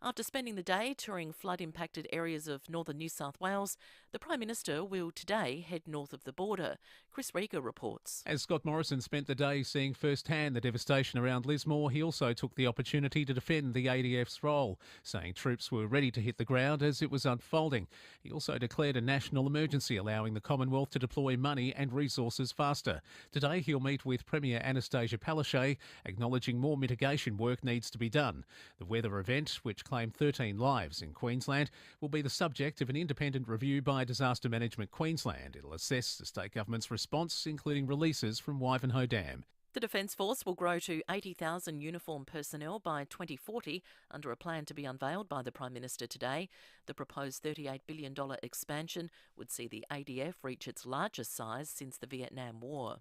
After spending the day touring flood-impacted areas of northern New South Wales, the Prime Minister will today head north of the border. Chris Rieger reports. As Scott Morrison spent the day seeing firsthand the devastation around Lismore, he also took the opportunity to defend the ADF's role, saying troops were ready to hit the ground as it was unfolding. He also declared a national emergency, allowing the Commonwealth to deploy money and resources faster. Today he'll meet with Premier Anastasia Palaszczuk, acknowledging more mitigation work needs to be done. The weather event, which claimed 13 lives in Queensland, will be the subject of an independent review by Disaster Management Queensland. It'll assess the state government's response, including releases from Wivenhoe Dam. The Defence Force will grow to 80,000 uniformed personnel by 2040 under a plan to be unveiled by the Prime Minister today. The proposed $38 billion expansion would see the ADF reach its largest size since the Vietnam War.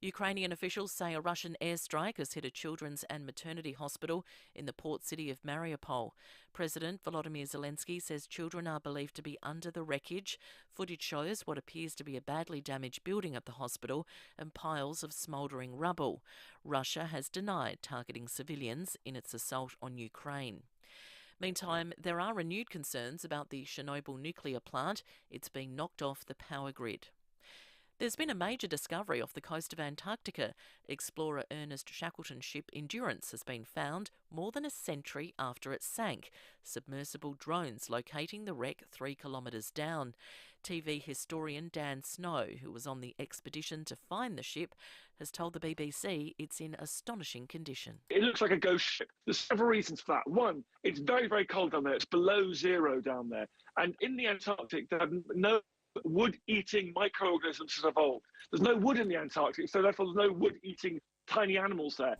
Ukrainian officials say a Russian airstrike has hit a children's and maternity hospital in the port city of Mariupol. President Volodymyr Zelensky says children are believed to be under the wreckage. Footage shows what appears to be a badly damaged building at the hospital and piles of smouldering rubble. Russia has denied targeting civilians in its assault on Ukraine. Meantime, there are renewed concerns about the Chernobyl nuclear plant. It's been knocked off the power grid. There's been a major discovery off the coast of Antarctica. Explorer Ernest Shackleton's ship Endurance has been found more than a century after it sank. Submersible drones locating the wreck 3 kilometres down. TV historian Dan Snow, who was on the expedition to find the ship, has told the BBC it's in astonishing condition. It looks like a ghost ship. There's several reasons for that. One, it's very, very cold down there. It's below zero down there. And in the Antarctic, there are no wood-eating microorganisms has evolved. There's no wood in the Antarctic, so therefore there's no wood-eating tiny animals there.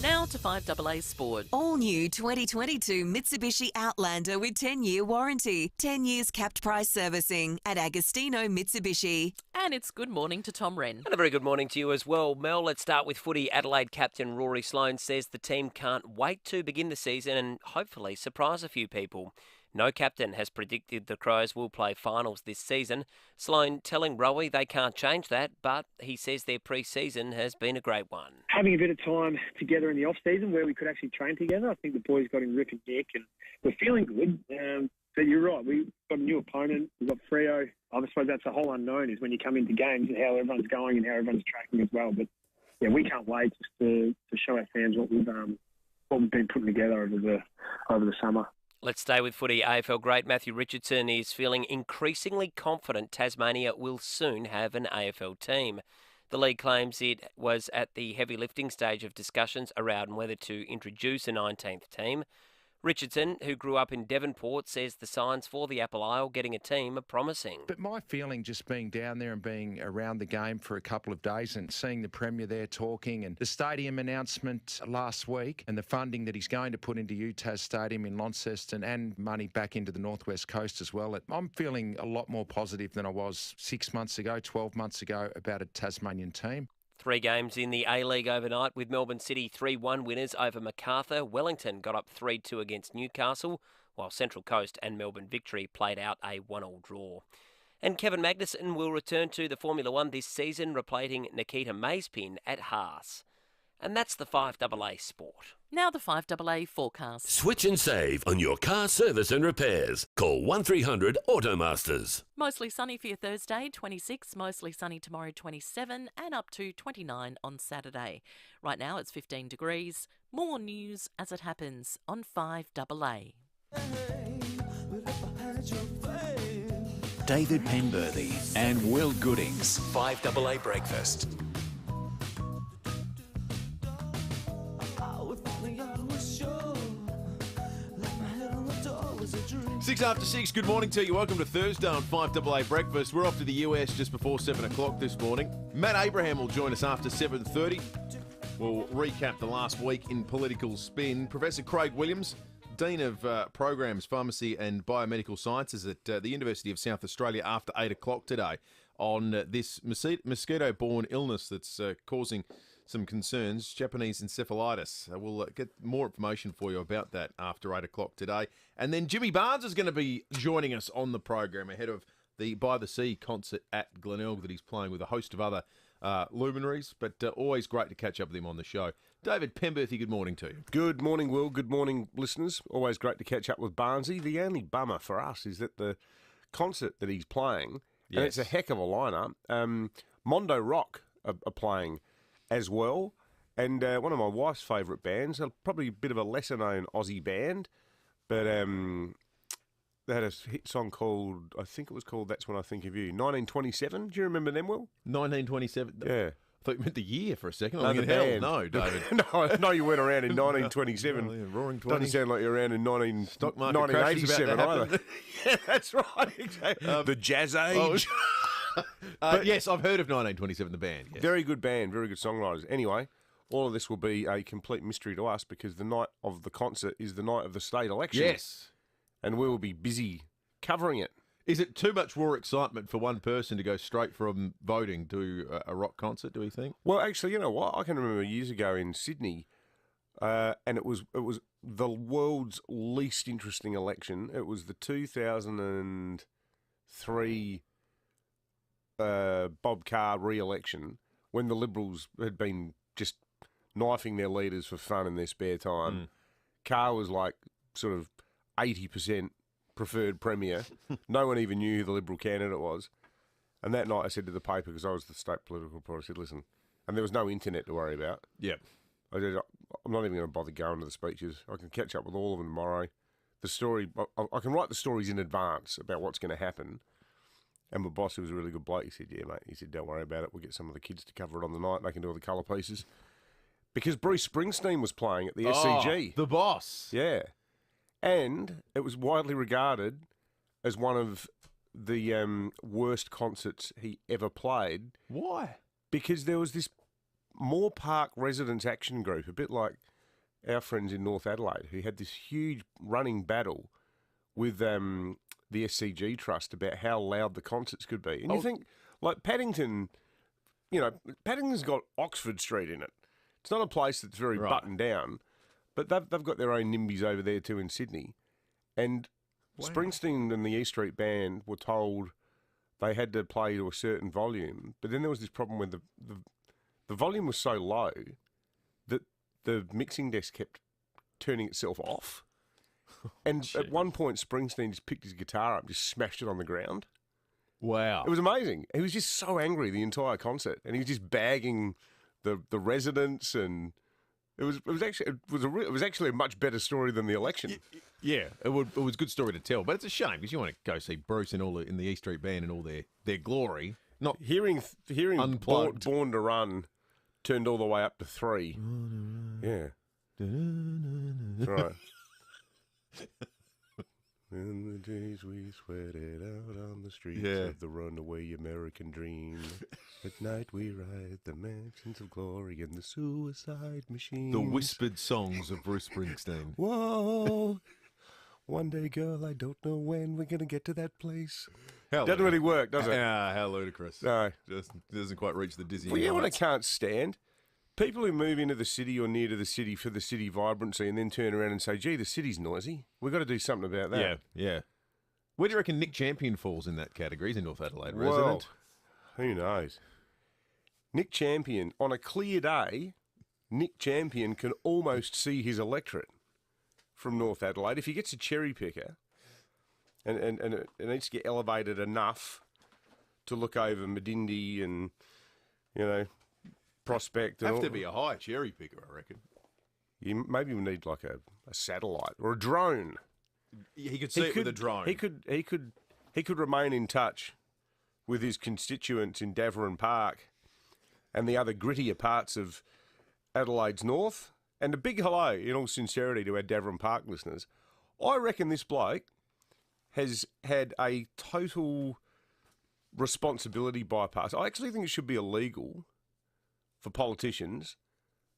Now to FIVEaa Sport. All new 2022 Mitsubishi Outlander with 10-year warranty. 10 years capped price servicing at Agostino Mitsubishi. And it's good morning to Tom Wren. And a very good morning to you as well, Mel. Let's start with footy. Adelaide captain Rory Sloane says the team can't wait to begin the season and hopefully surprise a few people. No captain has predicted the Crows will play finals this season. Sloane telling Rowie they can't change that, but he says their pre-season has been a great one. Having a bit of time together in the off-season where we could actually train together, I think the boys got in rip and nick and we're feeling good. But you're right, we've got a new opponent, we've got Freo. I suppose that's the whole unknown is when you come into games and how everyone's going and how everyone's tracking as well. But yeah, we can't wait just to show our fans what we've been putting together over the summer. Let's stay with footy. AFL great Matthew Richardson is feeling increasingly confident Tasmania will soon have an AFL team. The league claims it was at the heavy lifting stage of discussions around whether to introduce a 19th team. Richardson, who grew up in Devonport, says the signs for the Apple Isle getting a team are promising. But my feeling just being down there and being around the game for a couple of days and seeing the Premier there talking and the stadium announcement last week and the funding that he's going to put into UTAS Stadium in Launceston and money back into the Northwest Coast as well, I'm feeling a lot more positive than I was 6 months ago, 12 months ago about a Tasmanian team. 3 games in the A-League overnight with Melbourne City 3-1 winners over Macarthur. Wellington got up 3-2 against Newcastle, while Central Coast and Melbourne Victory played out a 1-1 draw. And Kevin Magnussen will return to the Formula One this season, replacing Nikita Mazepin at Haas. And that's the FIVEaa Sport. Now the FIVEaa forecast. Switch and save on your car service and repairs. Call 1300 Automasters. Mostly sunny for your Thursday, 26. Mostly sunny tomorrow, 27. And up to 29 on Saturday. Right now it's 15 degrees. More news as it happens on FIVEaa. David Penberthy and Will Goodings. FIVEaa Breakfast. 6 after 6, good morning to you. Welcome to Thursday on FIVEaa Breakfast. We're off to the US just before 7 o'clock this morning. Matt Abraham will join us after 7:30. We'll recap the last week in political spin. Professor Craig Williams, Dean of Programs, Pharmacy and Biomedical Sciences at the University of South Australia after 8 o'clock today on this mosquito-borne illness that's causing some concerns, Japanese encephalitis. We'll get more information for you about that after 8 o'clock today. And then Jimmy Barnes is going to be joining us on the program ahead of the By the Sea concert at Glenelg that he's playing with a host of other luminaries, but always great to catch up with him on the show. David Penberthy, good morning to you. Good morning, Will. Good morning, listeners. Always great to catch up with Barnesy. The only bummer for us is that the concert that he's playing, and it's a heck of a lineup, Mondo Rock are playing as well, and one of my wife's favourite bands, probably a bit of a lesser-known Aussie band, but they had a hit song called, I think it was called That's When I Think of You, 1927. Do you remember them, Will? 1927? Yeah. I thought you meant the year for a second. No, the band. No, David. no, you weren't around in 1927. Oh, yeah, roaring 20s. Doesn't sound like you're around in Stock market crash is about 1987 to either. happen. Yeah, that's right. Exactly. The Jazz Age. But yes, I've heard of 1927, the band. Yes. Very good band, very good songwriters. Anyway, all of this will be a complete mystery to us because the night of the concert is the night of the state election. Yes. And we will be busy covering it. Is it too much raw excitement for one person to go straight from voting to a rock concert, do you think? Well, actually, you know what? I can remember years ago in Sydney, and it was the world's least interesting election. It was the 2003 Bob Carr re-election when the Liberals had been just knifing their leaders for fun in their spare time. Carr was like sort of 80% preferred premier. No one even knew who the Liberal candidate was. And that night I said to the paper, because I was the state political reporter, I said, listen, and there was no internet to worry about. Yeah. I said, I'm not even going to bother going to the speeches. I can catch up with all of them tomorrow. The story, I can write the stories in advance about what's going to happen. And my boss, who was a really good bloke, he said, yeah, mate. He said, don't worry about it. We'll get some of the kids to cover it on the night. They can do all the colour pieces. Because Bruce Springsteen was playing at the SCG. The boss. Yeah. And it was widely regarded as one of the worst concerts he ever played. Why? Because there was this Moore Park Residents Action Group, a bit like our friends in North Adelaide, who had this huge running battle with the SCG Trust about how loud the concerts could be. And you think, like Paddington, Paddington's got Oxford Street in it. It's not a place that's very buttoned down. But they've got their own NIMBYs over there too in Sydney. And Springsteen and the E Street Band were told they had to play to a certain volume. But then there was this problem where the volume was so low that the mixing desk kept turning itself off. And at one point, Springsteen just picked his guitar up and just smashed it on the ground. Wow. It was amazing. He was just so angry the entire concert. And he was just bagging the residents and... It was actually a much better story than the election. Yeah, it was a good story to tell, but it's a shame because you want to go see Bruce in the E Street Band in all their glory. Not hearing unplugged. Born to Run turned all the way up to 3. Yeah, that's right. In the days we sweated out on the streets of the runaway American dream. At night we ride the mansions of glory and the suicide machine. The whispered songs of Bruce Springsteen. Whoa. One day, girl, I don't know when we're going to get to that place. How Doesn't really work, does it? Yeah, how ludicrous. No. Just doesn't quite reach the dizzying Well, you know what I heights. can't stand? People who move into the city or near to the city for the city vibrancy and then turn around and say, gee, the city's noisy. We've got to do something about that. Yeah. Where do you reckon Nick Champion falls in that category? He's in North Adelaide Well, resident. who knows? Nick Champion, on a clear day, Nick Champion can almost see his electorate from North Adelaide. If he gets a cherry picker and it needs to get elevated enough to look over Medindi and, Prospect. Have to be a high cherry picker, I reckon. You maybe we need like a satellite or a drone. He could see it with a drone. He could remain in touch with his constituents in Davarin Park and the other grittier parts of Adelaide's north. And a big hello, in all sincerity, to our Davarin Park listeners. I reckon this bloke has had a total responsibility bypass. I actually think it should be illegal for politicians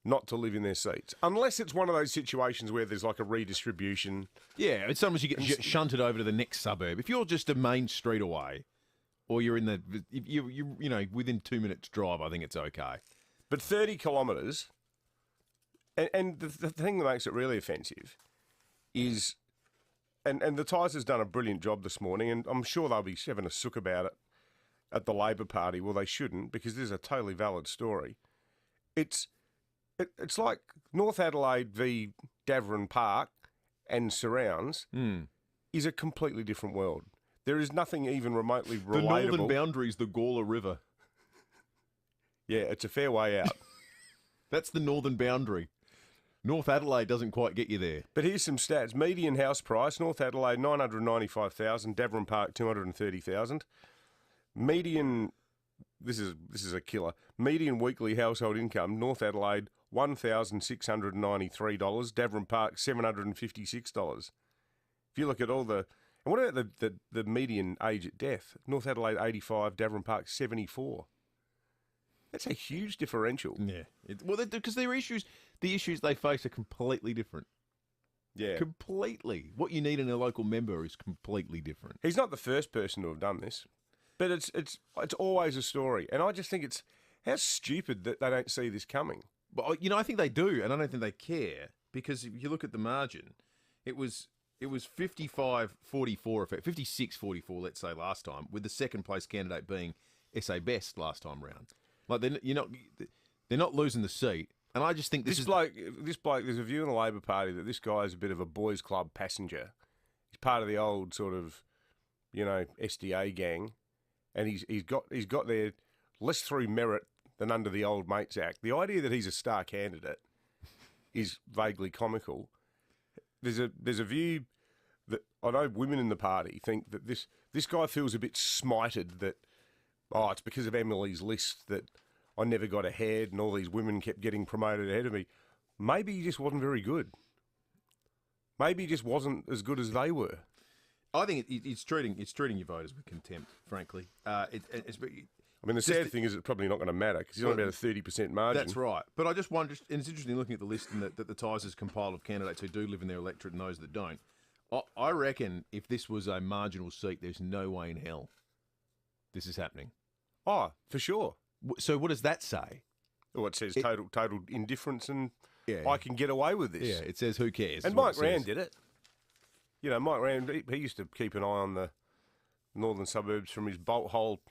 not to live in their seats, unless it's one of those situations where there's like a redistribution. Yeah, it's sometimes you get shunted over to the next suburb. If you're just a main street away, or you're in you within 2 minutes drive, I think it's okay. But 30 kilometres, and the thing that makes it really offensive is, and the Tigers has done a brilliant job this morning, and I'm sure they'll be having a sook about it at the Labor Party. Well, they shouldn't, because this is a totally valid story. It's like North Adelaide v Davern Park and surrounds is a completely different world. There is nothing even remotely relatable. The northern boundary is the Gawler River. Yeah, it's a fair way out. That's the northern boundary. North Adelaide doesn't quite get you there. But here's some stats. Median house price, North Adelaide, 995,000, Davern Park, 230,000. Median, this is a killer, median weekly household income, North Adelaide, $1,693, Davern Park, $756. If you look at all the... And what about the median age at death? North Adelaide, 85, Davern Park, 74. That's a huge differential. Yeah. Because the issues they face are completely different. Yeah. Completely. What you need in a local member is completely different. He's not the first person to have done this, but it's always a story. And I just think it's how stupid that they don't see this coming. But, I think they do, and I don't think they care, because if you look at the margin, it was 55-44, 56-44, let's say, last time, with the second place candidate being SA Best last time round. Like they're not losing the seat, and I just think this bloke. There's a view in the Labor Party that this guy is a bit of a boys' club passenger. He's part of the old sort of, SDA gang, and he's got there less through merit than under the Old Mates Act. The idea that he's a star candidate is vaguely comical. There's a view that I know women in the party think that this guy feels a bit smited that, it's because of Emily's list that I never got ahead and all these women kept getting promoted ahead of me. Maybe he just wasn't very good. Maybe he just wasn't as good as they were. I think it's treating your voters with contempt, frankly. The sad thing is it's probably not going to matter because he's on about a 30% margin. That's right. But I just wonder, and it's interesting looking at the list and that the Times has compiled of candidates who do live in their electorate and those that don't. I reckon if this was a marginal seat, there's no way in hell this is happening. Oh, for sure. So what does that say? Well, it says total indifference and I can get away with this. Yeah, it says who cares. And Mike Rand did it. Mike Rand, he used to keep an eye on the northern suburbs from his bolt hole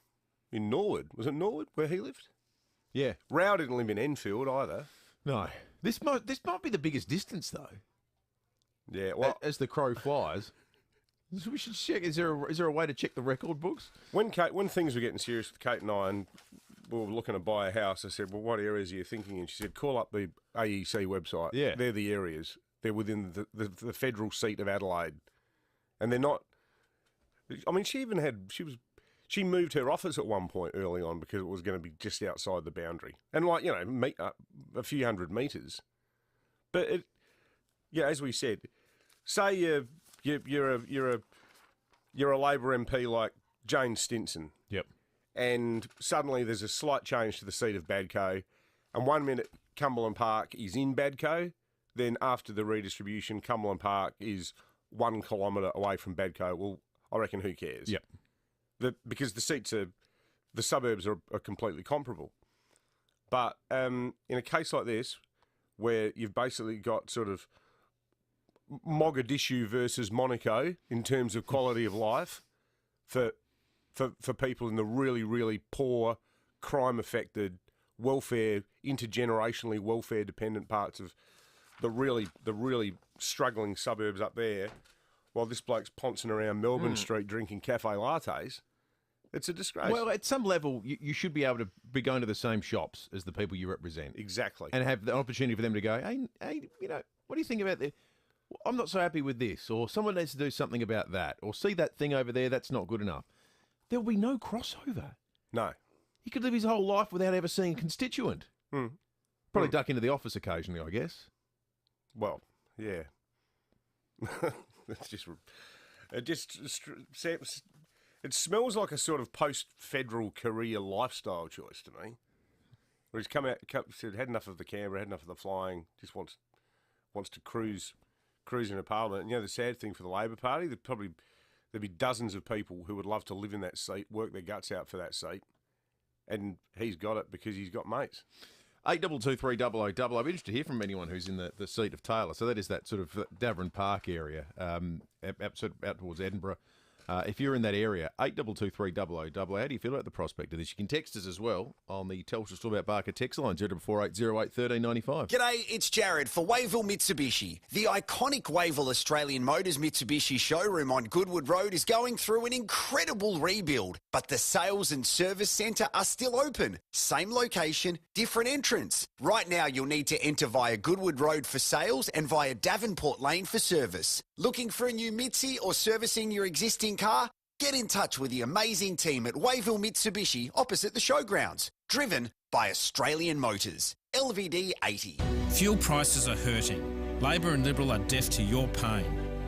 in Norwood. Was it Norwood where he lived? Yeah. Rao didn't live in Enfield either. No. This might be the biggest distance, though. Yeah, well... As the crow flies... We should check. Is there a way to check the record books? When things were getting serious with Kate and I, and we were looking to buy a house, I said, "Well, what areas are you thinking?" And she said, "Call up the AEC website. Yeah, they're the areas. They're within the federal seat of Adelaide, and they're not." I mean, she moved her office at one point early on because it was going to be just outside the boundary, and a few hundred metres. But as we said, say You're a Labor MP like Jane Stinson. Yep. And suddenly there's a slight change to the seat of Badco, and 1 minute Cumberland Park is in Badco, then after the redistribution, Cumberland Park is 1 kilometre away from Badco. Well, I reckon who cares? Yep. Because the suburbs are completely comparable. But in a case like this, where you've basically got sort of Mogadishu versus Monaco in terms of quality of life for people in the really, really poor, crime-affected, intergenerationally welfare-dependent parts of the really struggling suburbs up there, while this bloke's poncing around Melbourne Street drinking cafe lattes, it's a disgrace. Well, at some level, you should be able to be going to the same shops as the people you represent. Exactly. And have the opportunity for them to go, hey, what do you think about this? I'm not so happy with this, or someone needs to do something about that, or see that thing over there, that's not good enough. There'll be no crossover. No. He could live his whole life without ever seeing a constituent. Probably duck into the office occasionally, I guess. Well, yeah. It smells like a sort of post-federal career lifestyle choice to me. Where he's said, had enough of the Canberra, had enough of the flying, just wants to cruise into Parliament. And the sad thing for the Labor Party, there'd be dozens of people who would love to live in that seat, work their guts out for that seat, and he's got it because he's got mates. 8223 0000. I'd be interested to hear from anyone who's in the seat of Taylor. So that is that sort of Davern Park area, out towards Edinburgh. If you're in that area, 8223 0000. How do you feel about the prospect of this? You can text us as well on the Telstra Store About Barker text line, 0448 08 1395. G'day, it's Jared for Wavell Mitsubishi. The iconic Wavell Australian Motors Mitsubishi showroom on Goodwood Road is going through an incredible rebuild, but the sales and service centre are still open. Same location, different entrance. Right now you'll need to enter via Goodwood Road for sales and via Davenport Lane for service. Looking for a new Mitsi or servicing your existing car? Get in touch with the amazing team at Wavell Mitsubishi opposite the showgrounds. Driven by Australian Motors. LVD 80. Fuel prices are hurting. Labor and Liberal are deaf to your pain.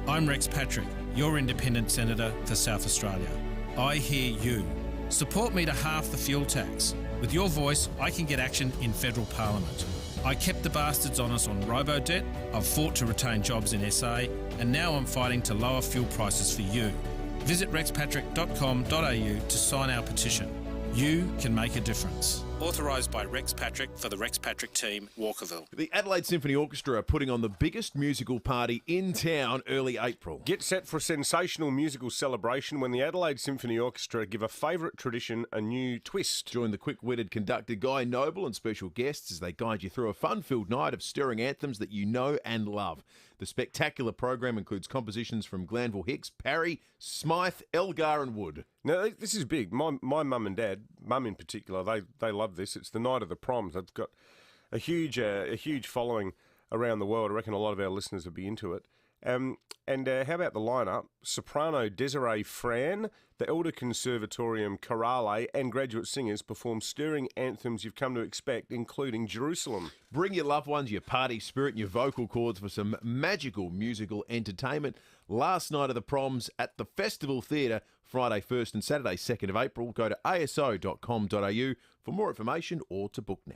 I'm Rex Patrick, your independent senator for South Australia. I hear you. Support me to half the fuel tax. With your voice, I can get action in federal parliament. I kept the bastards honest on robo-debt, I've fought to retain jobs in SA, and now I'm fighting to lower fuel prices for you. Visit rexpatrick.com.au to sign our petition. You can make a difference. Authorised by Rex Patrick for the Rex Patrick team, Walkerville. The Adelaide Symphony Orchestra are putting on the biggest musical party in town early April. Get set for a sensational musical celebration when the Adelaide Symphony Orchestra give a favourite tradition a new twist. Join the quick-witted conductor Guy Noble and special guests as they guide you through a fun-filled night of stirring anthems that you know and love. The spectacular program includes compositions from Glanville Hicks, Parry, Smythe, Elgar and Wood. Now, this is big. My mum and dad, mum in particular, they love this. It's the night of the proms. They've got a huge following around the world. I reckon a lot of our listeners will be into it. And how about the lineup? Soprano Desiree Fran, the Elder Conservatorium Chorale and graduate singers perform stirring anthems you've come to expect, including Jerusalem. Bring your loved ones, your party spirit and your vocal cords for some magical musical entertainment. Last night of the proms at the Festival Theatre, Friday 1st and Saturday 2nd of April. Go to aso.com.au for more information or to book now.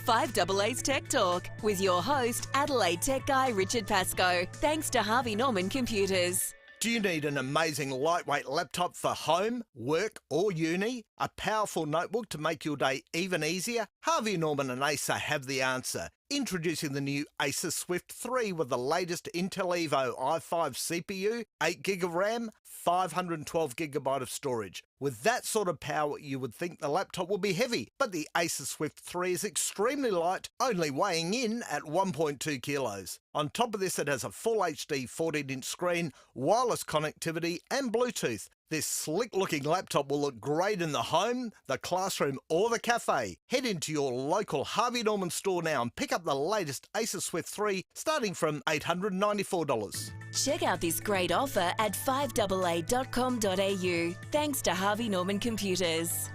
5AA's Tech Talk with your host, Adelaide tech guy Richard Pascoe. Thanks to Harvey Norman Computers. Do you need an amazing lightweight laptop for home, work or uni? A powerful notebook to make your day even easier? Harvey Norman and Acer have the answer. Introducing the new Acer Swift 3 with the latest Intel Evo i5 CPU, 8GB of RAM, 512GB of storage. With that sort of power, you would think the laptop will be heavy, but the Acer Swift 3 is extremely light, only weighing in at 1.2 kilos. On top of this, it has a full HD 14-inch screen, wireless connectivity and Bluetooth. This slick-looking laptop will look great in the home, the classroom or the cafe. Head into your local Harvey Norman store now and pick up the latest Acer Swift 3 starting from $894. Check out this great offer at 5AA.com.au. Thanks to Harvey Norman Computers.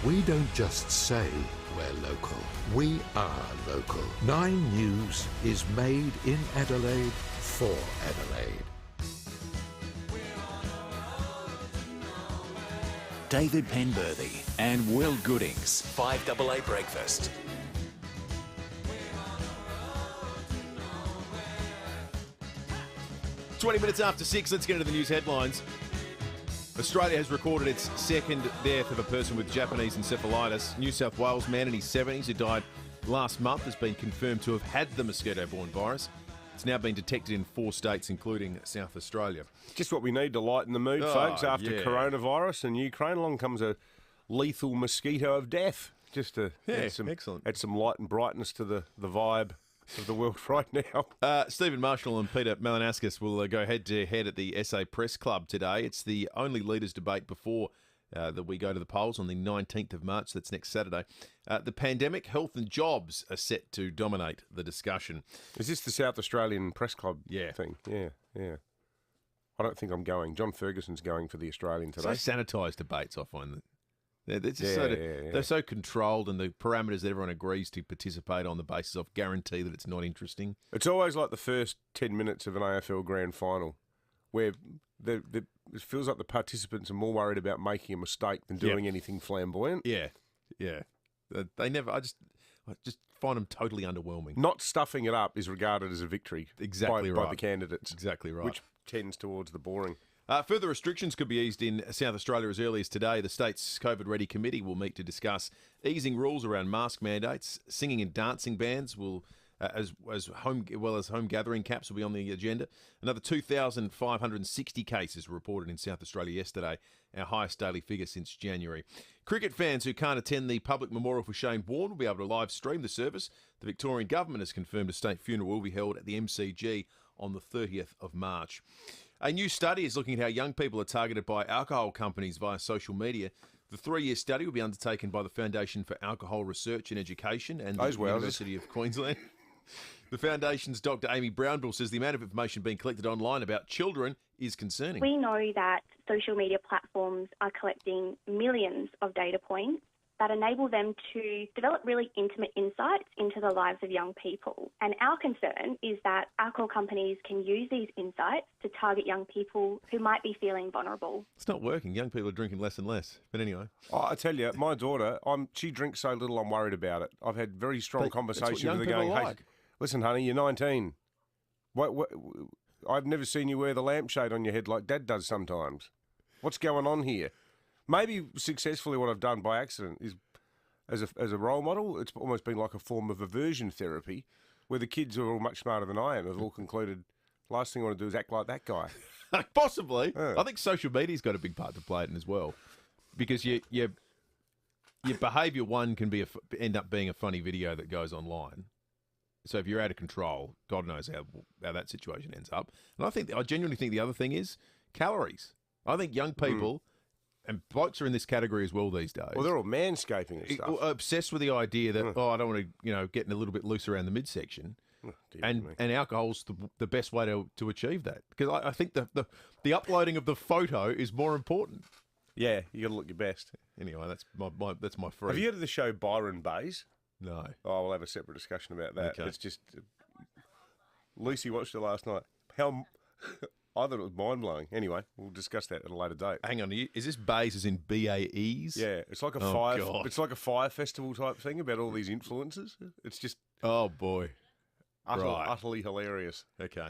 We don't just say we're local. We are local. 9 News is made in Adelaide for Adelaide. David Penberthy and Will Goodings, 5AA Breakfast. It's 20 minutes after 6, let's get into the news headlines. Australia has recorded its second death of a person with Japanese encephalitis. New South Wales man in his 70s who died last month has been confirmed to have had the mosquito-borne virus. It's now been detected in 4 states, including South Australia. Just what we need to lighten the mood, folks. After coronavirus and Ukraine, along comes a lethal mosquito of death. Just to add some light and brightness to the vibe of the world right now. Stephen Marshall and Peter Malinauskas will go head-to-head at the SA Press Club today. It's the only leaders' debate before that we go to the polls on the 19th of March. That's next Saturday. The pandemic, health and jobs are set to dominate the discussion. Is this the South Australian Press Club thing? Yeah. I don't think I'm going. John Ferguson's going for the Australian today. So sanitised debates, I find. They're just they're so controlled, and the parameters that everyone agrees to participate on the basis of guarantee that it's not interesting. It's always like the first 10 minutes of an AFL Grand Final, where it feels like the participants are more worried about making a mistake than doing anything flamboyant. Yeah. They never. I just find them totally underwhelming. Not stuffing it up is regarded as a victory. Exactly by the candidates. Exactly right. Which tends towards the boring. Further restrictions could be eased in South Australia as early as today. The state's COVID-ready committee will meet to discuss easing rules around mask mandates. Singing and dancing bands will as home gathering caps will be on the agenda. Another 2,560 cases were reported in South Australia yesterday, our highest daily figure since January. Cricket fans who can't attend the public memorial for Shane Warne will be able to live stream the service. The Victorian government has confirmed a state funeral will be held at the MCG on the 30th of March. A new study is looking at how young people are targeted by alcohol companies via social media. The 3-year study will be undertaken by the Foundation for Alcohol Research and Education and the University of Queensland. The Foundation's Dr. Amy Brownbill says the amount of information being collected online about children is concerning. We know that social media platforms are collecting millions of data points that enable them to develop really intimate insights into the lives of young people. And our concern is that alcohol companies can use these insights to target young people who might be feeling vulnerable. It's not working. Young people are drinking less and less. But anyway. I tell you, my daughter, she drinks so little I'm worried about it. I've had very strong conversations with her going, hey, listen, honey, you're 19. What, I've never seen you wear the lampshade on your head like Dad does sometimes. What's going on here? Maybe successfully what I've done by accident is, as a role model, it's almost been like a form of aversion therapy, where the kids who are all much smarter than I am have all concluded, last thing I want to do is act like that guy. Possibly. Yeah. I think social media's got a big part to play in as well, because your behaviour, one, can be end up being a funny video that goes online. So if you're out of control, God knows how that situation ends up. And I genuinely think the other thing is calories. I think young people... And blokes are in this category as well these days. Well, they're all manscaping and stuff. Obsessed with the idea that, I don't want to, getting a little bit loose around the midsection. And alcohol's the best way to achieve that. Because I think the uploading of the photo is more important. Yeah, you got to look your best. Anyway, that's my free. Have you heard of the show Byron Bays? No. Oh, we'll have a separate discussion about that. Okay. It's just... Lucy watched it last night. I thought it was mind-blowing. Anyway, we'll discuss that at a later date. Hang on, is this Bays as in BAEs? Yeah, it's like a fire festival type thing about all these influencers. It's just... Oh, boy. Utterly hilarious. Okay.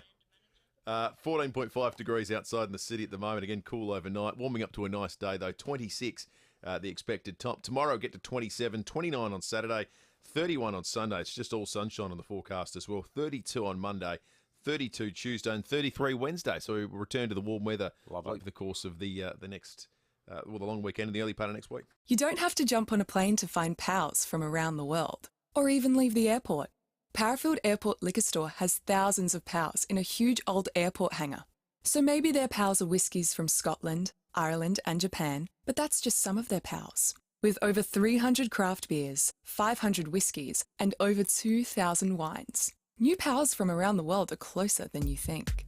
14.5 degrees outside in the city at the moment. Again, cool overnight. Warming up to a nice day, though. 26, the expected top. Tomorrow, get to 27, 29 on Saturday, 31 on Sunday. It's just all sunshine on the forecast as well. 32 on Monday. 32 Tuesday and 33 Wednesday. So we will return to the warm weather over the course of the next, the long weekend and the early part of next week. You don't have to jump on a plane to find pals from around the world, or even leave the airport. Parafield Airport Liquor Store has thousands of pals in a huge old airport hangar. So maybe their pals are whiskies from Scotland, Ireland and Japan, but that's just some of their pals. With over 300 craft beers, 500 whiskies and over 2,000 wines. New pals from around the world are closer than you think.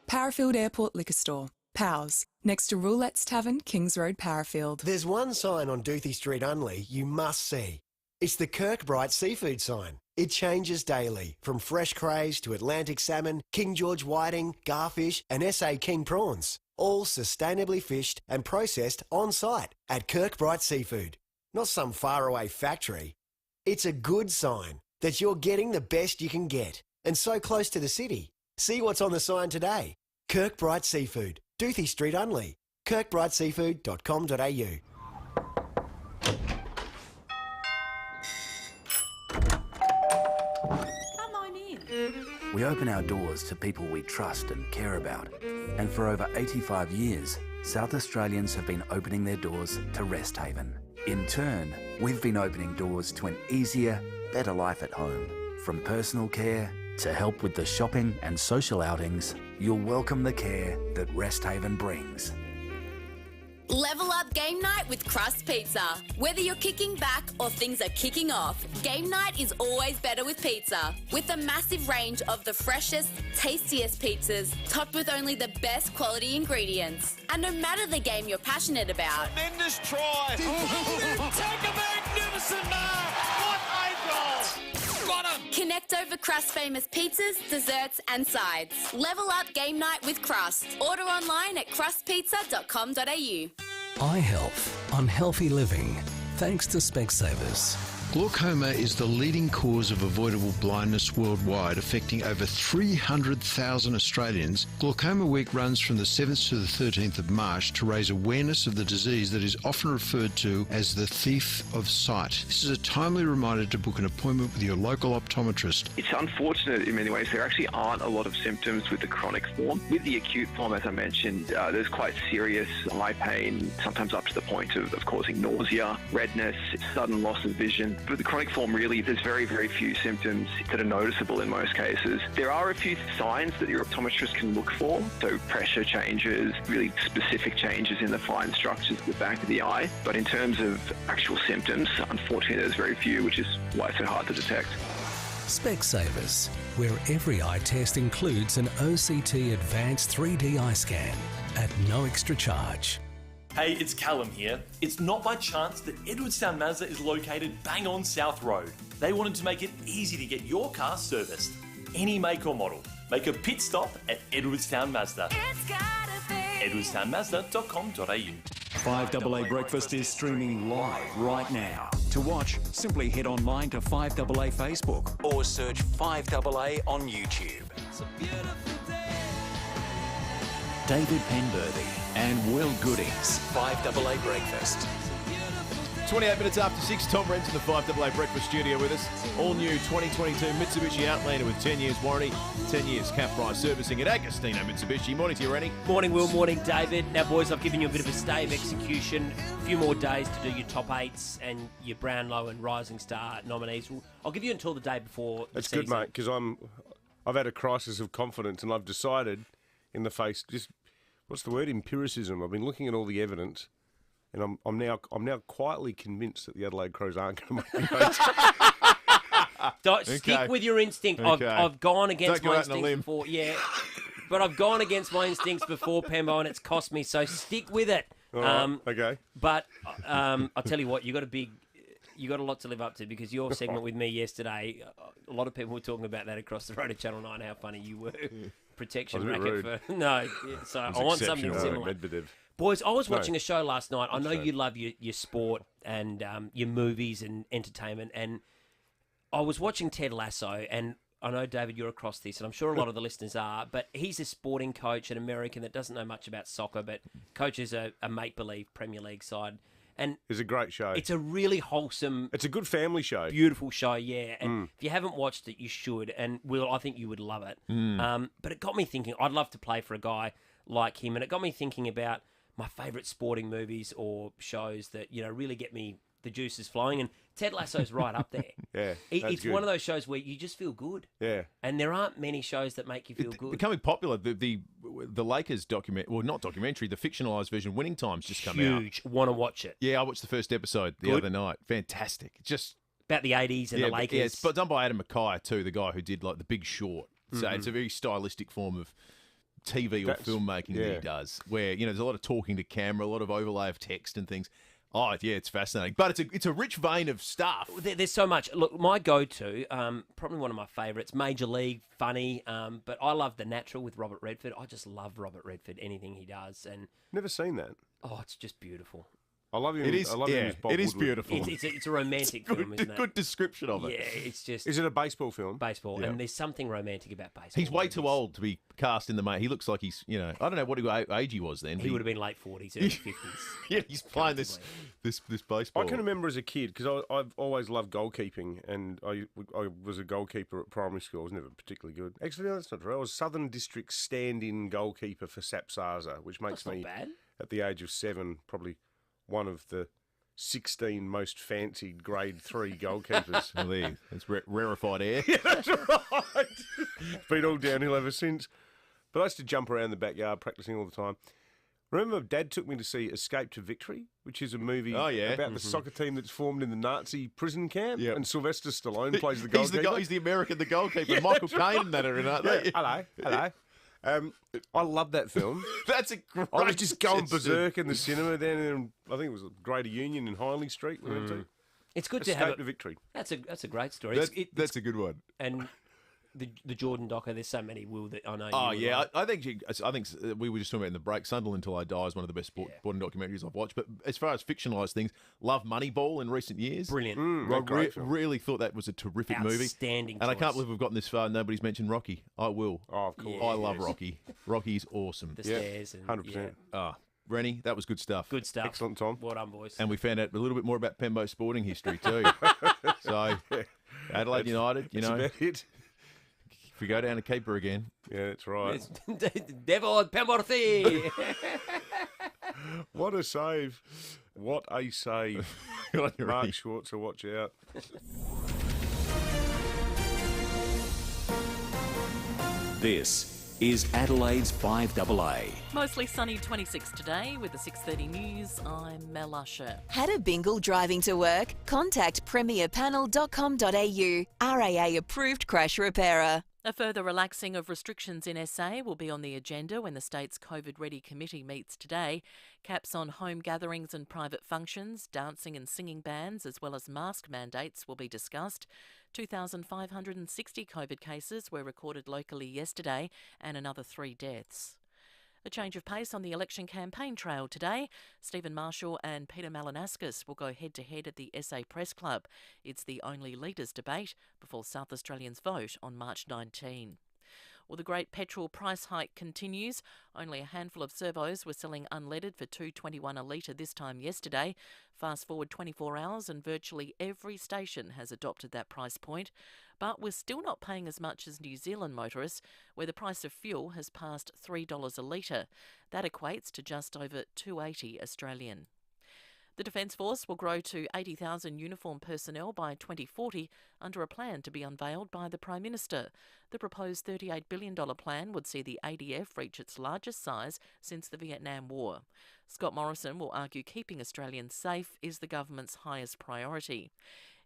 Parafield Airport Liquor Store. Pals, next to Roulette's Tavern, Kings Road, Parafield. There's one sign on Duthy Street only you must see. It's the Kirkbride seafood sign. It changes daily, from fresh crays to Atlantic salmon, King George whiting, garfish and SA King prawns. All sustainably fished and processed on site at Kirkbride Seafood. Not some faraway factory. It's a good sign that you're getting the best you can get, and so close to the city. See what's on the sign today. Kirkbride Seafood, Duthy Street only. kirkbrideseafood.com.au. Come on in. We open our doors to people we trust and care about. And for over 85 years, South Australians have been opening their doors to Rest Haven. In turn, we've been opening doors to an easier, better life at home. From personal care to help with the shopping and social outings, you'll welcome the care that Rest Haven brings. Level up game night with Crust Pizza. Whether you're kicking back or things are kicking off, game night is always better with pizza. With a massive range of the freshest, tastiest pizzas, topped with only the best quality ingredients. And no matter the game you're passionate about. Tremendous try. Take a magnificent mark. What a goal. Got him. Connect over Crust famous pizzas, desserts and sides. Level up game night with Crust. Order online at crustpizza.com.au. Eye health on healthy living. Thanks to Specsavers. Glaucoma is the leading cause of avoidable blindness worldwide, affecting over 300,000 Australians. Glaucoma Week runs from the 7th to the 13th of March to raise awareness of the disease that is often referred to as the thief of sight. This is a timely reminder to book an appointment with your local optometrist. It's unfortunate in many ways. There actually aren't a lot of symptoms with the chronic form. With the acute form, as I mentioned, there's quite serious eye pain, sometimes up to the point of causing nausea, redness, sudden loss of vision. With the chronic form, really, there's very, very few symptoms that are noticeable in most cases. There are a few signs that your optometrist can look for, so pressure changes, really specific changes in the fine structures at the back of the eye. But in terms of actual symptoms, unfortunately, there's very few, which is why it's so hard to detect. Specsavers, where every eye test includes an OCT Advanced 3D eye scan at no extra charge. Hey, it's Callum here. It's not by chance that Edwardstown Mazda is located bang on South Road. They wanted to make it easy to get your car serviced. Any make or model. Make a pit stop at Edwardstown Mazda. edwardstownmazda.com.au. 5AA Breakfast is streaming live right now. To watch, simply head online to 5AA Facebook or search 5AA on YouTube. David Penberthy and Will Goodings, 5AA Breakfast. 28 minutes after 6, Tom Rent's in the 5AA Breakfast studio with us. All new 2022 Mitsubishi Outlander with 10 years warranty, 10 years cap price servicing at Agostino Mitsubishi. Morning to you, Rennie. Morning, Will. Morning, David. Now, boys, I've given you a bit of a stay of execution. A few more days to do your top eights and your Brownlow and Rising Star nominees. I'll give you until the day before the That's season. good, mate, because I've had a crisis of confidence and I've decided in the face, just, what's the word, empiricism. I've been looking at all the evidence. And I'm now quietly convinced that the Adelaide Crows aren't going to make the eight. Stick with your instinct. Okay. I've gone against Don't go my out on a instincts limb. before. Yeah, but I've gone against my instincts before, Pembo, and it's cost me. So stick with it. All right, okay. But I'll tell you what, you got a lot to live up to, because your segment with me yesterday, a lot of people were talking about that across the road at Channel 9, how funny you were. Protection I was a bit racket for... No, so I want something similar. Medvedev. Boys, I was watching No. a show last night. I know Sorry. you love your sport and your movies and entertainment, and I was watching Ted Lasso, and I know, David, you're across this, and I'm sure a lot of the listeners are, but he's a sporting coach, an American that doesn't know much about soccer, but coaches a make-believe Premier League side. And It's a great show. it's a really wholesome... It's a good family show. Beautiful show, yeah. And if you haven't watched it, you should. And, Will, I think you would love it. But it got me thinking, I'd love to play for a guy like him, and it got me thinking about my favourite sporting movies or shows that, really get me the juices flowing. And Ted Lasso's right up there. Yeah, It's one of those shows where you just feel good. Yeah. And there aren't many shows that make you feel good. Becoming popular, the Lakers not documentary, the fictionalised version, Winning Time's just come out. Huge. Want to watch it. Yeah, I watched the first episode the Good? other night. Fantastic. Just about the 80s and the Lakers. Yeah, it's done by Adam McKay too, the guy who did like The Big Short. So it's a very stylistic form of TV or filmmaking that he does, where there's a lot of talking to camera, a lot of overlay of text and things. Oh yeah, it's fascinating, but it's a rich vein of stuff. There's so much. Look, my go-to, probably one of my favourites, Major League, funny, but I love The Natural with Robert Redford. I just love Robert Redford, anything he does, and Never seen that. oh, it's just beautiful. I love him. It is. I love him Yeah, as Bob it is Woodward. beautiful. It's a romantic film, isn't it? Good description of it. Yeah, it's just Is it a baseball film? baseball, Yeah. and there's something romantic about baseball. He's way too old to be cast in the main. He looks like he's, I don't know what age he was then. He would have been late 40s, early 50s. Yeah, he's playing this baseball. I can remember as a kid, because I've always loved goalkeeping, and I was a goalkeeper at primary school. I was never particularly good. Actually, no, that's not true. I was Southern District stand-in goalkeeper for SAPSASA, which makes That's not me, bad. at the age of 7, probably one of the 16 most fancied Grade 3 goalkeepers. Well, there, it's rarefied air. Yeah, that's right. Been all downhill ever since. But I used to jump around the backyard practicing all the time. Remember, Dad took me to see Escape to Victory, which is a movie about the soccer team that's formed in the Nazi prison camp, and Sylvester Stallone plays the goalkeeper. He's the American, the goalkeeper. Michael Caine and that are in, aren't they? Hello. I love that film. That's a great I was just going suggestion. berserk in the cinema down in, I think it was Greater Union in Hindley Street. We went to. It's good to Escape have to Victory. That's a great story. That's a good one. And the Jordan Docker. There's so many, Will, that I know. Oh, you yeah. like. I think we were just talking about in the break. Sunderland Till I Die is one of the best sporting documentaries I've watched. But as far as fictionalised things, love Moneyball in recent years. Brilliant. Really thought that was a terrific movie. Outstanding And I choice. can't believe we've gotten this far. Nobody's mentioned Rocky. I will. Oh, of course. I love Rocky. Rocky's awesome. The stairs. And, 100%. Rennie, that was good stuff. Good stuff. Excellent, Tom. Well done, boys. And we found out a little bit more about Penberthy sporting history too. So, Adelaide United, That's about it. If we go down to keeper again. Yeah, that's right. Devil Penberthy. What a save. What a save. Good on you, Mark Rennie. Schwarzer, watch out. This is Adelaide's 5AA. Mostly sunny 26 today with the 6:30 news. I'm Mel Usher. Had a bingle driving to work? Contact premierpanel.com.au. RAA approved crash repairer. A further relaxing of restrictions in SA will be on the agenda when the state's COVID-ready committee meets today. Caps on home gatherings and private functions, dancing and singing bans, as well as mask mandates will be discussed. 2,560 COVID cases were recorded locally yesterday and another 3 deaths. A change of pace on the election campaign trail today. Stephen Marshall and Peter Malinauskas will go head-to-head at the SA Press Club. It's the only leaders' debate before South Australians vote on March 19. Well, the great petrol price hike continues. Only a handful of servos were selling unleaded for $2.21 a litre this time yesterday. Fast forward 24 hours and virtually every station has adopted that price point. But we're still not paying as much as New Zealand motorists, where the price of fuel has passed $3 a litre. That equates to just over $2.80 Australian. The Defence Force will grow to 80,000 uniformed personnel by 2040 under a plan to be unveiled by the Prime Minister. The proposed $38 billion plan would see the ADF reach its largest size since the Vietnam War. Scott Morrison will argue keeping Australians safe is the government's highest priority.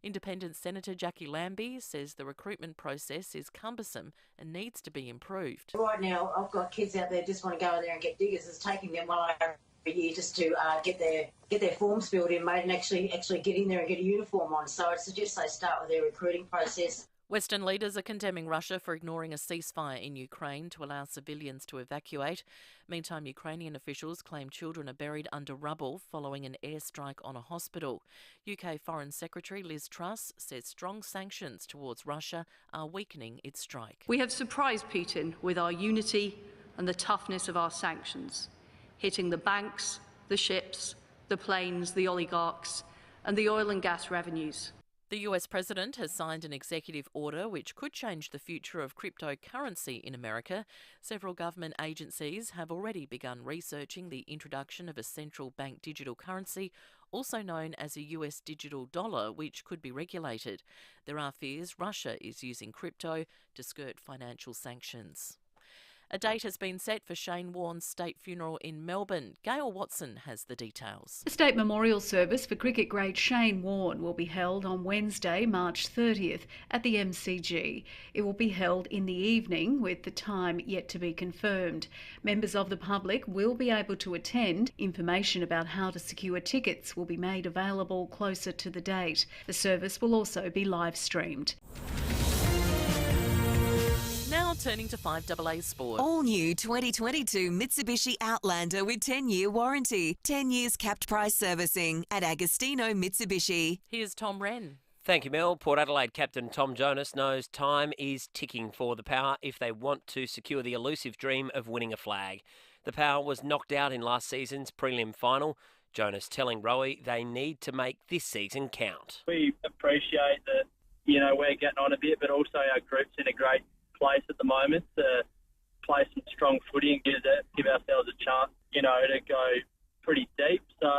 Independent Senator Jackie Lambie says the recruitment process is cumbersome and needs to be improved. Right now, I've got kids out there just want to go in there and get diggers. It's taking them 1 hour a year just to get their forms filled in, mate, and actually get in there and get a uniform on. So I suggest they start with their recruiting process. Western leaders are condemning Russia for ignoring a ceasefire in Ukraine to allow civilians to evacuate. Meantime, Ukrainian officials claim children are buried under rubble following an airstrike on a hospital. UK Foreign Secretary Liz Truss says strong sanctions towards Russia are weakening its strike. We have surprised Putin with our unity and the toughness of our sanctions, hitting the banks, the ships, the planes, the oligarchs, and the oil and gas revenues. The US president has signed an executive order which could change the future of cryptocurrency in America. Several government agencies have already begun researching the introduction of a central bank digital currency, also known as a US digital dollar, which could be regulated. There are fears Russia is using crypto to skirt financial sanctions. A date has been set for Shane Warne's state funeral in Melbourne. Gail Watson has the details. The state memorial service for cricket great Shane Warne will be held on Wednesday, March 30th at the MCG. It will be held in the evening with the time yet to be confirmed. Members of the public will be able to attend. Information about how to secure tickets will be made available closer to the date. The service will also be live streamed. Now turning to 5AA Sport. All new 2022 Mitsubishi Outlander with 10-year warranty. 10 years capped price servicing at Agostino Mitsubishi. Here's Tom Wren. Thank you, Mel. Port Adelaide captain Tom Jonas knows time is ticking for the Power if they want to secure the elusive dream of winning a flag. The Power was knocked out in last season's prelim final. Jonas telling Rowie they need to make this season count. We appreciate that, we're getting on a bit, but also our group's in a great place at the moment to play some strong footy and give ourselves a chance, to go pretty deep. So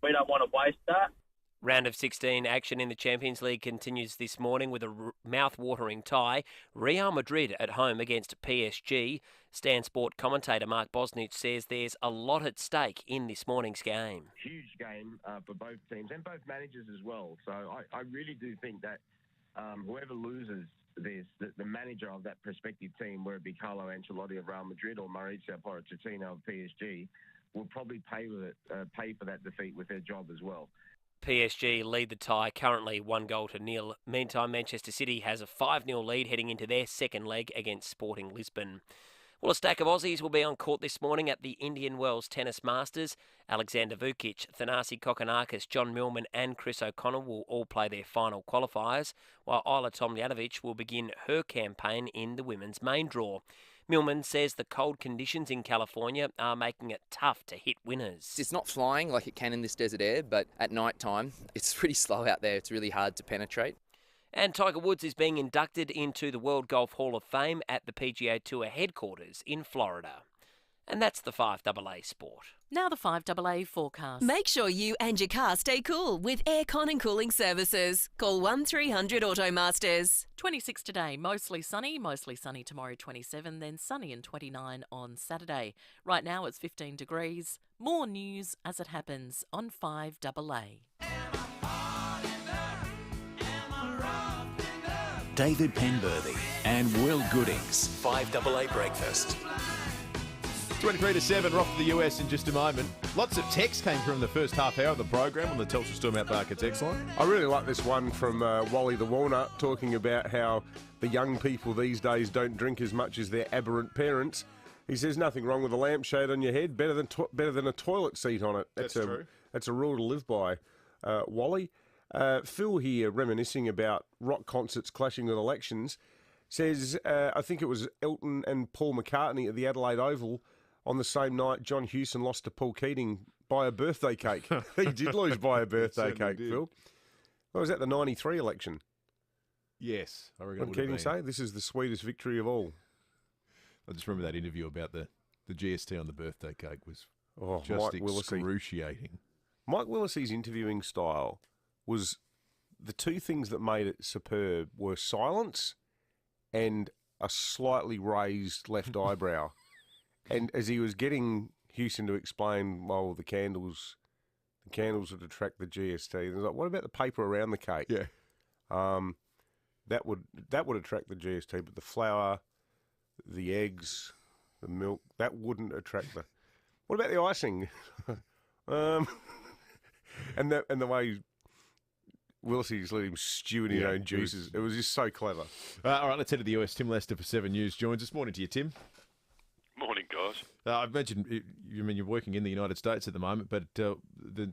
we don't want to waste that. Round of 16 action in the Champions League continues this morning with a mouth-watering tie. Real Madrid at home against PSG. Stan Sport commentator Mark Bosnich says there's a lot at stake in this morning's game. Huge game for both teams and both managers as well. So I really do think that whoever loses this, the manager of that prospective team, whether it be Carlo Ancelotti of Real Madrid or Mauricio Pochettino of PSG, will probably pay for that defeat with their job as well. PSG lead the tie, currently 1-0. Meantime, Manchester City has a 5-0 lead heading into their second leg against Sporting Lisbon. Well, a stack of Aussies will be on court this morning at the Indian Wells Tennis Masters. Alexander Vukic, Thanasi Kokkinakis, John Millman and Chris O'Connor will all play their final qualifiers, while Isla Tomljanovic will begin her campaign in the women's main draw. Millman says the cold conditions in California are making it tough to hit winners. It's not flying like it can in this desert air, but at night time, it's pretty slow out there. It's really hard to penetrate. And Tiger Woods is being inducted into the World Golf Hall of Fame at the PGA Tour headquarters in Florida. And that's the 5AA Sport. Now the 5AA forecast. Make sure you and your car stay cool with aircon and cooling services. Call 1300 Automasters. 26 today, mostly sunny tomorrow 27, then sunny and 29 on Saturday. Right now it's 15 degrees. More news as it happens on 5AA. David Penberthy and Will Goodings. 5AA Breakfast. 23 to 7, we're off to the US in just a moment. Lots of text came through in the first half hour of the program on the Telstra Storm Out Barker text line. I really like this one from Wally the Walnut talking about how the young people these days don't drink as much as their aberrant parents. He says nothing wrong with a lampshade on your head, better than a toilet seat on it. That's true. That's a rule to live by, Wally. Phil here, reminiscing about rock concerts clashing with elections, says, I think it was Elton and Paul McCartney at the Adelaide Oval on the same night John Hewson lost to Paul Keating by a birthday cake. He did lose by a birthday cake, did. Phil. What was that, the 93 election? Yes, I reckon What did Keating say? This is the sweetest victory of all. I just remember that interview about the GST on the birthday cake was just Mike Willisey. excruciating. Mike Willisey's interviewing style was, the two things that made it superb were silence and a slightly raised left eyebrow. And as he was getting Hewson to explain, well, the candles would attract the GST. And he was like, what about the paper around the cake? Yeah. That would attract the GST, but the flour, the eggs, the milk, that wouldn't attract the. What about the icing? And the way Willisey just let him stew in his own juices. It was just so clever. All right, let's head to the US. Tim Lester for 7 News joins us. Morning to you, Tim. Morning, guys. I've mentioned, you're working in the United States at the moment, but the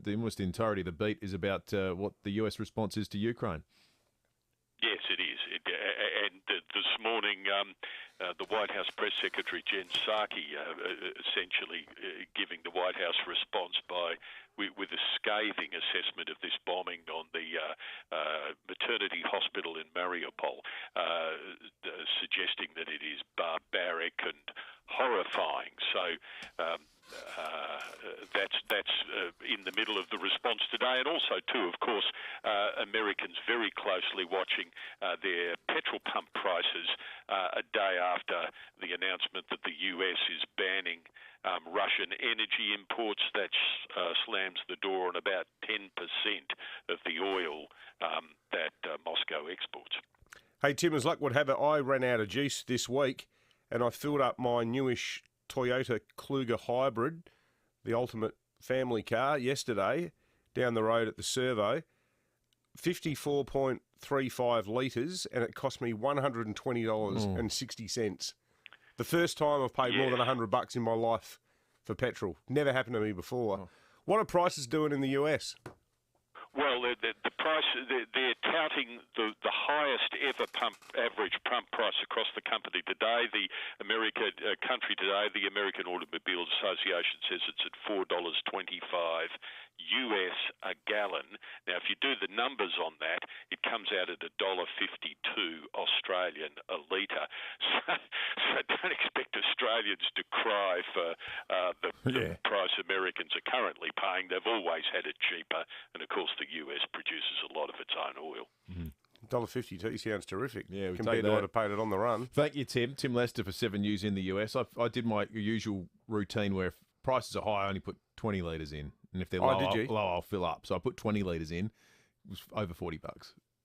almost the entirety of the beat is about what the US response is to Ukraine. Yes, it is. This morning, the White House Press Secretary Jen Psaki essentially giving the White House response with a scathing assessment of this bombing on the maternity hospital in Mariupol, suggesting that it is barbaric and horrifying. So that's in the middle of the response today, and also too, of course, Americans very closely watching their petrol pump prices a day after the announcement that the US is banning Russian energy imports. That slams the door on about 10% of the oil that Moscow exports. Hey, Tim, as luck would have it, I ran out of juice this week and I filled up my newish Toyota Kluger Hybrid, the ultimate family car, yesterday down the road at the servo. 54.35 litres, and it cost me $120.60. The first time I've paid more than $100 in my life for petrol. Never happened to me before. What are prices doing in the US? Well, the price, they're touting the highest ever average pump price across the company today. The country today, the American Automobile Association says it's at $4.25 US a gallon. Now, if you do the numbers on that, it comes out at $1.52 Australian a litre. So don't expect Australians to cry for the price Americans are currently paying. They've always had it cheaper, and of course the US produces a lot of its own oil. $1.52 sounds terrific. Yeah, compared to what I paid it on the run. Thank you, Tim. Tim Lester for 7 News in the US. I did my usual routine where if prices are high, I only put 20 litres in. And if they're low, I'll fill up. So I put 20 litres in. It was over $40.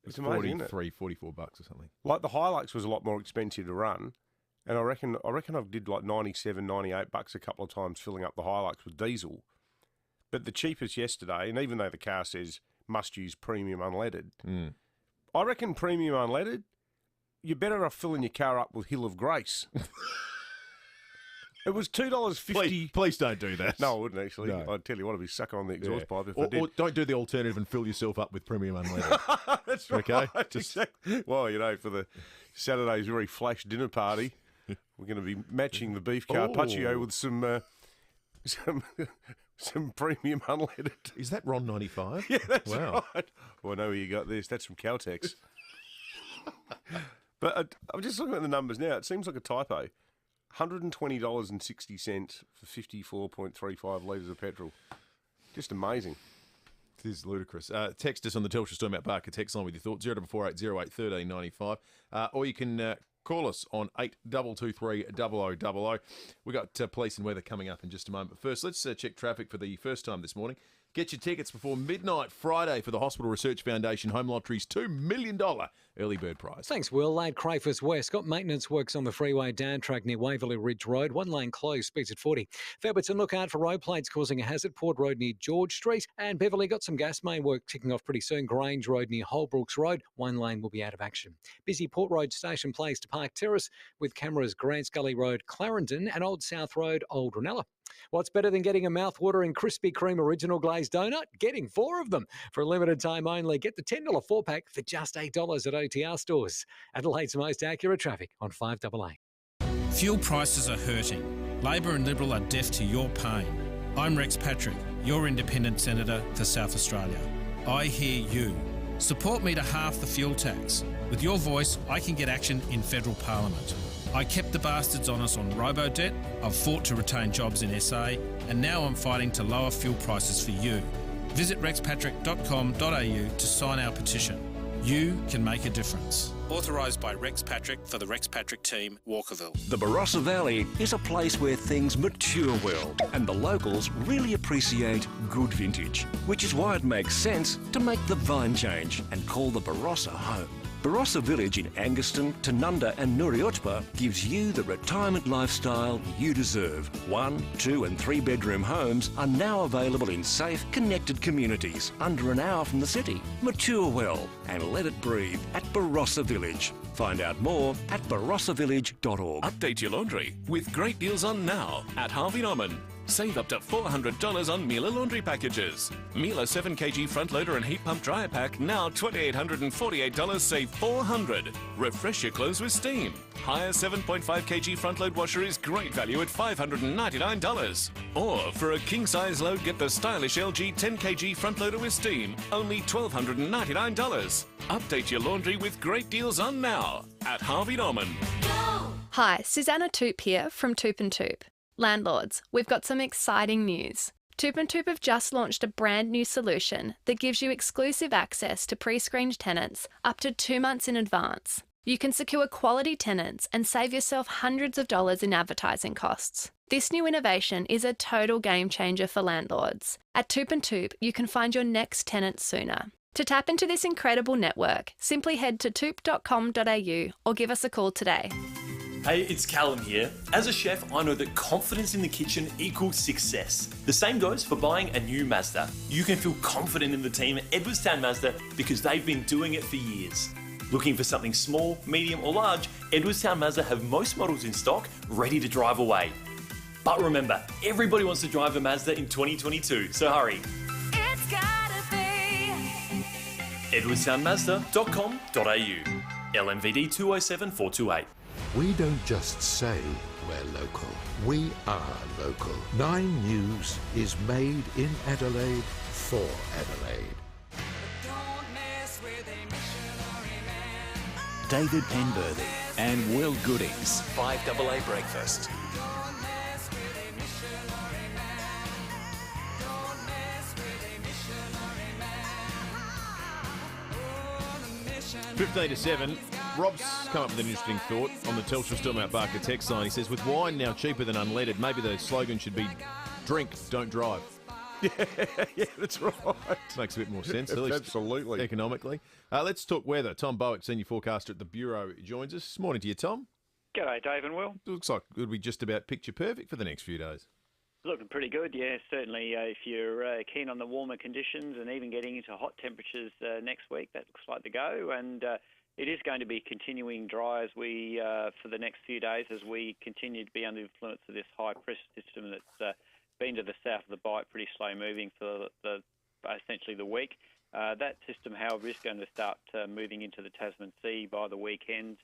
It's amazing, isn't it? $44 or something. Like the Hilux was a lot more expensive to run. And I reckon I did like $97, $98 a couple of times filling up the Hilux with diesel. But the cheapest yesterday, and even though the car says must use premium unleaded. I reckon premium unleaded, you're better off filling your car up with Hill of Grace. It was $2.50. Please don't do that. No, I wouldn't actually. No. I'd tell you what, I'd be sucking on the exhaust pipe if I did. Or don't do the alternative and fill yourself up with premium unleaded. That's right. Okay? Exactly. Well, for the Saturday's very flash dinner party, we're going to be matching the beef carpaccio with some premium unleaded. Is that Ron 95? Yeah, that's wow. right. Well, I know where you got this. That's from Caltex. But I'm just looking at the numbers now. It seems like a typo. $120.60 for 54.35 litres of petrol. Just amazing. It is ludicrous. Text us on the Telstra Storm Out Barker text line with your thoughts, 0448 08 1395. Or you can call us on 8223 0000. We've got police and weather coming up in just a moment. But first, let's check traffic for the first time this morning. Get your tickets before midnight Friday for the Hospital Research Foundation Home Lottery's $2 million early bird prize. Thanks, Will. Lade Crayfus West got maintenance works on the freeway down track near Waverley Ridge Road. One lane closed, speeds at 40. Fairbertson, look out for road plates causing a hazard. Port Road near George Street. And Beverley got some gas main work kicking off pretty soon. Grange Road near Holbrooks Road. One lane will be out of action. Busy Port Road Station Place to Park Terrace with cameras Grants Gully Road, Clarendon and Old South Road, Old Ranella. What's better than getting a mouth-watering Krispy Kreme original glazed donut? Getting 4 of them. For a limited time only, get the $10 4-pack for just $8 at OTR stores. Adelaide's most accurate traffic on 5AA. Fuel prices are hurting. Labor and Liberal are deaf to your pain. I'm Rex Patrick, your independent senator for South Australia. I hear you. Support me to half the fuel tax. With your voice, I can get action in federal parliament. I kept the bastards on us on robo-debt, I've fought to retain jobs in SA, and now I'm fighting to lower fuel prices for you. Visit rexpatrick.com.au to sign our petition. You can make a difference. Authorised by Rex Patrick for the Rex Patrick team, Walkerville. The Barossa Valley is a place where things mature well and the locals really appreciate good vintage, which is why it makes sense to make the vine change and call the Barossa home. Barossa Village in Anguston, Tanunda and Nuriotpa gives you the retirement lifestyle you deserve. 1, 2 and 3 bedroom homes are now available in safe, connected communities under an hour from the city. Mature well and let it breathe at Barossa Village. Find out more at barossavillage.org. Update your laundry with great deals on now at Harvey Norman. Save up to $400 on Miele laundry packages. Miele 7kg front loader and heat pump dryer pack now $2,848, save $400. Refresh your clothes with steam. Higher 7.5kg front load washer is great value at $599. Or for a king size load, get the stylish LG 10kg front loader with steam, only $1,299. Update your laundry with great deals on now at Harvey Norman. Hi, Susanna Toop here from Toop & Toop. Landlords, we've got some exciting news. Toop & Toop have just launched a brand new solution that gives you exclusive access to pre-screened tenants up to 2 months in advance. You can secure quality tenants and save yourself hundreds of dollars in advertising costs. This new innovation is a total game changer for landlords. At Toop & Toop, you can find your next tenant sooner. To tap into this incredible network, simply head to toop.com.au or give us a call today. Hey, it's Callum here. As a chef, I know that confidence in the kitchen equals success. The same goes for buying a new Mazda. You can feel confident in the team at Edwardstown Mazda because they've been doing it for years. Looking for something small, medium or large, Edwardstown Mazda have most models in stock, ready to drive away. But remember, everybody wants to drive a Mazda in 2022, so hurry. It's gotta be edwardstownmazda.com.au. LMVD 207428. We don't just say we're local, we are local. 9 News is made in Adelaide for Adelaide. David Penberthy and Will Goodings. 5AA Breakfast. Fifteen to 7. Rob's come up with an interesting thought on the Telstra Storm Out Barker text line. He says, with wine now cheaper than unleaded, maybe the slogan should be drink, don't drive. Yeah, that's right. Makes a bit more sense, at least absolutely. Economically. Let's talk weather. Tom Bowick, senior forecaster at the Bureau, joins us. Morning to you, Tom. G'day, Dave and Will. Looks like it'll be just about picture perfect for the next few days. Looking pretty good, yeah, certainly. If you're keen on the warmer conditions and even getting into hot temperatures next week, that looks like the go. And it is going to be continuing dry as we for the next few days as we continue to be under the influence of this high pressure system that's been to the south of the Bight, pretty slow moving for essentially the week. That system, however, is going to start moving into the Tasman Sea by the weekend.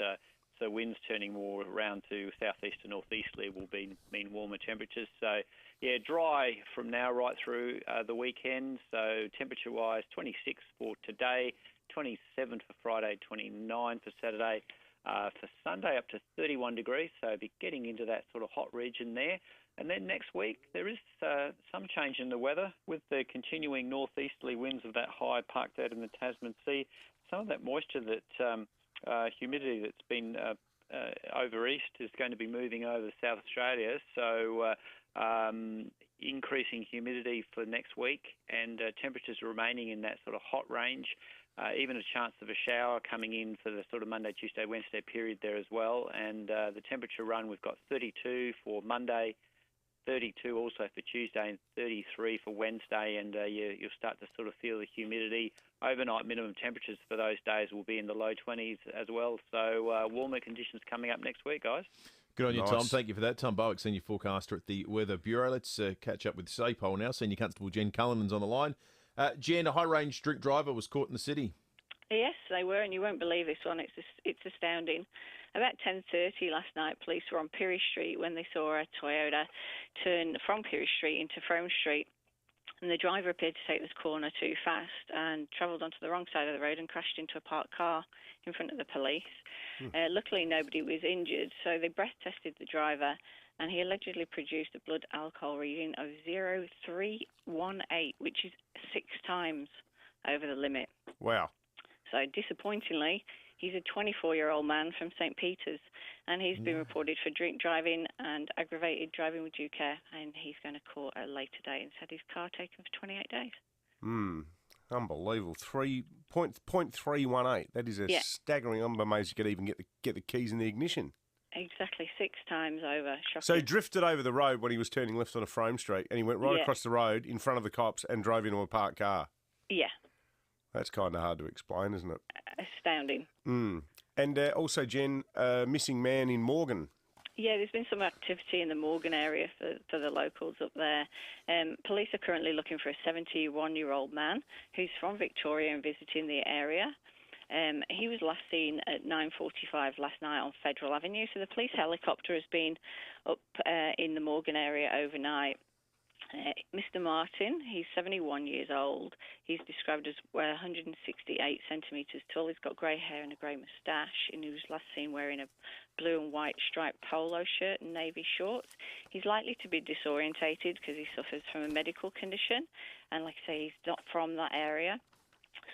So winds turning more around to southeast and northeasterly will mean warmer temperatures. So, yeah, dry from now right through the weekend. So temperature-wise, 26 for today, 27 for Friday, 29 for Saturday. For Sunday, up to 31 degrees. So be getting into that sort of hot region there. And then next week, there is some change in the weather with the continuing northeasterly winds of that high parked out in the Tasman Sea. Some of that moisture that humidity that's been over east is going to be moving over South Australia. So increasing humidity for next week and temperatures remaining in that sort of hot range. Even a chance of a shower coming in for the sort of Monday, Tuesday, Wednesday period there as well. And the temperature run, we've got 32 for Monday, 32 also for Tuesday, and 33 for Wednesday. And you'll start to sort of feel the humidity. Overnight minimum temperatures for those days will be in the low 20s as well. So warmer conditions coming up next week, guys. Good on you, Tom. Thank you for that. Tom Bowick, Senior Forecaster at the Weather Bureau. Let's catch up with SAPOL now. Senior Constable Jen Cullinan's on the line. Jen, a high-range drink driver was caught in the city. Yes, they were, and you won't believe this one. It's astounding. About 10:30 last night, police were on Pirie Street when they saw a Toyota turn from Pirie Street into Frome Street. And the driver appeared to take this corner too fast and travelled onto the wrong side of the road and crashed into a parked car in front of the police. Luckily, nobody was injured, so they breath tested the driver, and he allegedly produced a blood alcohol reading of 0.318, which is 6 times over the limit. Wow. So disappointingly, he's a 24-year-old man from St. Peter's, and he's been reported for drink driving and aggravated driving with due care, and he's going to court at a later date and had his car taken for 28 days. Unbelievable. 0.318. That is a staggering. I'm amazed you could even get the keys in the ignition. Exactly, 6 times over. Shocking. So he drifted over the road when he was turning left on a Frome Street, and he went right across the road in front of the cops and drove into a parked car. Yeah. That's kind of hard to explain, isn't it? Astounding. And also, Jen, missing man in Morgan. Yeah, there's been some activity in the Morgan area for the locals up there. Police are currently looking for a 71-year-old man who's from Victoria and visiting the area. He was last seen at 9:45 last night on Federal Avenue, so the police helicopter has been up in the Morgan area overnight. Mr. Martin, he's 71 years old. He's described as 168 centimetres tall. He's got grey hair and a grey moustache, and he was last seen wearing a blue and white striped polo shirt and navy shorts. He's likely to be disorientated because he suffers from a medical condition, and like I say, he's not from that area.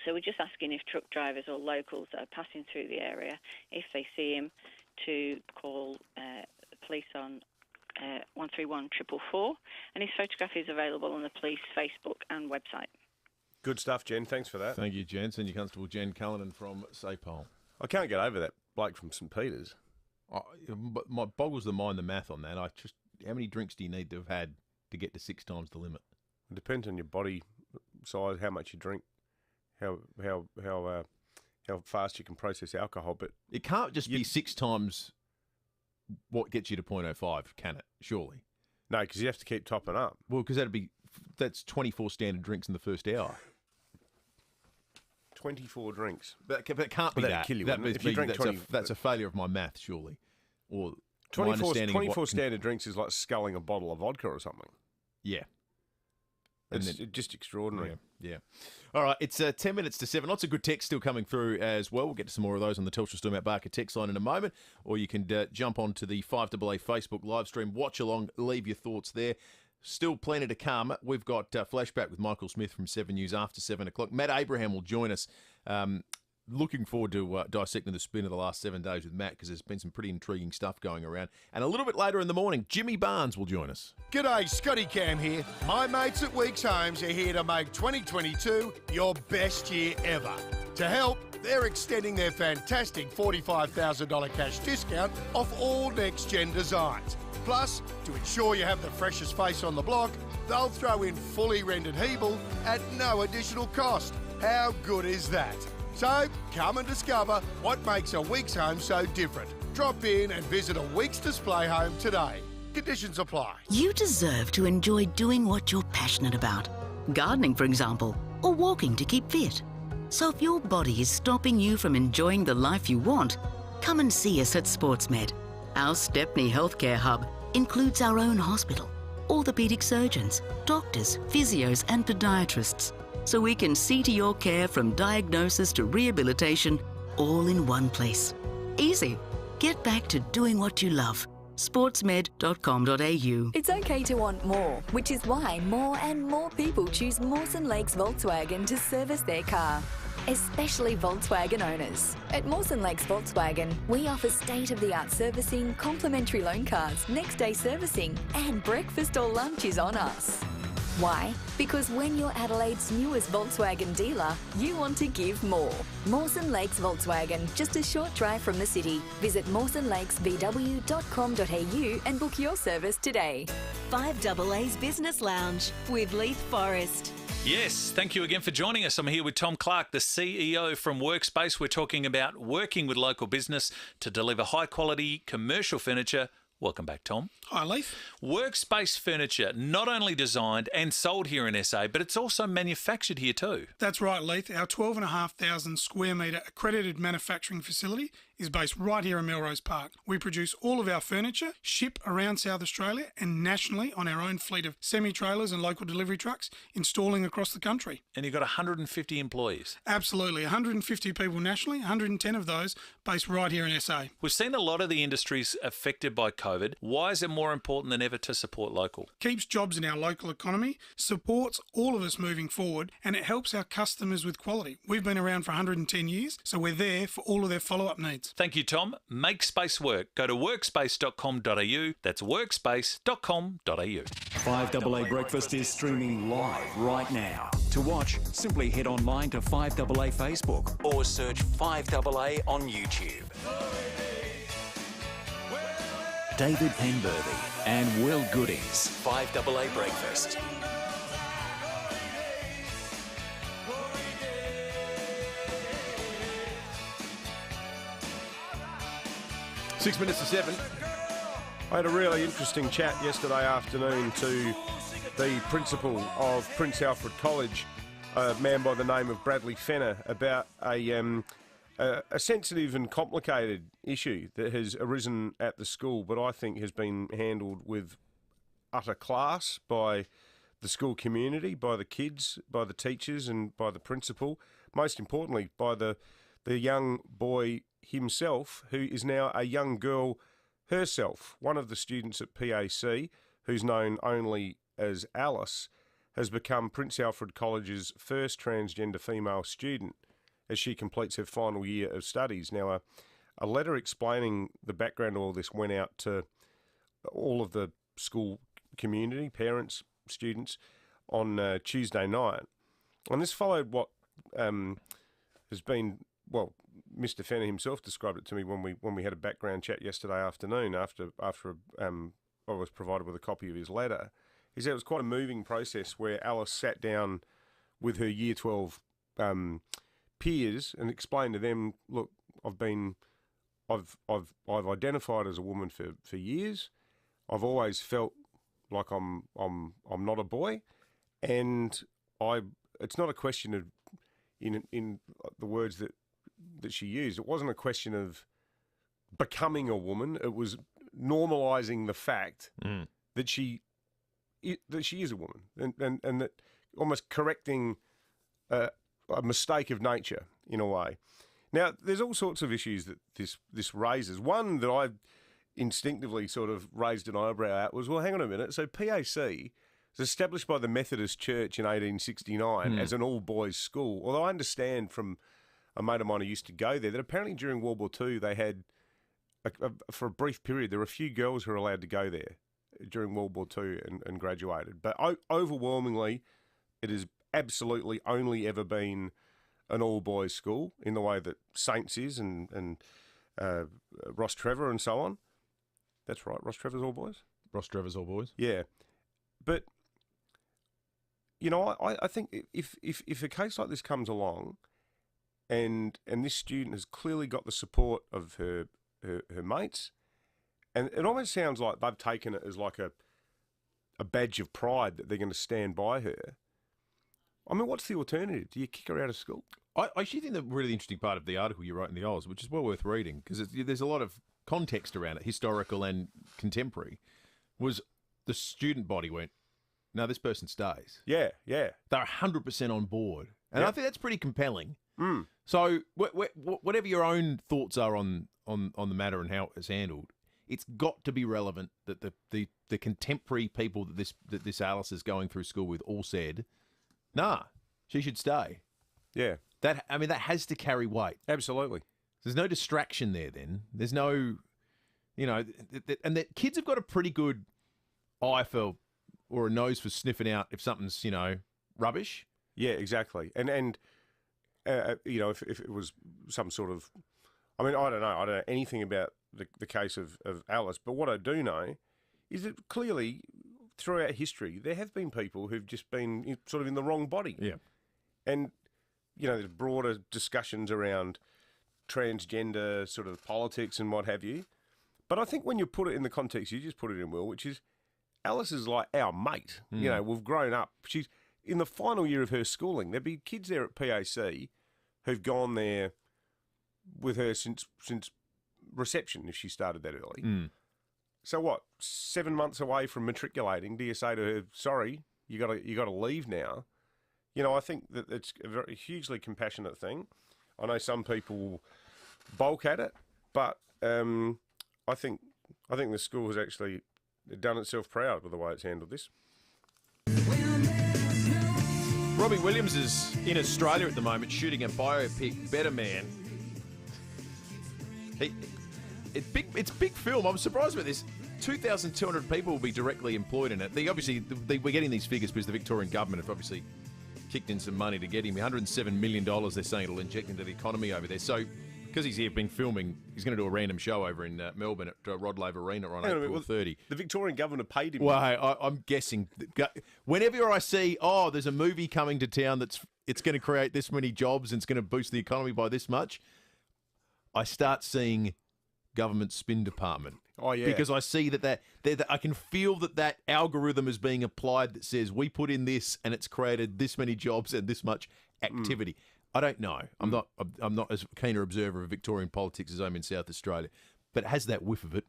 So we're just asking if truck drivers or locals that are passing through the area, if they see him, to call the police on 131 444, and his photograph is available on the police Facebook and website. Good stuff, Jen. Thanks for that. Thank you, Jen. Senior Constable Jen Cullinan from SAPOL. I can't get over that bloke from St. Peter's. My boggles the mind, the math on that. How many drinks do you need to have had to get to 6 times the limit? It depends on your body size, how much you drink, how fast you can process alcohol. But it can't just be 6 times what gets you to 0.05, can it? Surely. No, because you have to keep topping up. Well, because that's 24 standard drinks in the first hour. 24 drinks. But it can't be that. Kill you, if you drink that's a failure of my math, surely. Or 24 standard drinks is like sculling a bottle of vodka or something. Yeah. It's just extraordinary. Yeah. All right, it's 10 minutes to 7. Lots of good text still coming through as well. We'll get to some more of those on the Telstra Storm Out Barker text line in a moment. Or you can jump onto the 5AA Facebook live stream, watch along, leave your thoughts there. Still plenty to come. We've got Flashback with Michael Smith from 7 News after 7 o'clock. Matt Abraham will join us. Looking forward to dissecting the spin of the last 7 days with Matt, because there's been some pretty intriguing stuff going around. And a little bit later in the morning, Jimmy Barnes will join us. G'day, Scotty Cam here. My mates at Weeks Homes are here to make 2022 your best year ever. To help, they're extending their fantastic $45,000 cash discount off all next-gen designs. Plus, to ensure you have the freshest face on the block, they'll throw in fully rendered Hebel at no additional cost. How good is that? So, come and discover what makes a Weeks home so different. Drop in and visit a Weeks display home today. Conditions apply. You deserve to enjoy doing what you're passionate about. Gardening, for example, or walking to keep fit. So if your body is stopping you from enjoying the life you want, come and see us at SportsMed. Our Stepney Healthcare Hub includes our own hospital, orthopaedic surgeons, doctors, physios and podiatrists, so we can see to your care from diagnosis to rehabilitation all in one place. Easy. Get back to doing what you love. sportsmed.com.au. It's okay to want more, which is why more and more people choose Mawson Lakes Volkswagen to service their car, especially Volkswagen owners. At Mawson Lakes Volkswagen, we offer state-of-the-art servicing, complimentary loan cars, next-day servicing, and breakfast or lunch is on us. Why? Because when you're Adelaide's newest Volkswagen dealer, you want to give more. Mawson Lakes Volkswagen, just a short drive from the city. Visit mawsonlakesvw.com.au and book your service today. 5AA's Business Lounge with Leith Forrest. Yes, thank you again for joining us. I'm here with Tom Clark, the CEO from Workspace. We're talking about working with local business to deliver high-quality commercial furniture. Welcome back, Tom. Hi, Leith. Workspace furniture, not only designed and sold here in SA, but it's also manufactured here too. That's right, Leith. Our 12,500 square metre accredited manufacturing facility is based right here in Melrose Park. We produce all of our furniture, ship around South Australia and nationally on our own fleet of semi-trailers and local delivery trucks, installing across the country. And you've got 150 employees. Absolutely. 150 people nationally, 110 of those based right here in SA. We've seen a lot of the industries affected by COVID. Why is it more important than ever to support local? Keeps jobs in our local economy, supports all of us moving forward, and it helps our customers with quality. We've been around for 110 years, so we're there for all of their follow-up needs. Thank you, Tom. Make space work. Go to workspace.com.au. That's workspace.com.au. 5AA Breakfast is streaming live right now. To watch, simply head online to 5AA Facebook or search 5AA on YouTube. David Penberthy and Will Goodings. 5AA Breakfast. Six minutes to 7. I had a really interesting chat yesterday afternoon to the principal of Prince Alfred College, a man by the name of Bradley Fenner, about a sensitive and complicated issue that has arisen at the school, but I think has been handled with utter class by the school community, by the kids, by the teachers and by the principal, most importantly by the young boy himself, who is now a young girl herself. One of the students at PAC, who's known only as Alice, has become Prince Alfred College's first transgender female student as she completes her final year of studies. Now, a letter explaining the background of all this went out to all of the school community, parents, students, on Tuesday night. And this followed what has been, well, Mr. Fenner himself described it to me when we had a background chat yesterday afternoon after I was provided with a copy of his letter. He said it was quite a moving process where Alice sat down with her Year 12 peers and explained to them, look, I've identified as a woman for years. I've always felt like I'm not a boy, and it's not a question of in the words that she used. It wasn't a question of becoming a woman. It was normalising the fact that she is a woman, and that almost correcting a mistake of nature in a way. Now, there's all sorts of issues that this raises. One that I instinctively sort of raised an eyebrow at was, well, hang on a minute. So PAC was established by the Methodist Church in 1869 as an all-boys school. Although I understand from a mate of mine who used to go there that apparently during World War II they had, for a brief period, there were a few girls who were allowed to go there during World War II and graduated. But overwhelmingly, it has absolutely only ever been an all-boys school in the way that Saints is and Ross Trevor and so on. That's right, Ross Trevor's All Boys. Ross Trevor's All Boys. Yeah, but you know, I think if a case like this comes along, and this student has clearly got the support of her mates, and it almost sounds like they've taken it as like a badge of pride that they're going to stand by her. I mean, what's the alternative? Do you kick her out of school? I actually think the really interesting part of the article you wrote in the Oz, which is well worth reading, because there's a lot of context around it, historical and contemporary, was the student body went, no, this person stays. Yeah, yeah. They're 100% on board. And I think that's pretty compelling. Mm. So whatever your own thoughts are on the matter and how it was handled, it's got to be relevant that the contemporary people that this Alice is going through school with all said, nah, she should stay. Yeah. That has to carry weight. Absolutely. There's no distraction there then. There's no, and the kids have got a pretty good eye for, or a nose for sniffing out if something's, rubbish. Yeah, exactly. And if it was some sort of, I mean, I don't know anything about the case of Alice, but what I do know is that clearly throughout history there have been people who've just been sort of in the wrong body. Yeah. And, there's broader discussions around transgender sort of politics and what have you. But I think when you put it in the context you just put it in, Will, which is Alice is like our mate. Mm. We've grown up. She's in the final year of her schooling. There'd be kids there at PAC who've gone there with her since reception, if she started that early. Mm. So what? 7 months away from matriculating, do you say to her, "Sorry, you got to leave now"? I think that it's a very hugely compassionate thing. I know some people balk at it, but I think the school has actually done itself proud with the way it's handled this. Robbie Williams is in Australia at the moment shooting a biopic, Better Man. It's big film. I'm surprised about this. 2,200 people will be directly employed in it. We're getting these figures because the Victorian government have obviously kicked in some money to get him. $107 million they're saying it'll inject into the economy over there. So because he's here been filming, he's going to do a random show over in Melbourne at Rod Laver Arena on April 30. The Victorian government paid him. Well, hey, I'm guessing. Whenever I see, there's a movie coming to town it's going to create this many jobs and it's going to boost the economy by this much, I start seeing government spin department. Oh, yeah. Because I see that I can feel that algorithm is being applied that says we put in this and it's created this many jobs and this much activity. I don't know. I'm not as keen an observer of Victorian politics as I'm in South Australia, but it has that whiff of it.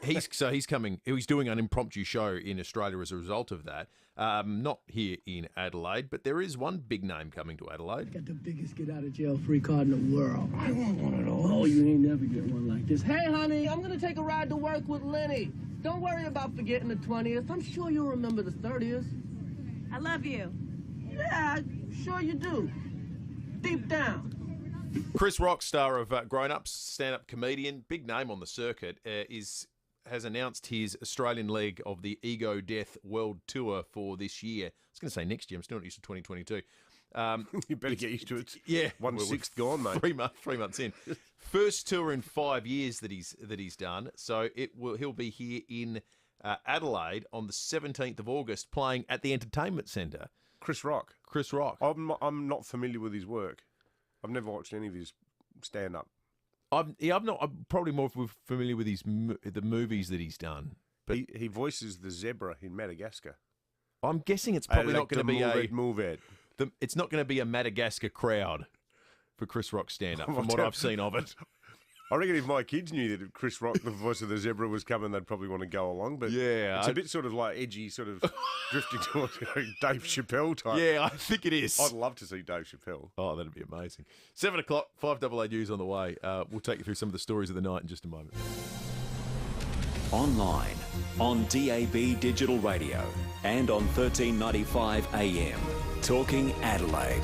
He's coming. He's doing an impromptu show in Australia as a result of that. Not here in Adelaide, but there is one big name coming to Adelaide. I got the biggest get out of jail free card in the world. I want one of those. Oh, you ain't never get one like this. Hey, honey, I'm gonna take a ride to work with Lenny. Don't worry about forgetting the 20th. I'm sure you'll remember the 30th. I love you. Yeah, sure you do. Deep down. Chris Rock, star of Grown Ups, stand-up comedian, big name on the circuit, has announced his Australian leg of the Ego Death World Tour for this year. I was going to say next year. I'm still not used to 2022. You better get used to it. Yeah, 1/6 gone, mate. 3 months in. First tour in 5 years that he's done. So he'll be here in Adelaide on the 17th of August, playing at the Entertainment Centre. Chris Rock. I'm not familiar with his work. I've never watched any of his stand-up. I'm probably more familiar with the movies that he's done. But he voices the zebra in Madagascar. I'm guessing it's probably not going to be it's not going to be a Madagascar crowd for Chris Rock stand-up, from what I've seen of it. I reckon if my kids knew that Chris Rock, the voice of the zebra, was coming, they'd probably want to go along. But yeah, it's a bit sort of like edgy, sort of drifting towards Dave Chappelle type. Yeah, I think it is. I'd love to see Dave Chappelle. Oh, that'd be amazing. 7 o'clock, 5AA News on the way. We'll take you through some of the stories of the night in just a moment. Online, on DAB Digital Radio, and on 1395 AM. Talking Adelaide.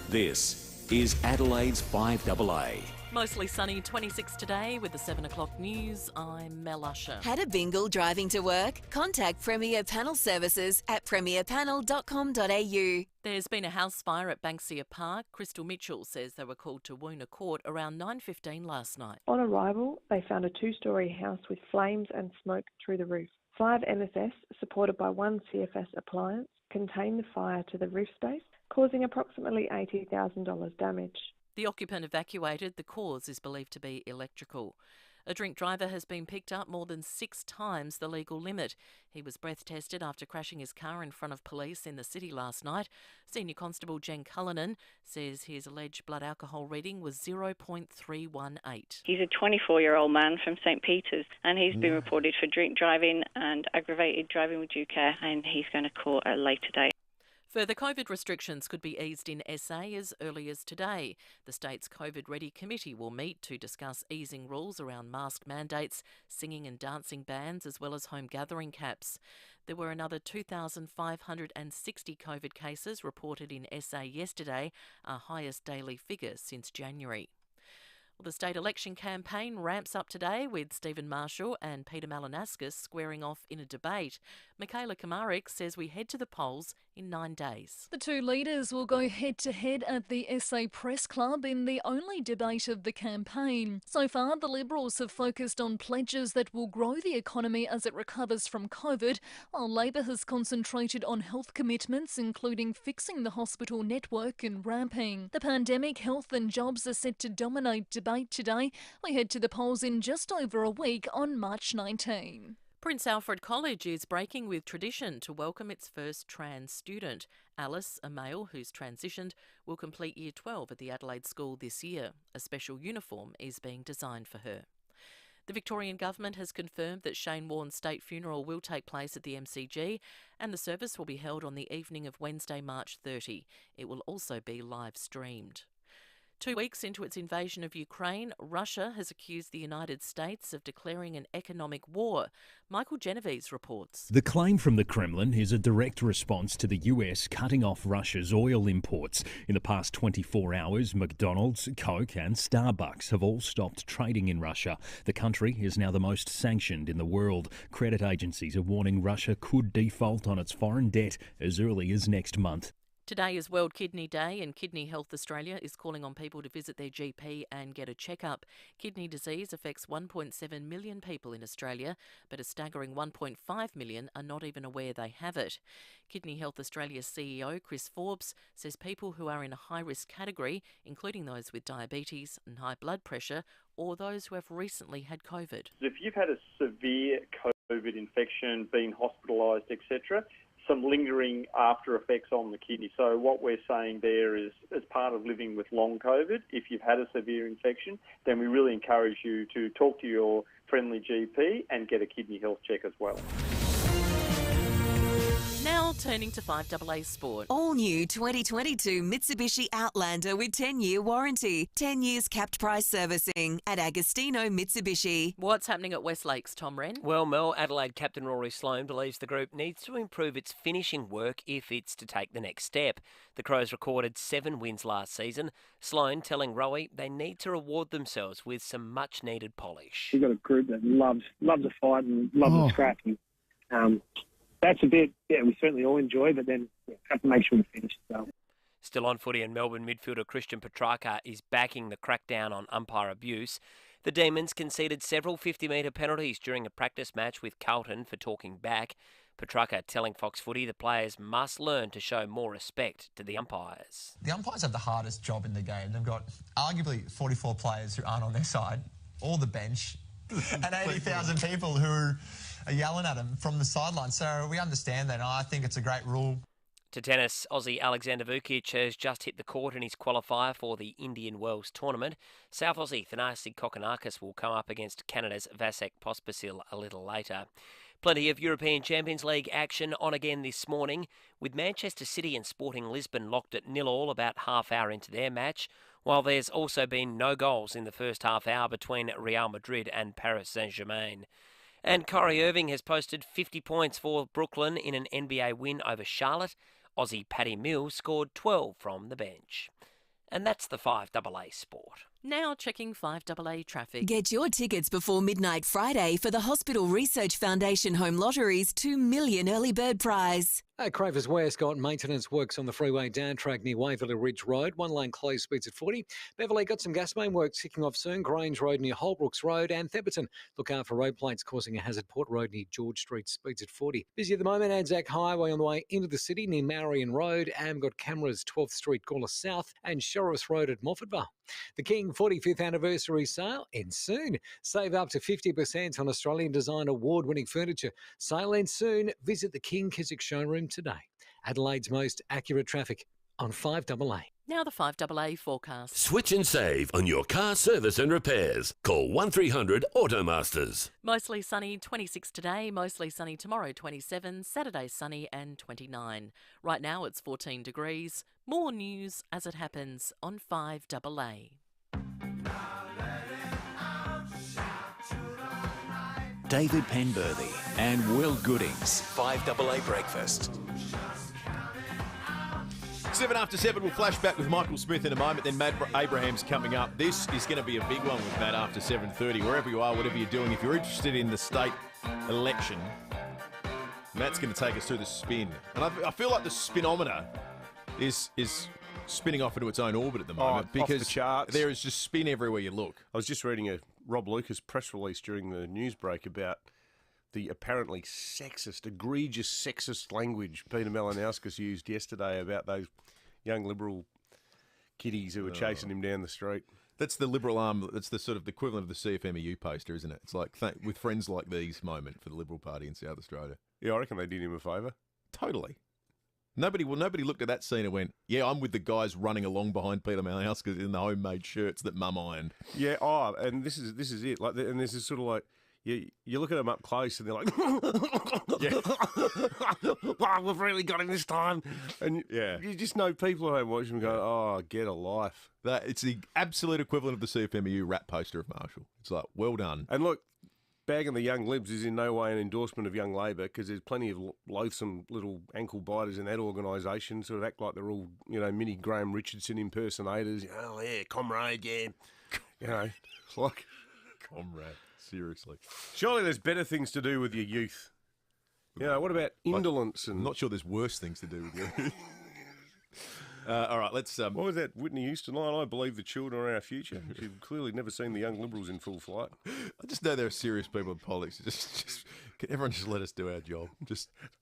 This is Adelaide's 5AA. Mostly sunny, 26 today with the 7 o'clock news. I'm Mel Usher. Had a bingle driving to work? Contact Premier Panel Services at premierpanel.com.au. There's been a house fire at Banksia Park. Crystal Mitchell says they were called to Woona Court around 9:15 last night. On arrival, they found a two-storey house with flames and smoke through the roof. 5 MSS, supported by 1 CFS appliance, contained the fire to the roof space, causing approximately $80,000 damage. The occupant evacuated. The cause is believed to be electrical. A drink driver has been picked up more than 6 times the legal limit. He was breath tested after crashing his car in front of police in the city last night. Senior Constable Jen Cullinan says his alleged blood alcohol reading was 0.318. He's a 24-year-old man from St Peters, and he's been reported for drink driving and aggravated driving with due care, and he's going to court at a later date. Further COVID restrictions could be eased in SA as early as today. The state's COVID-ready committee will meet to discuss easing rules around mask mandates, singing and dancing bans, as well as home gathering caps. There were another 2,560 COVID cases reported in SA yesterday, our highest daily figure since January. Well, the state election campaign ramps up today with Stephen Marshall and Peter Malinaskis squaring off in a debate. Michaela Kamarik says we head to the polls in 9 days. The two leaders will go head-to-head at the SA Press Club in the only debate of the campaign. So far, the Liberals have focused on pledges that will grow the economy as it recovers from COVID, while Labor has concentrated on health commitments, including fixing the hospital network and ramping. The pandemic, health and jobs are set to dominate debate today. We head to the polls in just over a week on March 19. Prince Alfred College is breaking with tradition to welcome its first trans student. Alice, a male who's transitioned, will complete Year 12 at the Adelaide School this year. A special uniform is being designed for her. The Victorian Government has confirmed that Shane Warne's state funeral will take place at the MCG, and the service will be held on the evening of Wednesday, March 30. It will also be live streamed. 2 weeks into its invasion of Ukraine, Russia has accused the United States of declaring an economic war. Michael Genovese reports. The claim from the Kremlin is a direct response to the US cutting off Russia's oil imports. In the past 24 hours, McDonald's, Coke and Starbucks have all stopped trading in Russia. The country is now the most sanctioned in the world. Credit agencies are warning Russia could default on its foreign debt as early as next month. Today is World Kidney Day, and Kidney Health Australia is calling on people to visit their GP and get a checkup. Kidney disease affects 1.7 million people in Australia, but a staggering 1.5 million are not even aware they have it. Kidney Health Australia's CEO, Chris Forbes, says people who are in a high-risk category, including those with diabetes and high blood pressure, or those who have recently had COVID. If you've had a severe COVID infection, been hospitalised, etc., some lingering after effects on the kidney. So what we're saying there is, as part of living with long COVID, if you've had a severe infection, then we really encourage you to talk to your friendly GP and get a kidney health check as well. Now turning to 5AA Sport. All new 2022 Mitsubishi Outlander with 10-year warranty. 10 years capped price servicing at Agostino Mitsubishi. What's happening at West Lakes, Tom Wren? Well, Mel, Adelaide captain Rory Sloane believes the group needs to improve its finishing work if it's to take the next step. The Crows recorded 7 wins last season. Sloane telling Rowie they need to reward themselves with some much-needed polish. We've got a group that loves a fight and loves a scrap. And, that's a bit, we certainly all enjoy, but then have to make sure we finish as well. Still on footy, and Melbourne midfielder Christian Petrarca is backing the crackdown on umpire abuse. The Demons conceded several 50-metre penalties during a practice match with Carlton for talking back. Petrarca telling Fox Footy the players must learn to show more respect to the umpires. The umpires have the hardest job in the game. They've got arguably 44 players who aren't on their side, all the bench, and 80,000 people who are yelling at them from the sideline. So we understand that, and I think it's a great rule. To tennis, Aussie Alexander Vukic has just hit the court in his qualifier for the Indian Wells tournament. South Aussie Thanasi Kokkinakis will come up against Canada's Vasek Pospisil a little later. Plenty of European Champions League action on again this morning, with Manchester City and Sporting Lisbon locked at 0-0 about half hour into their match, while there's also been no goals in the first half hour between Real Madrid and Paris Saint-Germain. And Kyrie Irving has posted 50 points for Brooklyn in an NBA win over Charlotte. Aussie Paddy Mills scored 12 from the bench. And that's the 5AA Sport. Now checking 5AA traffic. Get your tickets before midnight Friday for the Hospital Research Foundation Home Lottery's $2 million early bird prize. At Cravers West, got maintenance works on the freeway down track near Waverley Ridge Road. One lane closed, speeds at 40. Beverley got some gas main works kicking off soon. Grange Road near Holbrooks Road and Theberton. Look out for road plates causing a hazard. Port Road near George Street, speeds at 40. Busy at the moment, Anzac Highway on the way into the city near Marion Road. Am got cameras 12th Street, Gawler South and Sheriff's Road at Morfettville. The King 45th anniversary sale ends soon. Save up to 50% on Australian design award-winning furniture. Sale ends soon. Visit the King Keswick showroom today. Adelaide's most accurate traffic on 5AA. Now the 5AA forecast. Switch and save on your car service and repairs. Call 1300 Automasters. Mostly sunny, 26 today. Mostly sunny tomorrow, 27. Saturday sunny and 29. Right now it's 14 degrees. More news as it happens on 5AA. David Penberthy and Will Goodings. 5AA Breakfast. 7 after 7, we'll flash back with Michael Smith in a moment, then Matt Abraham's coming up. This is going to be a big one with Matt after 7:30. Wherever you are, whatever you're doing, if you're interested in the state election, Matt's going to take us through the spin. And I feel like the spinometer is spinning off into its own orbit at the moment because off the charts. There is just spin everywhere you look. I was just reading a Rob Lucas press release during the news break about the apparently sexist, egregious sexist language Peter Malinauskas used yesterday about those young Liberal kiddies who were chasing him down the street. That's the Liberal arm. That's the sort of the equivalent of the CFMEU poster, isn't it? It's like with friends like these moment for the Liberal Party in South Australia. Yeah, I reckon they did him a favour. Totally. Nobody looked at that scene and went, yeah, I'm with the guys running along behind Peter Malinauskas in the homemade shirts that Mum ironed. Yeah, and this is it. Like, and this is sort of like, you look at them up close and they're like, wow, we've really got him this time. And you just know people at home watching and go, oh, get a life. It's the absolute equivalent of the CFMEU rap poster of Marshall. It's like, well done. And look, bagging the young Libs is in no way an endorsement of Young Labor because there's plenty of loathsome little ankle biters in that organisation, sort of act like they're all, mini Graham Richardson impersonators. Oh, yeah, comrade, yeah. It's like... Comrade. Seriously. Surely there's better things to do with your youth. What about indolence? I'm not sure there's worse things to do with your youth. All right, let's... What was that Whitney Houston line? I believe the children are our future. You've clearly never seen the young Liberals in full flight. I just know there are serious people in politics. Just can everyone just let us do our job?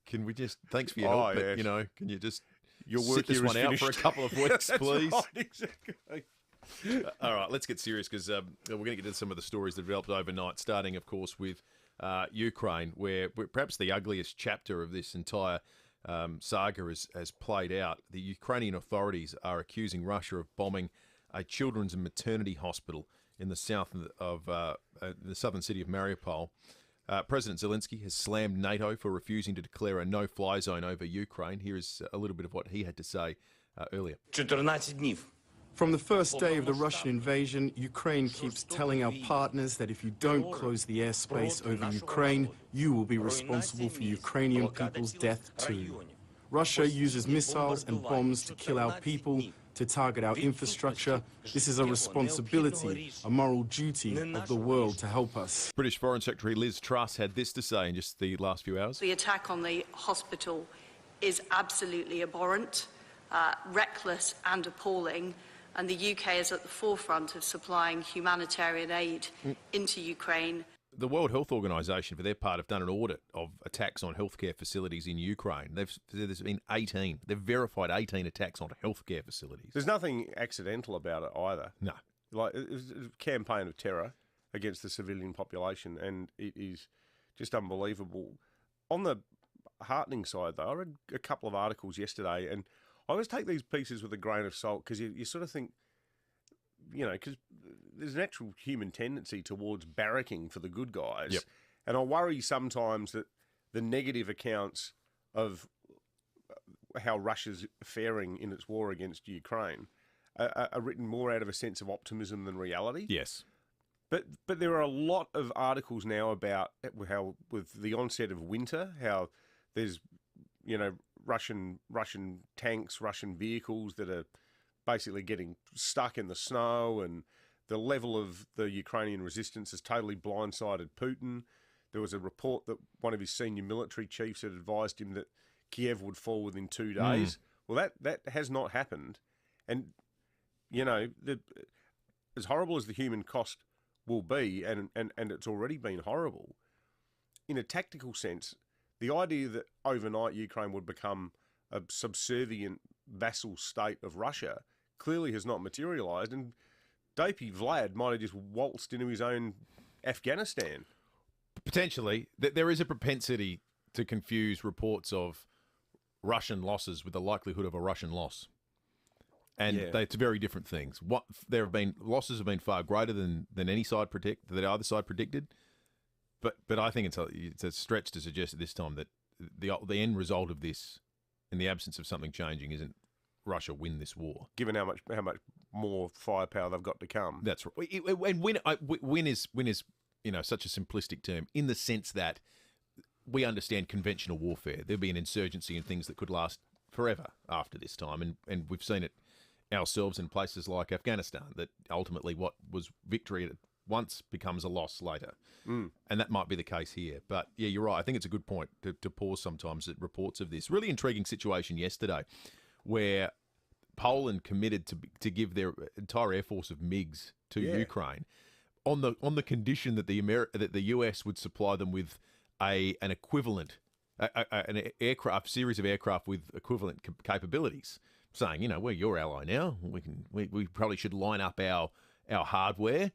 Can we just... Thanks for your help, but, can you just sit this one out for a couple of weeks, please? Right, exactly. All right, let's get serious because we're going to get into some of the stories that developed overnight, starting, of course, with Ukraine, where perhaps the ugliest chapter of this entire saga has played out. The Ukrainian authorities are accusing Russia of bombing a children's and maternity hospital in the south of the southern city of Mariupol. President Zelensky has slammed NATO for refusing to declare a no-fly zone over Ukraine. Here is a little bit of what he had to say earlier. 14 dнів. From the first day of the Russian invasion, Ukraine keeps telling our partners that if you don't close the airspace over Ukraine, you will be responsible for Ukrainian people's death too. Russia uses missiles and bombs to kill our people, to target our infrastructure. This is a responsibility, a moral duty of the world to help us. British Foreign Secretary Liz Truss had this to say in just the last few hours. The attack on the hospital is absolutely abhorrent, reckless and appalling. And the UK is at the forefront of supplying humanitarian aid into Ukraine. The World Health Organization, for their part, have done an audit of attacks on healthcare facilities in Ukraine. There's been 18. They've verified 18 attacks on healthcare facilities. There's nothing accidental about it either. No. Like, it's a campaign of terror against the civilian population, and it is just unbelievable. On the heartening side, though, I read a couple of articles yesterday, and I always take these pieces with a grain of salt because you sort of think, because there's a natural human tendency towards barracking for the good guys. Yep. And I worry sometimes that the negative accounts of how Russia's faring in its war against Ukraine are written more out of a sense of optimism than reality. Yes. But there are a lot of articles now about how, with the onset of winter, how there's, Russian tanks, Russian vehicles that are basically getting stuck in the snow, and the level of the Ukrainian resistance has totally blindsided Putin. There was a report that one of his senior military chiefs had advised him that Kiev would fall within 2 days. Well, that has not happened. And, you know, as horrible as the human cost will be, and it's already been horrible, in a tactical sense, the idea that overnight Ukraine would become a subservient vassal state of Russia clearly has not materialised. And Dopey Vlad might have just waltzed into his own Afghanistan. Potentially. There is a propensity to confuse reports of Russian losses with the likelihood of a Russian loss. And it's very different things. Losses have been far greater than any side that either side predicted. But I think it's a stretch to suggest at this time that the end result of this, in the absence of something changing, isn't Russia win this war. Given how much more firepower they've got to come. That's right. And win is such a simplistic term in the sense that we understand conventional warfare. There'll be an insurgency and things that could last forever after this time, and we've seen it ourselves in places like Afghanistan, that ultimately what was victory at once becomes a loss later. And that might be the case here. But yeah, you're right. I think it's a good point to pause sometimes at reports of this. Really intriguing situation yesterday where Poland committed to give their entire air force of MiGs to Ukraine on the condition that the US would supply them with an equivalent an aircraft series of aircraft with equivalent capabilities, saying, we're your ally now. We probably should line up our hardware.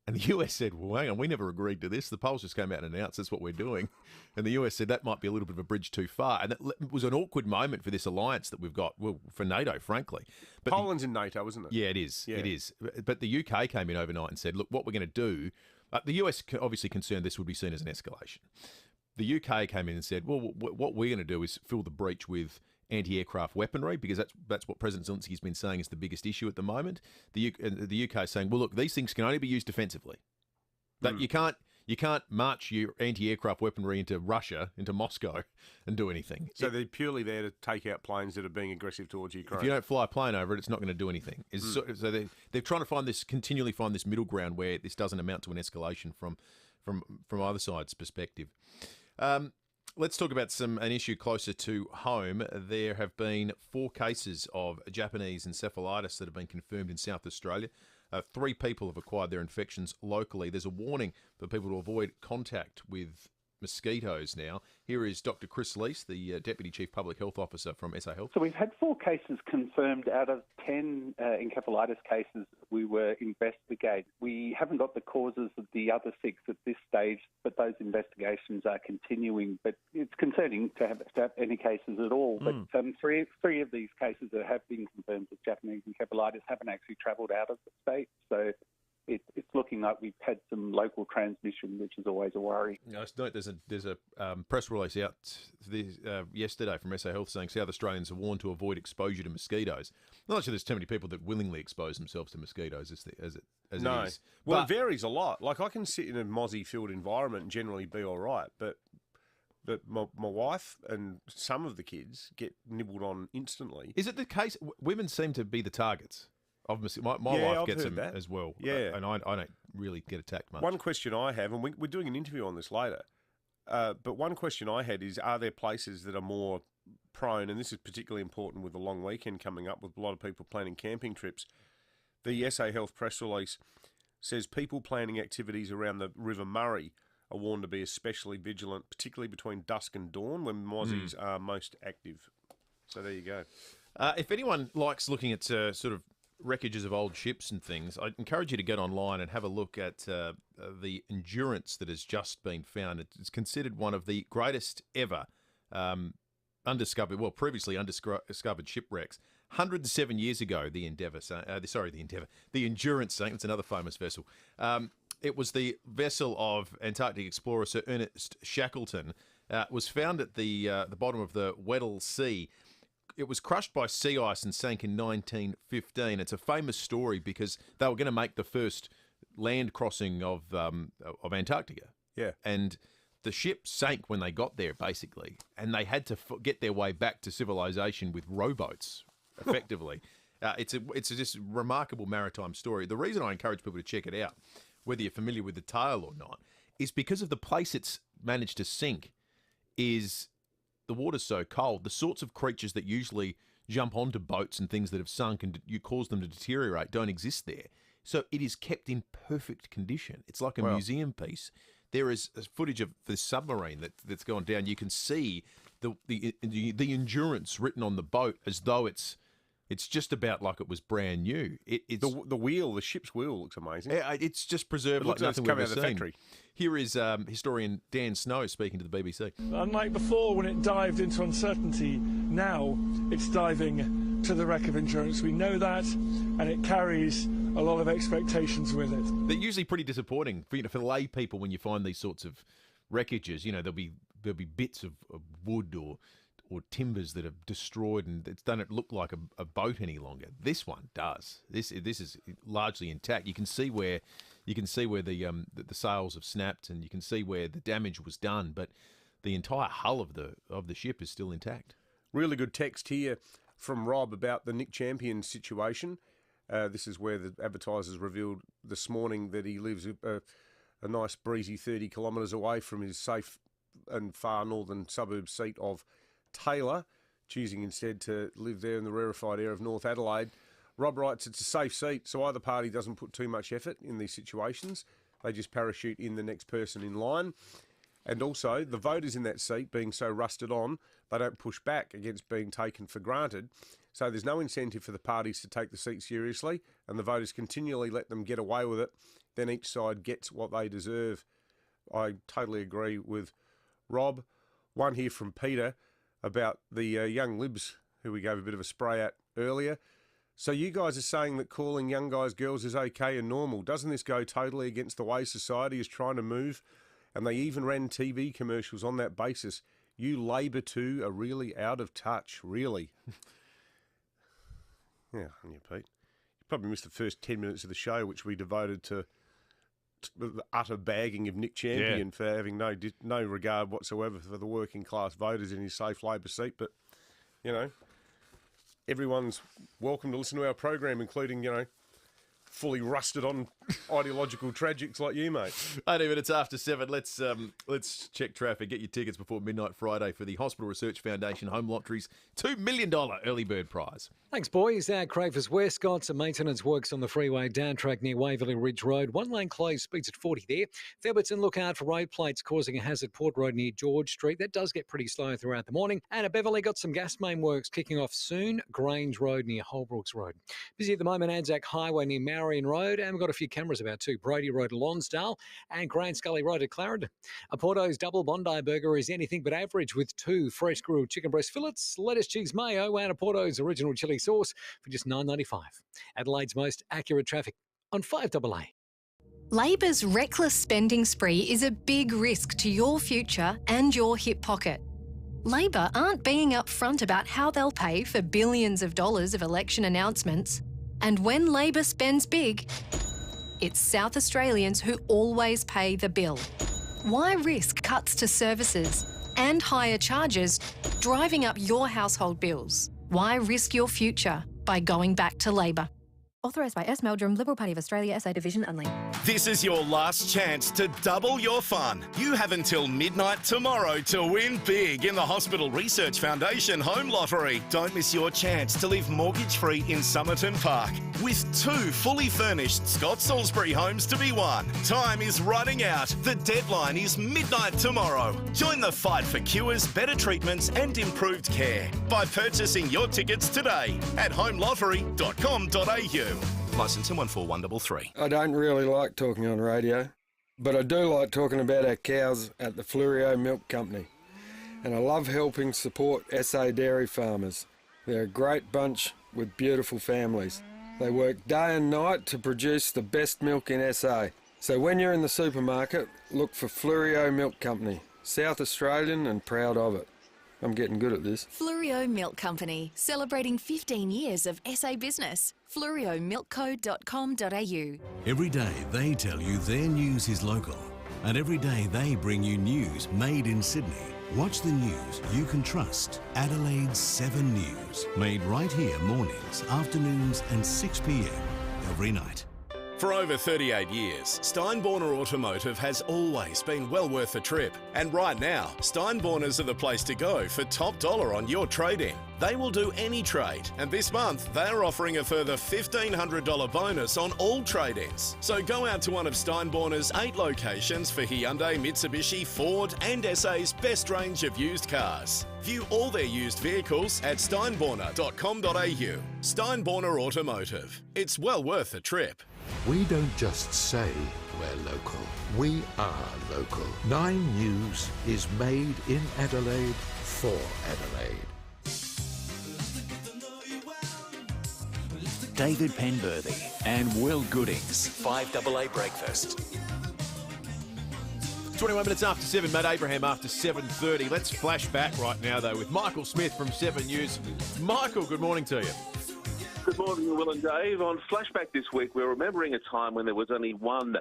And the US said, well, hang on, we never agreed to this. The Poles just came out and announced that's what we're doing. And the US said that might be a little bit of a bridge too far. And it was an awkward moment for this alliance that we've got, well, for NATO, frankly. But Poland's in NATO, isn't it? Yeah, it is. Yeah. It is. But the UK came in overnight and said, look, what we're going to do, the US obviously concerned this would be seen as an escalation. The UK came in and said, well, what we're going to do is fill the breach with anti-aircraft weaponry, because that's what President Zelensky's been saying is the biggest issue at the moment. The UK is saying, well, look, these things can only be used defensively. That you can't march your anti-aircraft weaponry into Russia, into Moscow, and do anything. So they're purely there to take out planes that are being aggressive towards Ukraine. If you don't fly a plane over it, it's not going to do anything. So they're trying to continually find this middle ground where this doesn't amount to an escalation from either side's perspective. Let's talk about an issue closer to home. There have been 4 cases of Japanese encephalitis that have been confirmed in South Australia. 3 people have acquired their infections locally. There's a warning for people to avoid contact with mosquitoes now. Here is Dr. Chris Leese, the Deputy Chief Public Health Officer from SA Health. So we've had 4 cases confirmed out of 10 encephalitis cases we were investigating. We haven't got the causes of the other 6 at this stage, but those investigations are continuing. But it's concerning to have any cases at all. But 3 of these cases that have been confirmed with Japanese encephalitis haven't actually travelled out of the state. So it's looking like we've had some local transmission, which is always a worry. I note there's a press release out yesterday from SA Health saying South Australians are warned to avoid exposure to mosquitoes. Not sure there's too many people that willingly expose themselves to mosquitoes as it is. Well, it varies a lot. Like I can sit in a mozzie-filled environment and generally be all right, but my wife and some of the kids get nibbled on instantly. Is it the case? Women seem to be the targets. My wife gets them as well, and I don't really get attacked much. One question I have, and we're doing an interview on this later, but one question I had is, are there places that are more prone, and this is particularly important with the long weekend coming up with a lot of people planning camping trips. The SA Health press release says people planning activities around the River Murray are warned to be especially vigilant, particularly between dusk and dawn when mozzies are most active. So there you go. If anyone likes looking at sort of wreckages of old ships and things, I'd encourage you to get online and have a look at the Endurance that has just been found. It's considered one of the greatest ever previously undiscovered shipwrecks. 107 years ago, the Endurance sank. It's another famous vessel. It was the vessel of Antarctic explorer Sir Ernest Shackleton. Was found at the bottom of the Weddell Sea. It was crushed by sea ice and sank in 1915. It's a famous story because they were going to make the first land crossing of Antarctica. Yeah. And the ship sank when they got there, basically, and they had to get their way back to civilization with rowboats, effectively. It's a just remarkable maritime story. The reason I encourage people to check it out, whether you're familiar with the tale or not, is because of the place it's managed to sink. Is the water's so cold, the sorts of creatures that usually jump onto boats and things that have sunk and you cause them to deteriorate don't exist there. So it is kept in perfect condition. It's like a museum piece. There is footage of the submarine that's gone down. You can see the endurance written on the boat as though it's just about like it was brand new. The ship's wheel looks amazing. It's just preserved like nothing we've ever seen. Factory. Here is historian Dan Snow speaking to the BBC. Unlike before when it dived into uncertainty, now it's diving to the wreck of endurance. We know that, and it carries a lot of expectations with it. They're usually pretty disappointing for lay people when you find these sorts of wreckages. There'll be bits of wood or timbers that have destroyed, and it's done it look like a boat any longer. This one does. This is largely intact. You can see where the sails have snapped, and you can see where the damage was done, but the entire hull of the ship is still intact. Really good text here from Rob about the Nick Champion situation. This is where the advertisers revealed this morning that he lives a nice breezy 30 kilometres away from his safe and far northern suburb seat of Taylor, choosing instead to live there in the rarefied air of North Adelaide. Rob writes, it's a safe seat, so either party doesn't put too much effort in these situations. They just parachute in the next person in line. And also, the voters in that seat, being so rusted on, they don't push back against being taken for granted. So there's no incentive for the parties to take the seat seriously, and the voters continually let them get away with it. Then each side gets what they deserve. I totally agree with Rob. One here from Peter about the young libs who we gave a bit of a spray at earlier. So you guys are saying that calling young guys girls is okay and normal. Doesn't this go totally against the way society is trying to move? And they even ran TV commercials on that basis. You Labor too are really out of touch, really. Yeah, on you, Pete. You probably missed the first 10 minutes of the show, which we devoted to the utter bagging of Nick Champion for having no regard whatsoever for the working class voters in his safe Labor seat. But, everyone's welcome to listen to our program, including, fully rusted on ideological tragics like you, mate. 18 minutes after 7. Let's check traffic. Get your tickets before midnight Friday for the Hospital Research Foundation Home Lottery's $2 million early bird prize. Thanks, boys. Cravers West got some maintenance works on the freeway down track near Waverley Ridge Road. One lane closed, speeds at 40 there. Theberton, look out for road plates causing a hazard. Port Road near George Street. That does get pretty slow throughout the morning. And at Beverley, got some gas main works kicking off soon. Grange Road near Holbrooks Road. Busy at the moment, Anzac Highway near Marion Road. And we've got a few cameras about too. Brody Road at Lonsdale and Grant Scully Road at Clarendon. A Porto's double Bondi burger is anything but average with 2 fresh grilled chicken breast fillets, lettuce, cheese, mayo, and a Porto's original chili sauce for just $9.95. Adelaide's most accurate traffic on 5AA. Labor's reckless spending spree is a big risk to your future and your hip pocket. Labor aren't being upfront about how they'll pay for billions of dollars of election announcements. And when Labor spends big, it's South Australians who always pay the bill. Why risk cuts to services and higher charges driving up your household bills? Why risk your future by going back to Labor? Authorised by S. Meldrum, Liberal Party of Australia, SA Division only. This is your last chance to double your fun. You have until midnight tomorrow to win big in the Hospital Research Foundation Home Lottery. Don't miss your chance to live mortgage-free in Somerton Park with 2 fully furnished Scott Salisbury homes to be won. Time is running out. The deadline is midnight tomorrow. Join the fight for cures, better treatments and improved care by purchasing your tickets today at homelottery.com.au. Licence in 14133. I don't really like talking on radio, but I do like talking about our cows at the FIVEaa Milk Company. And I love helping support SA dairy farmers. They're a great bunch with beautiful families. They work day and night to produce the best milk in SA. So when you're in the supermarket, look for FIVEaa Milk Company. South Australian and proud of it. I'm getting good at this. FIVEaa Milk Company, celebrating 15 years of SA business. FLURIOMilkco.com.au. Every day they tell you their news is local. And every day they bring you news made in Sydney. Watch the news you can trust. Adelaide's 7 News. Made right here mornings, afternoons and 6 p.m. every night. For over 38 years, Steinborner Automotive has always been well worth a trip. And right now, Steinborners are the place to go for top dollar on your trade-in. They will do any trade, and this month they're offering a further $1,500 bonus on all trade-ins. So go out to one of Steinborner's 8 locations for Hyundai, Mitsubishi, Ford and SA's best range of used cars. View all their used vehicles at steinborner.com.au. Steinborner Automotive. It's well worth a trip. We don't just say we're local. We are local. 9 News is made in Adelaide for Adelaide. David Penberthy and Will Goodings, 5AA Breakfast. 21 minutes after 7, Matt Abraham after 7:30. Let's flash back right now, though, with Michael Smith from 7 News. Michael, good morning to you. Good morning, Will and Dave. On Flashback this week, we're remembering a time when there was only one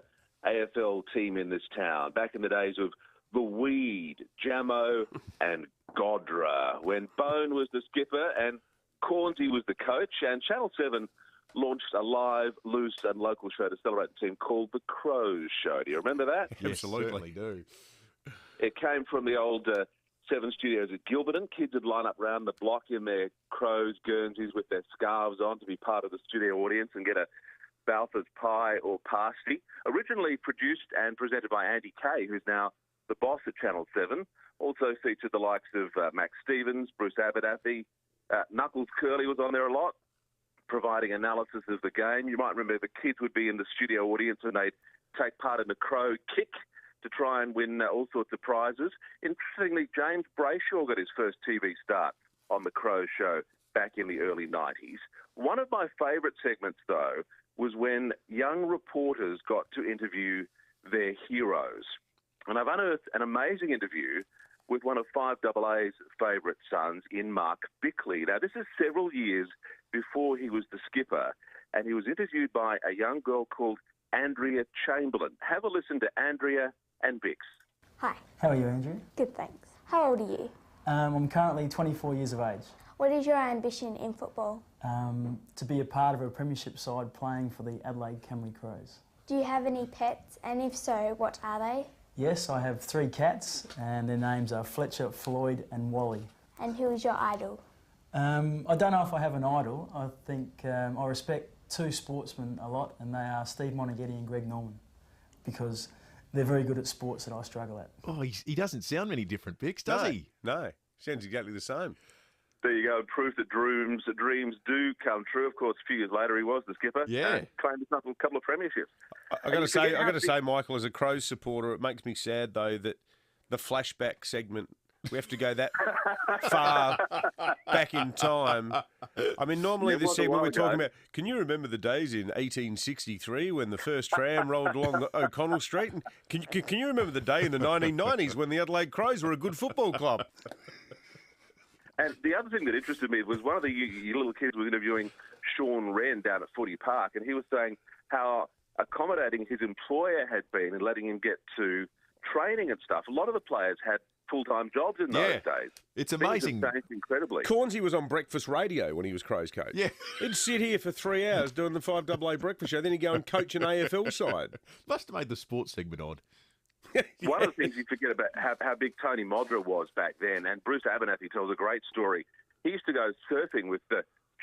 AFL team in this town, back in the days of the Weed, Jamo and Godra, when Bone was the skipper and Cornsey was the coach, and Channel 7 launched a live, loose and local show to celebrate the team called The Crows Show. Do you remember that? Yes, absolutely do. It came from the old 7 studios at Gilberton. Kids would line up round the block in their Crows Guernseys with their scarves on to be part of the studio audience and get a Balfour's pie or pasty. Originally produced and presented by Andy Kay, who's now the boss at Channel 7. Also featured the likes of Max Stevens, Bruce Abernathy. Knuckles Curley was on there a lot, providing analysis of the game. You might remember the kids would be in the studio audience and they'd take part in the Crow Kick to try and win all sorts of prizes. Interestingly, James Brayshaw got his first TV start on The Crow Show back in the early 90s. One of my favourite segments, though, was when young reporters got to interview their heroes. And I've unearthed an amazing interview with one of 5AA's favourite sons in Mark Bickley. Now, this is several years before he was the skipper, and he was interviewed by a young girl called Andrea Chamberlain. Have a listen to Andrea and Bix. Hi. How are you, Andrew? Good, thanks. How old are you? I'm currently 24 years of age. What is your ambition in football? To be a part of a premiership side playing for the Adelaide Camley Crows. Do you have any pets, and if so, what are they? Yes, I have 3 cats, and their names are Fletcher, Floyd and Wally. And who is your idol? I don't know if I have an idol. I think I respect 2 sportsmen a lot, and they are Steve Monaghetti and Greg Norman, because they're very good at sports that I struggle at. Oh, he doesn't sound many different, Bix, does he? No, sounds exactly the same. There you go, proof that dreams do come true. Of course, a few years later, he was the skipper. Yeah. Claimed a couple of premierships. I got to say, Michael, as a Crows supporter, it makes me sad though that the flashback segment, we have to go that far back in time. I mean, normally this segment we're talking about. Can you remember the days in 1863 when the first tram rolled along O'Connell Street? And can you remember the day in the 1990s when the Adelaide Crows were a good football club? And the other thing that interested me was one of the little kids was interviewing Sean Wren down at Footy Park, and he was saying how accommodating his employer had been in letting him get to training and stuff. A lot of the players had full-time jobs in those days. It's amazing. Things have changed incredibly. Cornsey was on breakfast radio when he was Crows coach. Yeah. He'd sit here for 3 hours doing the 5AA breakfast show, then he'd go and coach an AFL side. Must have made the sports segment odd. One of the things you forget about how big Tony Modra was back then, and Bruce Abernathy tells a great story. He used to go surfing with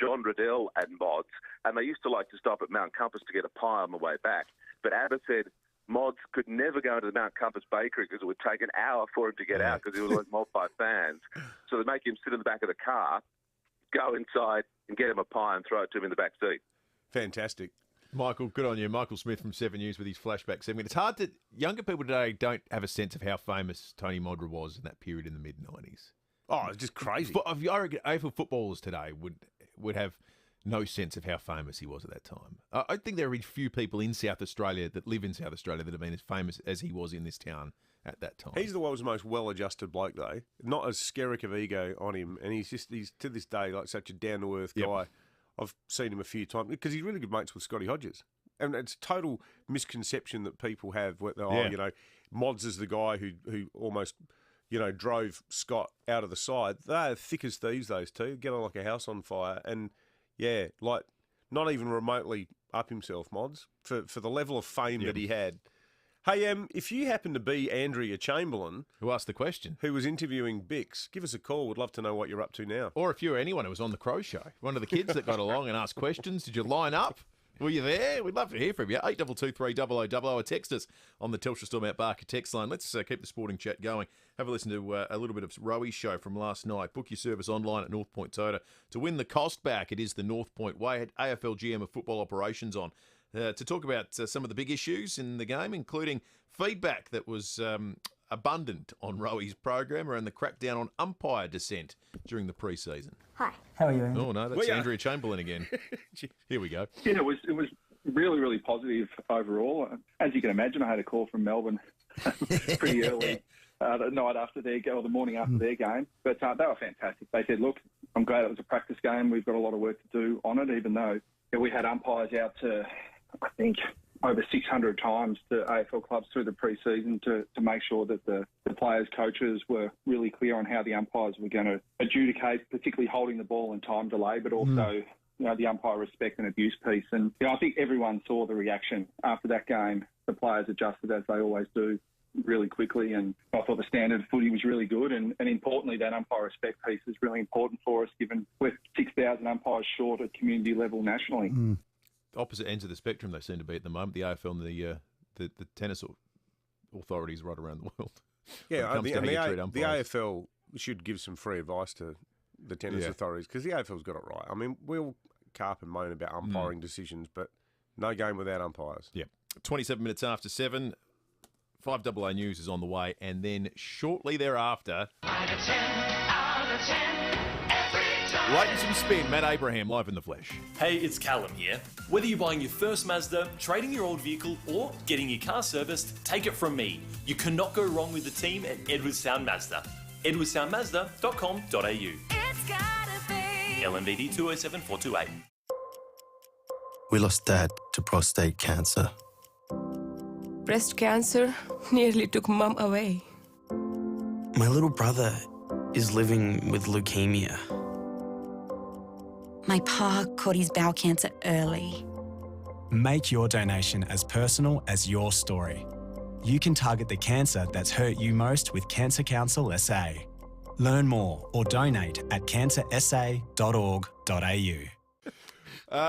John Riddell and Mods, and they used to like to stop at Mount Compass to get a pie on the way back. But Abba said Mods could never go into the Mount Compass bakery because it would take an hour for him to get out because he was like multi-fans. So they'd make him sit in the back of the car, go inside and get him a pie and throw it to him in the back seat. Fantastic. Michael, good on you. Michael Smith from 7 News with his flashback segment. It's hard to... Younger people today don't have a sense of how famous Tony Modra was in that period in the mid-90s. Oh, it's just crazy. I reckon AFL footballers today would have no sense of how famous he was at that time. I think there are few people in South Australia that live in South Australia that have been as famous as he was in this town at that time. He's the world's most well-adjusted bloke, though. Not as skerrick of ego on him, and he's to this day like such a down-to-earth guy. I've seen him a few times because he's really good mates with Scotty Hodges. And it's total misconception that people have, Mods is the guy who almost, drove Scott out of the side. They're thick as thieves, those two. Get on like a house on fire. And, yeah, like not even remotely up himself, Mods, for the level of fame that he had. Hey, if you happen to be Andrea Chamberlain... Who asked the question? Who was interviewing Bix, give us a call. We'd love to know what you're up to now. Or if you're anyone who was on the Crow Show, one of the kids that got along and asked questions, did you line up? Were you there? We'd love to hear from you. 8223 0000 or text us on the Telstra Store Mount Barker text line. Let's keep the sporting chat going. Have a listen to a little bit of Rowie show from last night. Book your service online at North Point Toyota to win the cost back. It is the North Point way. Had AFL GM of Football Operations on to talk about some of the big issues in the game, including feedback that was abundant on Rowie's program around the crackdown on umpire dissent during the pre-season. Hi. How are you, Andrew? Oh, no, that's Andrea Chamberlain again. Here we go. Yeah, it was really, really positive overall. As you can imagine, I had a call from Melbourne pretty early the night after their game, or the morning after their game. But they were fantastic. They said, look, I'm glad it was a practice game. We've got a lot of work to do on it, even though we had umpires out to, I think, over 600 times to AFL clubs through the pre-season to make sure that the players, coaches were really clear on how the umpires were going to adjudicate, particularly holding the ball and time delay, but also the umpire respect and abuse piece. And I think everyone saw the reaction after that game. The players adjusted, as they always do, really quickly, and I thought the standard of footy was really good, and importantly that umpire respect piece is really important for us, given we're 6,000 umpires short at community level nationally. Opposite ends of the spectrum they seem to be at the moment, the AFL and the tennis authorities right around the world. Yeah, the AFL should give some free advice to the tennis authorities, because the AFL's got it right. I mean, we'll carp and moan about umpiring decisions, but no game without umpires. Yeah. 27 minutes after 7, 5AA News is on the way, and then shortly thereafter... Out of 10, every time. Right in some spin, Matt Abraham live in the flesh. Hey, it's Callum here. Whether you're buying your first Mazda, trading your old vehicle, or getting your car serviced, take it from me. You cannot go wrong with the team at Edwardstown Mazda. edwardstownmazda.com.au. It's gotta be. LMDD 207428. We lost Dad to prostate cancer. Breast cancer nearly took Mum away. My little brother is living with leukemia. My pa caught his bowel cancer early. Make your donation as personal as your story. You can target the cancer that's hurt you most with Cancer Council SA. Learn more or donate at cancersa.org.au.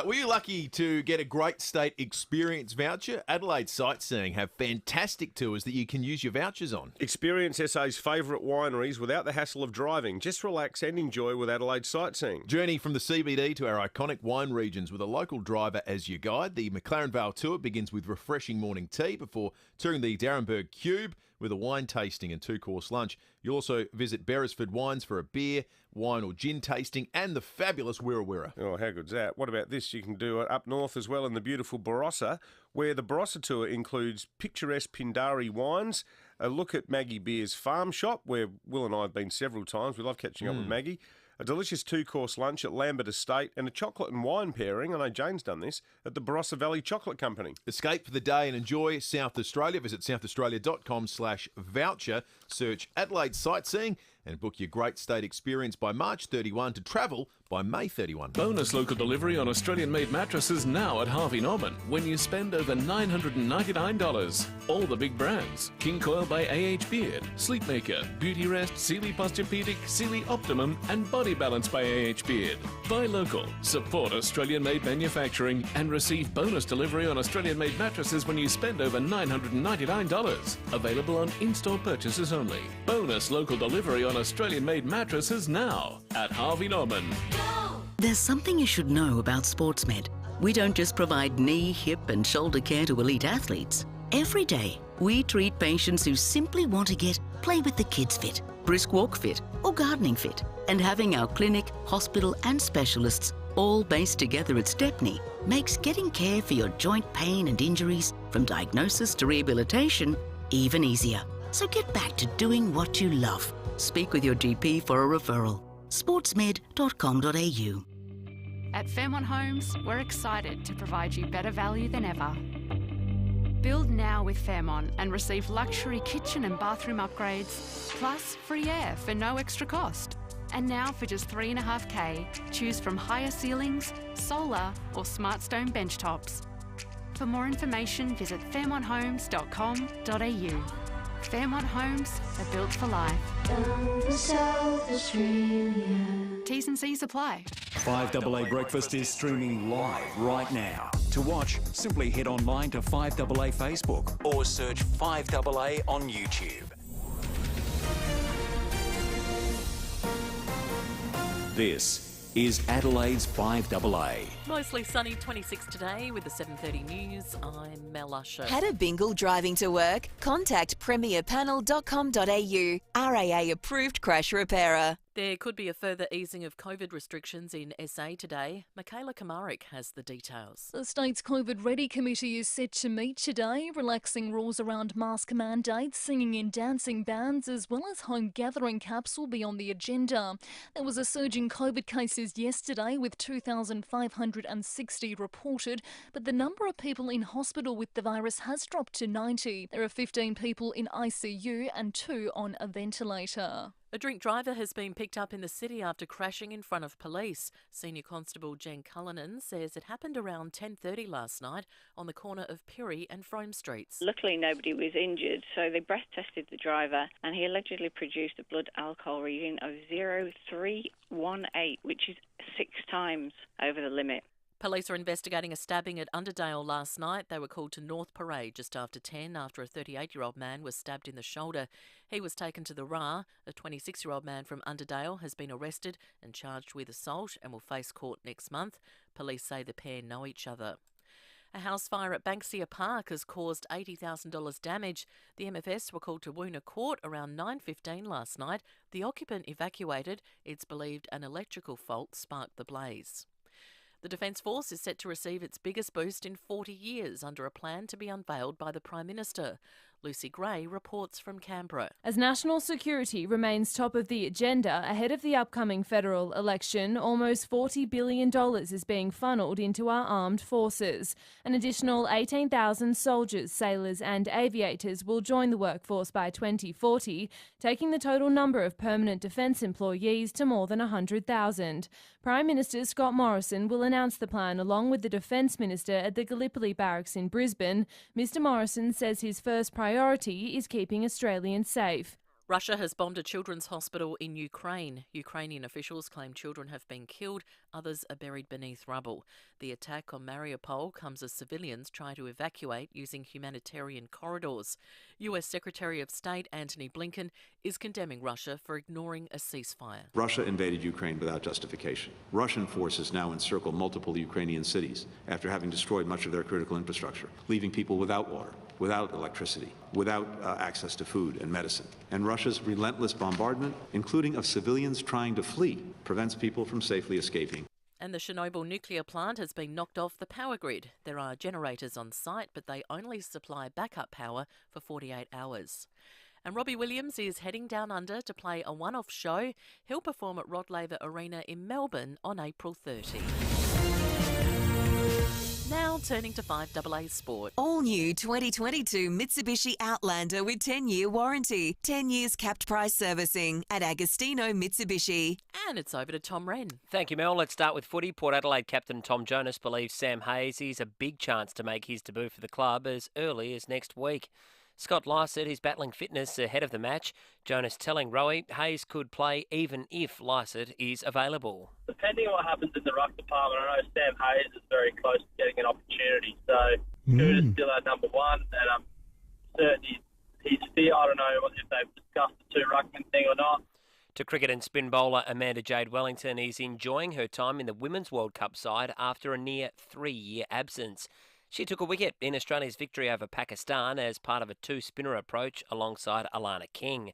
Were you lucky to get a Great State Experience voucher? Adelaide Sightseeing have fantastic tours that you can use your vouchers on. Experience SA's favourite wineries without the hassle of driving. Just relax and enjoy with Adelaide Sightseeing. Journey from the CBD to our iconic wine regions with a local driver as your guide. The McLaren Vale tour begins with refreshing morning tea before touring the Darrenberg Cube with a wine tasting and 2-course lunch. You'll also visit Beresford Wines for a beer, wine or gin tasting, and the fabulous Wirra Wirra. Oh, how good's that? What about this? You can do it up north as well in the beautiful Barossa, where the Barossa tour includes picturesque Pindari wines, a look at Maggie Beer's farm shop, where Will and I have been several times. We love catching up with Maggie. A delicious 2-course lunch at Lambert Estate, and a chocolate and wine pairing, I know Jane's done this, at the Barossa Valley Chocolate Company. Escape for the day and enjoy South Australia. Visit southaustralia.com/voucher, search Adelaide Sightseeing, and book your Great State Experience by March 31 to travel by May 31. Bonus local delivery on Australian-made mattresses now at Harvey Norman when you spend over $999. All the big brands: King Coil by A.H. Beard, Sleepmaker, Beauty Rest, Sealy Posturepedic, Sealy Optimum, and Body Balance by A.H. Beard. Buy local, support Australian-made manufacturing, and receive bonus delivery on Australian-made mattresses when you spend over $999. Available on in-store purchases only. Bonus local delivery on Australian-made mattresses now at Harvey Norman. There's something you should know about SportsMed. We don't just provide knee, hip and shoulder care to elite athletes. Every day, we treat patients who simply want to get play with the kids fit, brisk walk fit or gardening fit. And having our clinic, hospital and specialists all based together at Stepney makes getting care for your joint pain and injuries, from diagnosis to rehabilitation, even easier. So get back to doing what you love. Speak with your GP for a referral. sportsmed.com.au. At Fairmont Homes, we're excited to provide you better value than ever. Build now with Fairmont and receive luxury kitchen and bathroom upgrades, plus free air for no extra cost. And now for just $3.5K, choose from higher ceilings, solar or SmartStone benchtops. For more information, visit fairmonthomes.com.au. Fairmont Homes are built for life. Down to South Australia. T's and C's apply. 5AA Breakfast is streaming live right now. To watch, simply head online to 5AA Facebook or search 5AA on YouTube. This is Adelaide's 5AA. Mostly sunny, 26 today with the 7:30 news. I'm Mel Usher. Had a bingle driving to work? Contact premierpanel.com.au. RAA approved crash repairer. There could be a further easing of COVID restrictions in SA today. Michaela Kamarik has the details. The state's COVID Ready Committee is set to meet today, relaxing rules around mask mandates, singing and dancing bans, as well as home gathering caps will be on the agenda. There was a surge in COVID cases yesterday with 2,560 reported, but the number of people in hospital with the virus has dropped to 90. There are 15 people in ICU and 2 on a ventilator. A drink driver has been picked up in the city after crashing in front of police. Senior Constable Jen Cullinan says it happened around 10:30 last night on the corner of Pirrie and Frome Streets. Luckily, nobody was injured, so they breath tested the driver and he allegedly produced a blood alcohol reading of 0.318, which is 6 times over the limit. Police are investigating a stabbing at Underdale last night. They were called to North Parade just after 10 after a 38-year-old man was stabbed in the shoulder. He was taken to the RAA. A 26-year-old man from Underdale has been arrested and charged with assault and will face court next month. Police say the pair know each other. A house fire at Banksia Park has caused $80,000 damage. The MFS were called to Woona Court around 9:15 last night. The occupant evacuated. It's believed an electrical fault sparked the blaze. The Defence Force is set to receive its biggest boost in 40 years under a plan to be unveiled by the Prime Minister. Lucy Gray reports from Canberra. As national security remains top of the agenda ahead of the upcoming federal election, almost $40 billion is being funnelled into our armed forces. An additional 18,000 soldiers, sailors and aviators will join the workforce by 2040, taking the total number of permanent defence employees to more than 100,000. Prime Minister Scott Morrison will announce the plan along with the Defence Minister at the Gallipoli Barracks in Brisbane. Mr Morrison says his first priority is keeping Australians safe. Russia has bombed a children's hospital in Ukraine. Ukrainian officials claim children have been killed, others are buried beneath rubble. The attack on Mariupol comes as civilians try to evacuate using humanitarian corridors. US Secretary of State Antony Blinken is condemning Russia for ignoring a ceasefire. Russia invaded Ukraine without justification. Russian forces now encircle multiple Ukrainian cities after having destroyed much of their critical infrastructure, leaving people without water, without electricity, without access to food and medicine. And Russia's relentless bombardment, including of civilians trying to flee, prevents people from safely escaping. And the Chernobyl nuclear plant has been knocked off the power grid. There are generators on site, but they only supply backup power for 48 hours. And Robbie Williams is heading down under to play a one-off show. He'll perform at Rod Laver Arena in Melbourne on April 30. Now turning to 5AA Sport. All new 2022 Mitsubishi Outlander with 10-year warranty. 10 years capped price servicing at Agostino Mitsubishi. And it's over to Tom Wren. Thank you, Mel. Let's start with footy. Port Adelaide captain Tom Jonas believes Sam Hayes is a big chance to make his debut for the club as early as next week. Scott Lycett is battling fitness ahead of the match. Jonas telling Rowie Hayes could play even if Lycett is available. Depending on what happens in the ruck department, I know Sam Hayes is very close to getting an opportunity. So Scooter's still our number one, and I'm certain he's fit. I don't know if they've discussed the two ruckman thing or not. To cricket and spin bowler Amanda Jade Wellington is enjoying her time in the Women's World Cup side after a near 3-year absence. She took a wicket in Australia's victory over Pakistan as part of a two-spinner approach alongside Alana King.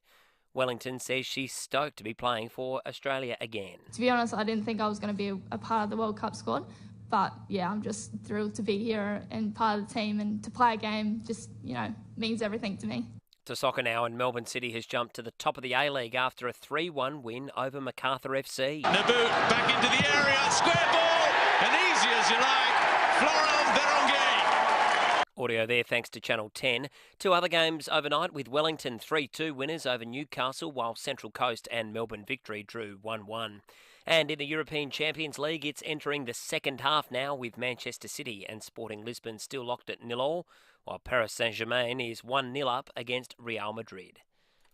Wellington says she's stoked to be playing for Australia again. To be honest, I didn't think I was going to be a part of the World Cup squad. But, yeah, I'm just thrilled to be here and part of the team, and to play a game just, means everything to me. To soccer now, and Melbourne City has jumped to the top of the A-League after a 3-1 win over MacArthur FC. Naboot back into the area, square ball, and easy as you like, Florent Veronghen. Audio there thanks to Channel 10. Two other games overnight with Wellington 3-2 winners over Newcastle, while Central Coast and Melbourne Victory drew 1-1. And in the European Champions League, it's entering the second half now with Manchester City and Sporting Lisbon still locked at 0-0, while Paris Saint-Germain is 1-0 up against Real Madrid.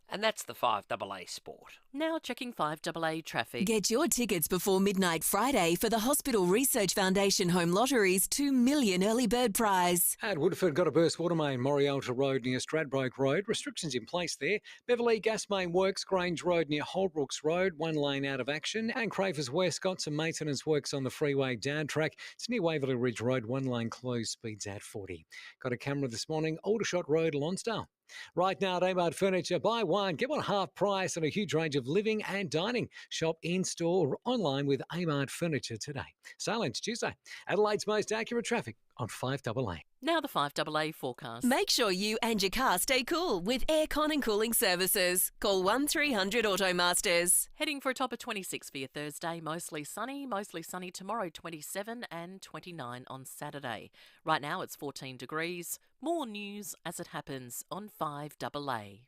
And that's the 5AA Sport. Now checking 5AA traffic. Get your tickets before midnight Friday for the Hospital Research Foundation Home Lottery's $2 million early bird prize. At Woodford, got a burst water main, Morialta Road near Stradbroke Road. Restrictions in place there. Beverley Gas Main Works, Grange Road near Holbrooks Road, one lane out of action. And Cravers West got some maintenance works on the freeway down track. It's near Waverley Ridge Road, one lane closed, speeds at 40. Got a camera this morning, Aldershot Road, Lonsdale. Right now at Amart Furniture, buy one, get one half price on a huge range of living and dining. Shop in-store or online with Amart Furniture today. Sale ends Tuesday. Adelaide's most accurate traffic on 5AA. Now the 5AA forecast. Make sure you and your car stay cool with aircon and cooling services. Call 1300 Automasters. Heading for a top of 26 for your Thursday. Mostly sunny tomorrow, 27 and 29 on Saturday. Right now it's 14 degrees. More news as it happens on 5AA.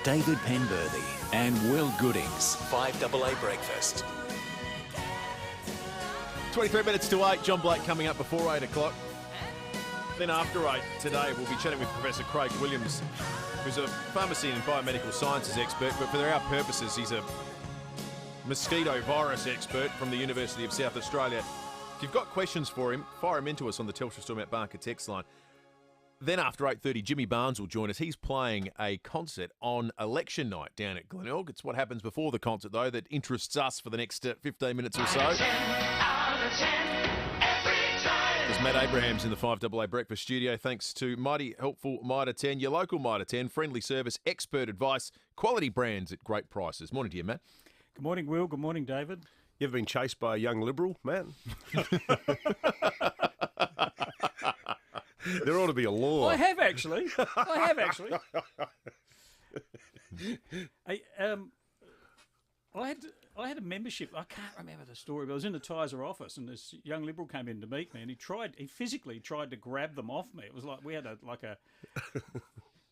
David Penberthy and Will Goodings. 5AA Breakfast. 23 minutes to 8. John Blake coming up before 8 o'clock. Then after 8 today, we'll be chatting with Professor Craig Williams, who's a pharmacy and biomedical sciences expert, but for our purposes, he's a mosquito virus expert from the University of South Australia. If you've got questions for him, fire them into us on the Telstra Storm at Barker text line. Then after 8:30, Jimmy Barnes will join us. He's playing a concert on election night down at Glenelg. It's what happens before the concert, though, that interests us for the next 15 minutes or so. There's Matt Abrahams in the 5AA Breakfast studio. Thanks to mighty helpful Mitre 10, your local Mitre 10, friendly service, expert advice, quality brands at great prices. Morning to you, Matt. Good morning, Will. Good morning, David. You ever been chased by a young Liberal, Matt? There ought to be a law. I have actually. I had a membership. I can't remember the story, but I was in the Tizer office, and this young Liberal came in to meet me, and he physically tried to grab them off me. It was like we had it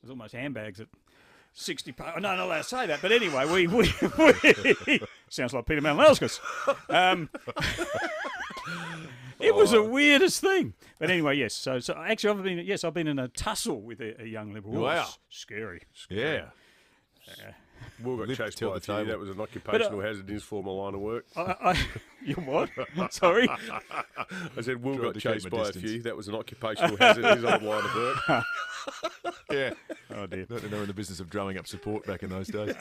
was almost handbags at 60. No, not allowed to say that, but anyway, we sounds like Peter Malinowskis. It was the weirdest thing. But anyway, yes. So actually, I've been in a tussle with a young Liberal. Wow, scary. Yeah. Will got chased by a few. That was an occupational hazard in his former line of work. You what? Sorry? I said Will got chased by a few. That was an occupational hazard in his old line of work. Yeah. Oh dear. Not to know in the business of drumming up support back in those days.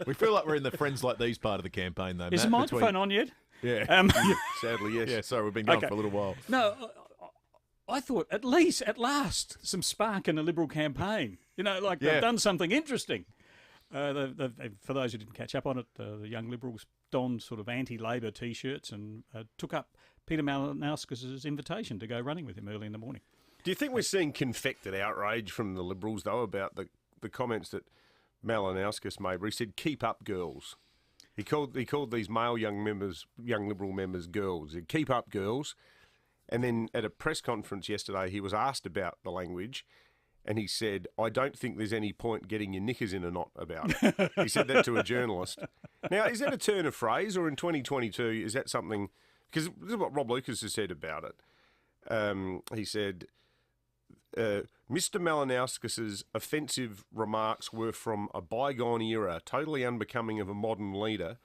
We feel like we're in the Friends Like These part of the campaign, though, Matt. Is the microphone on yet? Yeah. Sadly, yes. Yeah, sorry, we've been going for a little while. No, I thought at last, some spark in the Liberal campaign. You know, like they've done something interesting. For those who didn't catch up on it, the young Liberals donned sort of anti-Labor T-shirts and took up Peter Malinowskis' invitation to go running with him early in the morning. Do you think we're seeing confected outrage from the Liberals, though, about the comments that Malinowskis made, where he said, "Keep up, girls"? He called these male young Liberal members, girls. He said, "Keep up, girls." And then at a press conference yesterday, he was asked about the language, and he said, "I don't think there's any point getting your knickers in a knot about it." He said that to a journalist. Now, is that a turn of phrase, or in 2022, is that something... Because this is what Rob Lucas has said about it. He said, Mr. Malinowskis' offensive remarks were from a bygone era, totally unbecoming of a modern leader.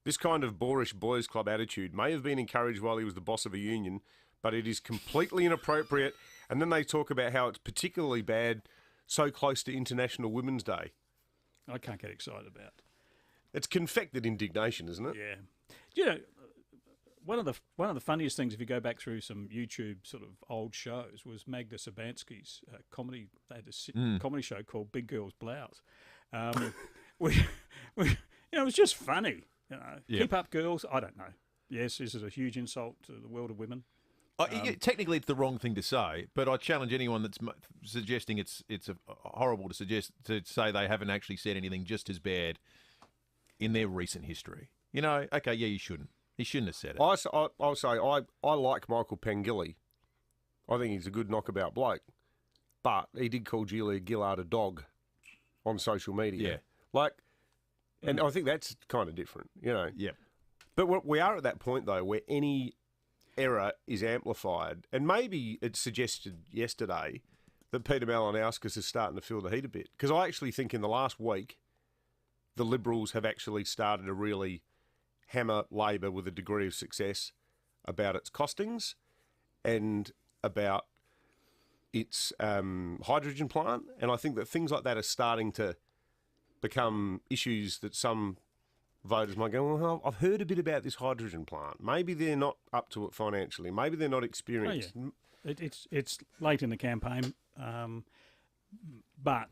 This kind of boorish boys' club attitude may have been encouraged while he was the boss of a union, but it is completely inappropriate. And then they talk about how it's particularly bad so close to International Women's Day. I can't get excited about it. It's confected indignation, isn't it? Yeah. You know, one of the funniest things, if you go back through some YouTube sort of old shows, was Magda Sabansky's comedy. They had a comedy show called Big Girl's Blouse. It was just funny. You know, Keep up, girls. I don't know. Yes, this is a huge insult to the world of women. Technically, it's the wrong thing to say, but I challenge anyone that's suggesting it's horrible to say they haven't actually said anything just as bad in their recent history. You know, okay, yeah, you shouldn't. He shouldn't have said it. I'll say I like Michael Pengilly. I think he's a good knockabout bloke. But he did call Julia Gillard a dog on social media. Yeah. And I think that's kind of different, Yeah. But we are at that point, though, where any error is amplified. And maybe it suggested yesterday that Peter Malinauskas is starting to feel the heat a bit. Because I actually think in the last week, the Liberals have actually started to really hammer Labor with a degree of success about its costings and about its hydrogen plant. And I think that things like that are starting to become issues that some voters might go, well, I've heard a bit about this hydrogen plant. Maybe they're not up to it financially. Maybe they're not experienced. Oh, yeah. It's late in the campaign, but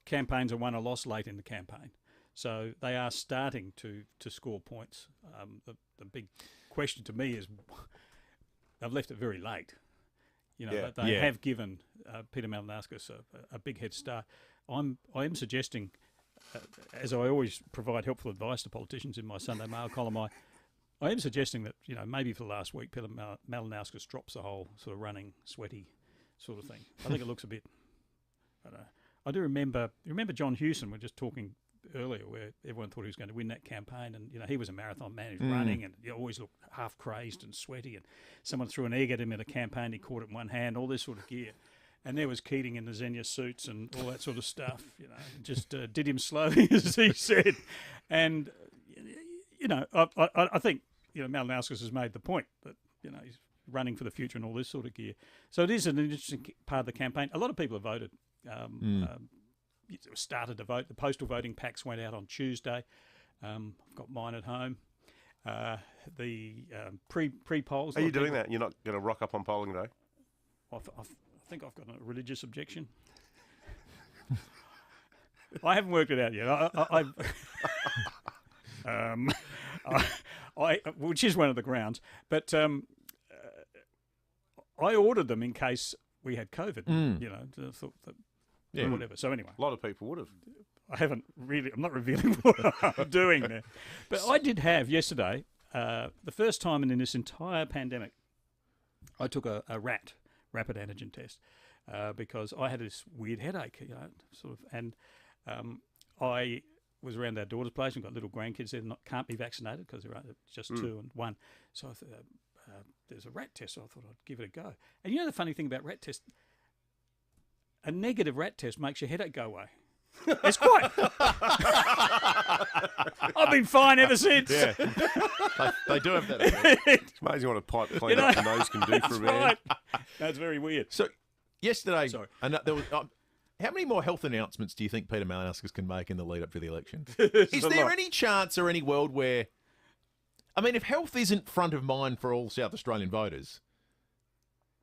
campaigns are won or lost late in the campaign. So they are starting to score points. The big question to me is they've left it very late. They have given Peter Malinauskas a big head start. I am suggesting, as I always provide helpful advice to politicians in my Sunday Mail column, I am suggesting that maybe for the last week Peter Malinauskas drops the whole sort of running, sweaty sort of thing. I think it looks a bit. I don't know. I do remember. You remember John Hewson? We're just talking earlier, where everyone thought he was going to win that campaign, and he was a marathon man, he was running, and he always looked half crazed and sweaty. And someone threw an egg at him in a campaign. He caught it in one hand. All this sort of gear. And there was Keating in the Xenia suits and all that sort of stuff, just did him slowly, as he said. And, I think, Malinauskas has made the point that, he's running for the future and all this sort of gear. So it is an interesting part of the campaign. A lot of people have voted, started to vote. The postal voting packs went out on Tuesday. I've got mine at home. The pre-polls... Are you doing that? You're not going to rock up on polling day? I think I've got a religious objection. I haven't worked it out yet. Which is one of the grounds. But I ordered them in case we had COVID. Thought that, whatever. So anyway, a lot of people would have. I haven't really. I'm not revealing what I'm doing there. But I did have yesterday the first time in this entire pandemic. I took a rapid antigen test because I had this weird headache, and I was around our daughter's place and got little grandkids there that can't be vaccinated because they're just 2 and 1. So I thought, there's a rat test, so I thought I'd give it a go. And the funny thing about rat tests, a negative rat test makes your headache go away. It's quite. I've been fine ever since. Yeah, they do have that. It's amazing what a pipe clean up the nose can do for a man. Right. That's very weird. So yesterday, there was. How many more health announcements do you think Peter Malinauskas can make in the lead up to the election? Is there any chance or any world where, if health isn't front of mind for all South Australian voters,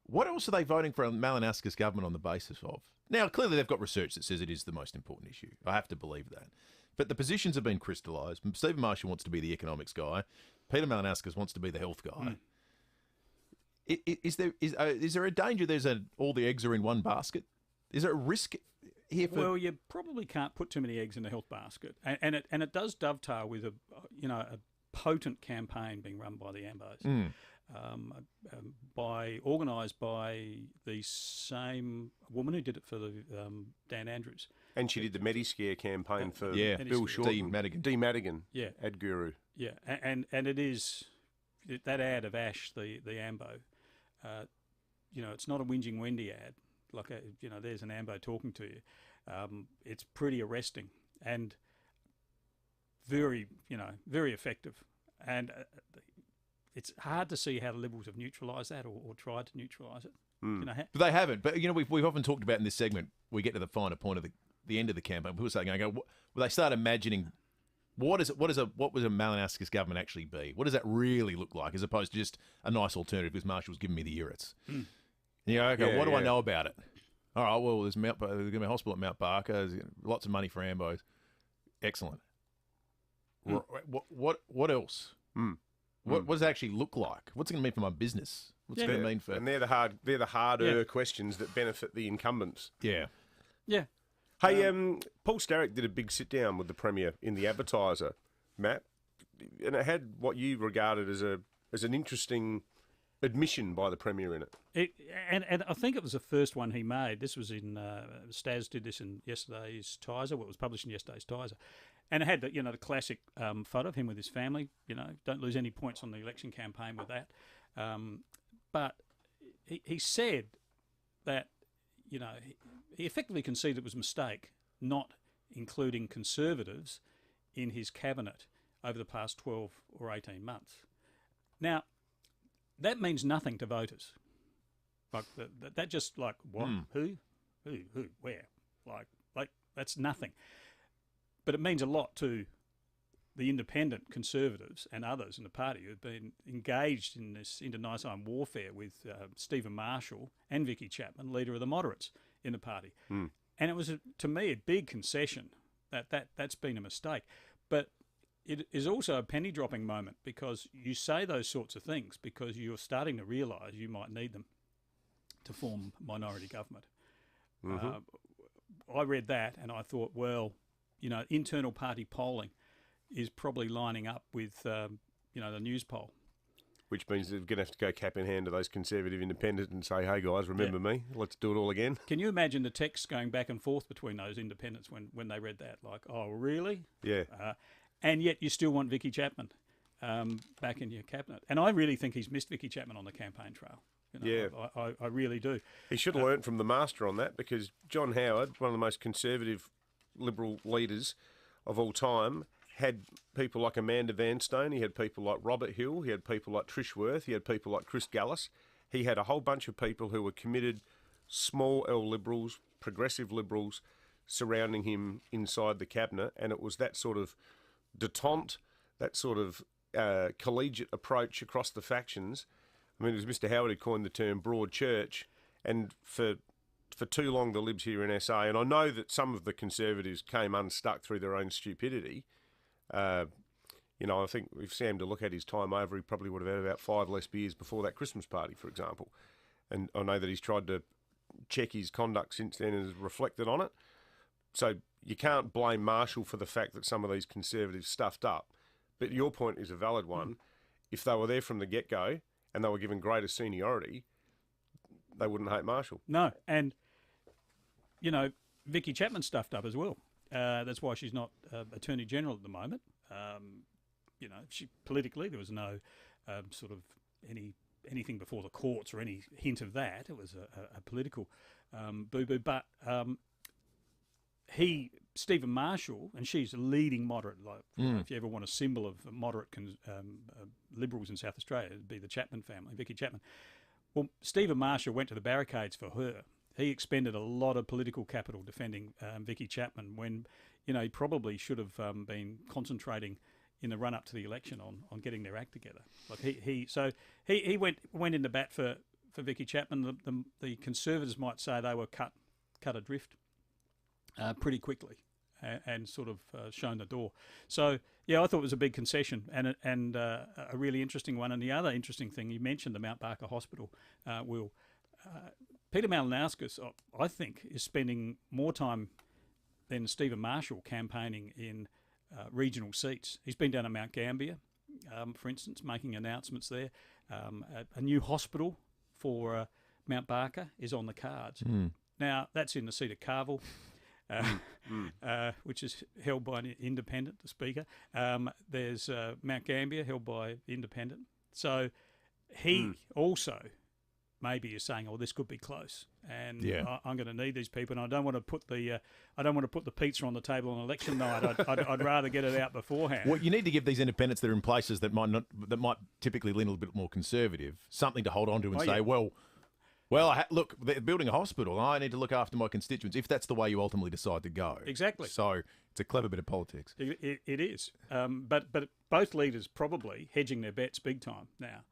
what else are they voting for a Malinauskas government on the basis of? Now, clearly they've got research that says it is the most important issue. I have to believe that. But the positions have been crystallised. Stephen Marshall wants to be the economics guy. Peter Malinauskas wants to be the health guy. Is there a danger all the eggs are in one basket? Is there a risk here for... Well, you probably can't put too many eggs in the health basket. And it does dovetail with a potent campaign being run by the Ambos. Organised by the same woman who did it for the Dan Andrews. And she did the Mediscare campaign for Bill Shorten. D. Madigan. Yeah. Ad guru. Yeah, and it is, that ad of Ash, the Ambo, it's not a whinging Wendy ad. Like, there's an Ambo talking to you. It's pretty arresting and very, very effective. And it's hard to see how the Liberals have neutralised that or tried to neutralise it. But they haven't. But we've often talked about in this segment. We get to the finer point of the end of the campaign. People start going, they start imagining what would a Malinauskas government actually be? What does that really look like, as opposed to just a nice alternative? Because Marshall's giving me the irrits. What do I know about it? All right, well, there's going to be a hospital at Mount Barker. There's lots of money for Ambos. Excellent. What else? What does it actually look like? What's it going to mean for my business? What's it going to mean for... And they're the harder questions that benefit the incumbents. Yeah. Yeah. Hey, Paul Starrick did a big sit-down with the Premier in the Advertiser, Matt. and it had what you regarded as an interesting admission by the Premier in it. And I think it was the first one he made. This was in Stas did this in yesterday's Tiser. Well, it was published in yesterday's Tiser, and it had the classic photo of him with his family. Don't lose any points on the election campaign with that. But he said that he effectively conceded it was a mistake not including Conservatives in his cabinet over the past 12 or 18 months. Now, that means nothing to voters. Like that just like what? Who, where? Like that's nothing. But it means a lot to the independent Conservatives and others in the party who've been engaged in this internecine warfare with Stephen Marshall and Vicky Chapman, leader of the moderates in the party. And it was, to me, a big concession that's been a mistake. But it is also a penny-dropping moment because you say those sorts of things because you're starting to realise you might need them to form minority government. I read that and I thought, well, internal party polling is probably lining up with, the news poll. Which means they're going to have to go cap in hand to those Conservative independents and say, hey, guys, remember me? Let's do it all again. Can you imagine the texts going back and forth between those independents when they read that? Like, oh, really? Yeah. And yet you still want Vicky Chapman back in your cabinet. And I really think he's missed Vicky Chapman on the campaign trail. I really do. He should have learnt from the master on that because John Howard, one of the most conservative Liberal leaders of all time, had people like Amanda Vanstone, he had people like Robert Hill, he had people like Trish Worth, he had people like Chris Gallis. He had a whole bunch of people who were committed small L Liberals, progressive Liberals, surrounding him inside the cabinet, and it was that sort of detente, that sort of collegiate approach across the factions. I mean, it was Mr Howard who coined the term broad church, and for too long the Libs here in SA, and I know that some of the Conservatives came unstuck through their own stupidity. I think if Sam to look at his time over, he probably would have had about 5 less beers before that Christmas party, for example. And I know that he's tried to check his conduct since then and has reflected on it. So you can't blame Marshall for the fact that some of these Conservatives stuffed up. But your point is a valid one. If they were there from the get-go and they were given greater seniority, they wouldn't hate Marshall. No, and, Vicky Chapman stuffed up as well. That's why she's not Attorney General at the moment. She politically there was no sort of anything before the courts or any hint of that. It was a political boo-boo. But Stephen Marshall, and she's a leading moderate. If you ever want a symbol of moderate Liberals in South Australia, it'd be the Chapman family, Vicky Chapman. Well, Stephen Marshall went to the barricades for her. He expended a lot of political capital defending Vicky Chapman when, he probably should have been concentrating in the run-up to the election on getting their act together. Like he went into bat for Vicky Chapman. The Conservatives might say they were cut adrift pretty quickly and sort of shown the door. So I thought it was a big concession and a really interesting one. And the other interesting thing you mentioned, the Mount Barker Hospital, Will. Peter Malinauskas, I think, is spending more time than Stephen Marshall campaigning in regional seats. He's been down to Mount Gambier, for instance, making announcements there. A new hospital for Mount Barker is on the cards. Now, that's in the seat of Carville, which is held by an independent, the Speaker. There's Mount Gambier, held by independent. So he also maybe is saying, "Oh, this could be close, and I'm going to need these people, and I don't want to put the pizza on the table on election night. I'd rather get it out beforehand." Well, you need to give these independents that are in places that might typically lean a little bit more conservative something to hold on to and say, "Well, look, they're building a hospital. I need to look after my constituents." If that's the way you ultimately decide to go, exactly. So it's a clever bit of politics. It is, but both leaders probably hedging their bets big time now.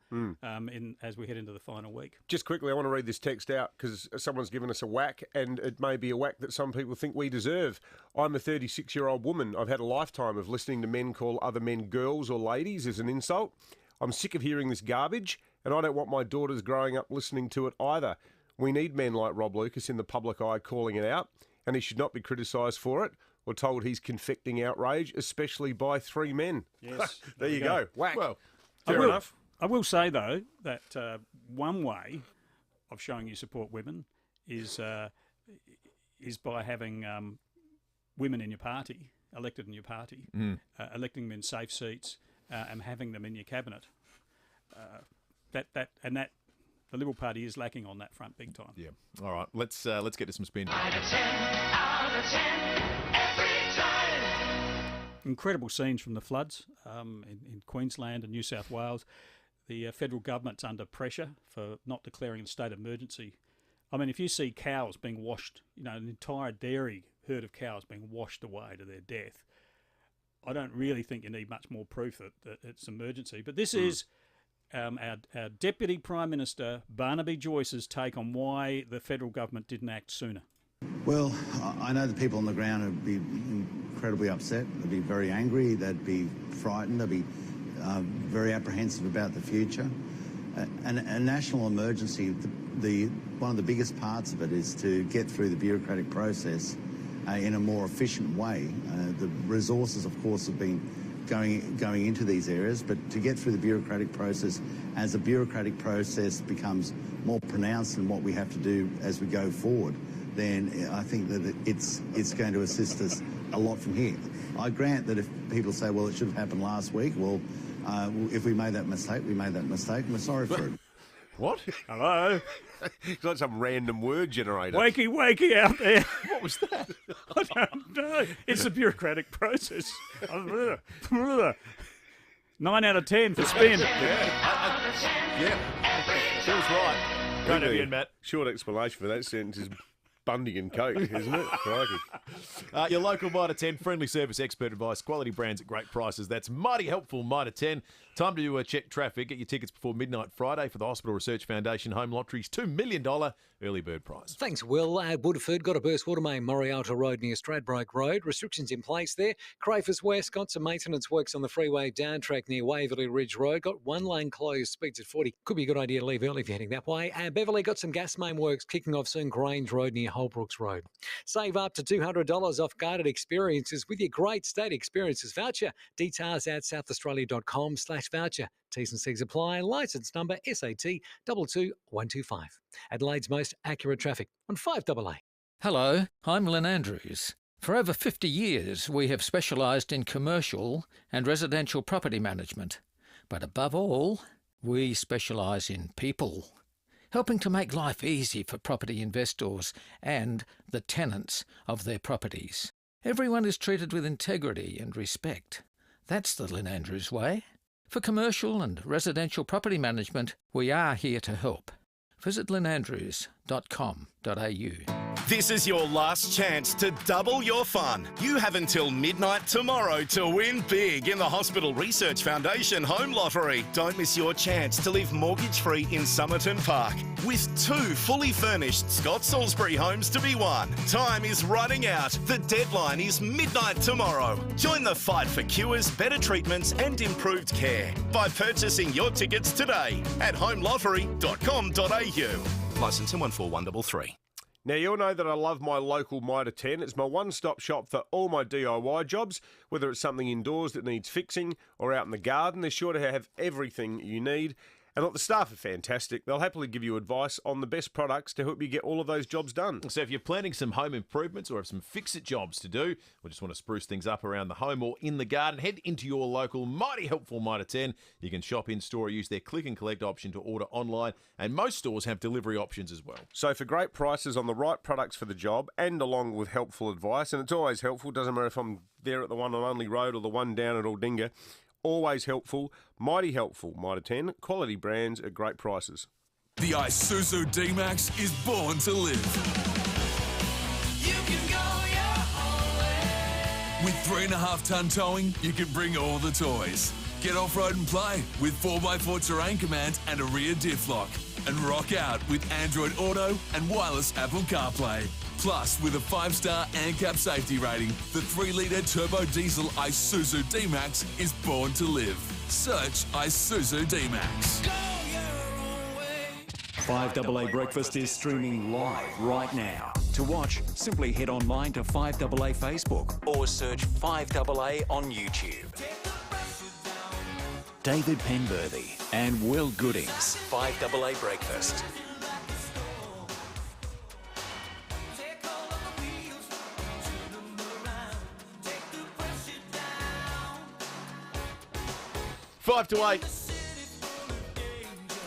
As we head into the final week. Just quickly, I want to read this text out because someone's given us a whack, and it may be a whack that some people think we deserve. I'm a 36-year-old woman. I've had a lifetime of listening to men call other men girls or ladies as an insult. I'm sick of hearing this garbage, and I don't want my daughters growing up listening to it either. We need men like Rob Lucas in the public eye calling it out, and he should not be criticised for it or told he's confecting outrage, especially by 3 men. Yes. There you go. Whack. Well, fair enough. I will say, though, that one way of showing you support women is by having women in your party, elected in your party, electing them in safe seats and having them in your cabinet. The Liberal Party is lacking on that front big time. Yeah. All right. Let's get to some spin. Out of 10, every time. Incredible scenes from the floods in Queensland and New South Wales. The federal government's under pressure for not declaring a state of emergency. I mean, if you see cows being washed, an entire dairy herd of cows being washed away to their death, I don't really think you need much more proof that it's emergency. But this is our Deputy Prime Minister, Barnaby Joyce's take on why the federal government didn't act sooner. Well, I know the people on the ground would be incredibly upset. They'd be very angry. They'd be frightened. They'd be very apprehensive about the future. A national emergency, one of the biggest parts of it is to get through the bureaucratic process in a more efficient way. The resources, of course, have been going into these areas, but to get through the bureaucratic process, as the bureaucratic process becomes more pronounced in what we have to do as we go forward, then I think that it's going to assist us a lot from here. I grant that if people say, well, it should have happened last week, well, if we made that mistake, we made that mistake, and we're sorry for it. What? Hello? It's like some random word generator. Wakey out there. What was that? I don't know. It's a bureaucratic process. 9 out of 10 for spin. Yeah. Feels right. Great to be in, Matt. Short explanation for that sentence is Bundy and Coke, isn't it? Crikey. Your local Mitre 10, friendly service, expert advice, quality brands at great prices. That's mighty helpful, Mitre 10. Time to check traffic. Get your tickets before midnight Friday for the Hospital Research Foundation Home Lottery's $2 million early bird prize. Thanks, Will. Woodford got a burst water main, Morialta Road near Stradbroke Road. Restrictions in place there. Crafers West got some maintenance works on the freeway down track near Waverley Ridge Road. Got one lane closed, speeds at 40. Could be a good idea to leave early if you're heading that way. Beverley got some gas main works kicking off soon, Grange Road near Holbrooks Road. Save up to $200 off guided experiences with your Great State Experiences voucher. Details at southaustralia.com/voucher. T's and C's apply. Licence number SAT 22125. Adelaide's most accurate traffic on 5AA. Hello, I'm Lynn Andrews. For over 50 years, we have specialised in commercial and residential property management. But above all, we specialise in people, helping to make life easy for property investors and the tenants of their properties. Everyone is treated with integrity and respect. That's the Lynn Andrews way. For commercial and residential property management, we are here to help. Visit lynnandrews.com.au. This is your last chance to double your fun. You have until midnight tomorrow to win big in the Hospital Research Foundation Home Lottery. Don't miss your chance to live mortgage-free in Somerton Park with 2 fully furnished Scott Salisbury homes to be won. Time is running out. The deadline is midnight tomorrow. Join the fight for cures, better treatments and improved care by purchasing your tickets today at homelottery.com.au. Licence in 14133. Now, you all know that I love my local Mitre 10. It's my one-stop shop for all my DIY jobs, whether it's something indoors that needs fixing or out in the garden. They're sure to have everything you need. And look, the staff are fantastic. They'll happily give you advice on the best products to help you get all of those jobs done. So if you're planning some home improvements or have some fix-it jobs to do, or just want to spruce things up around the home or in the garden, head into your local mighty helpful Mitre 10. You can shop in-store or use their click and collect option to order online, and most stores have delivery options as well. So for great prices on the right products for the job and along with helpful advice, and it's always helpful, doesn't matter if I'm there at the one on Only Road or the one down at Aldinga, always helpful, mighty helpful, Mitre 10, quality brands at great prices. The Isuzu D-Max is born to live. You can go your own way. With 3.5-ton towing, you can bring all the toys. Get off-road and play with 4x4 terrain command and a rear diff lock. And rock out with Android Auto and wireless Apple CarPlay. Plus, with a 5-star ANCAP safety rating, the 3-litre turbo diesel Isuzu D-Max is born to live. Search Isuzu D-Max. 5AA Breakfast is streaming live right now. To watch, simply head online to FIVEaa Facebook or search FIVEaa on YouTube. David Penberthy and Will Goodings. FIVEaa Breakfast. Five to 8.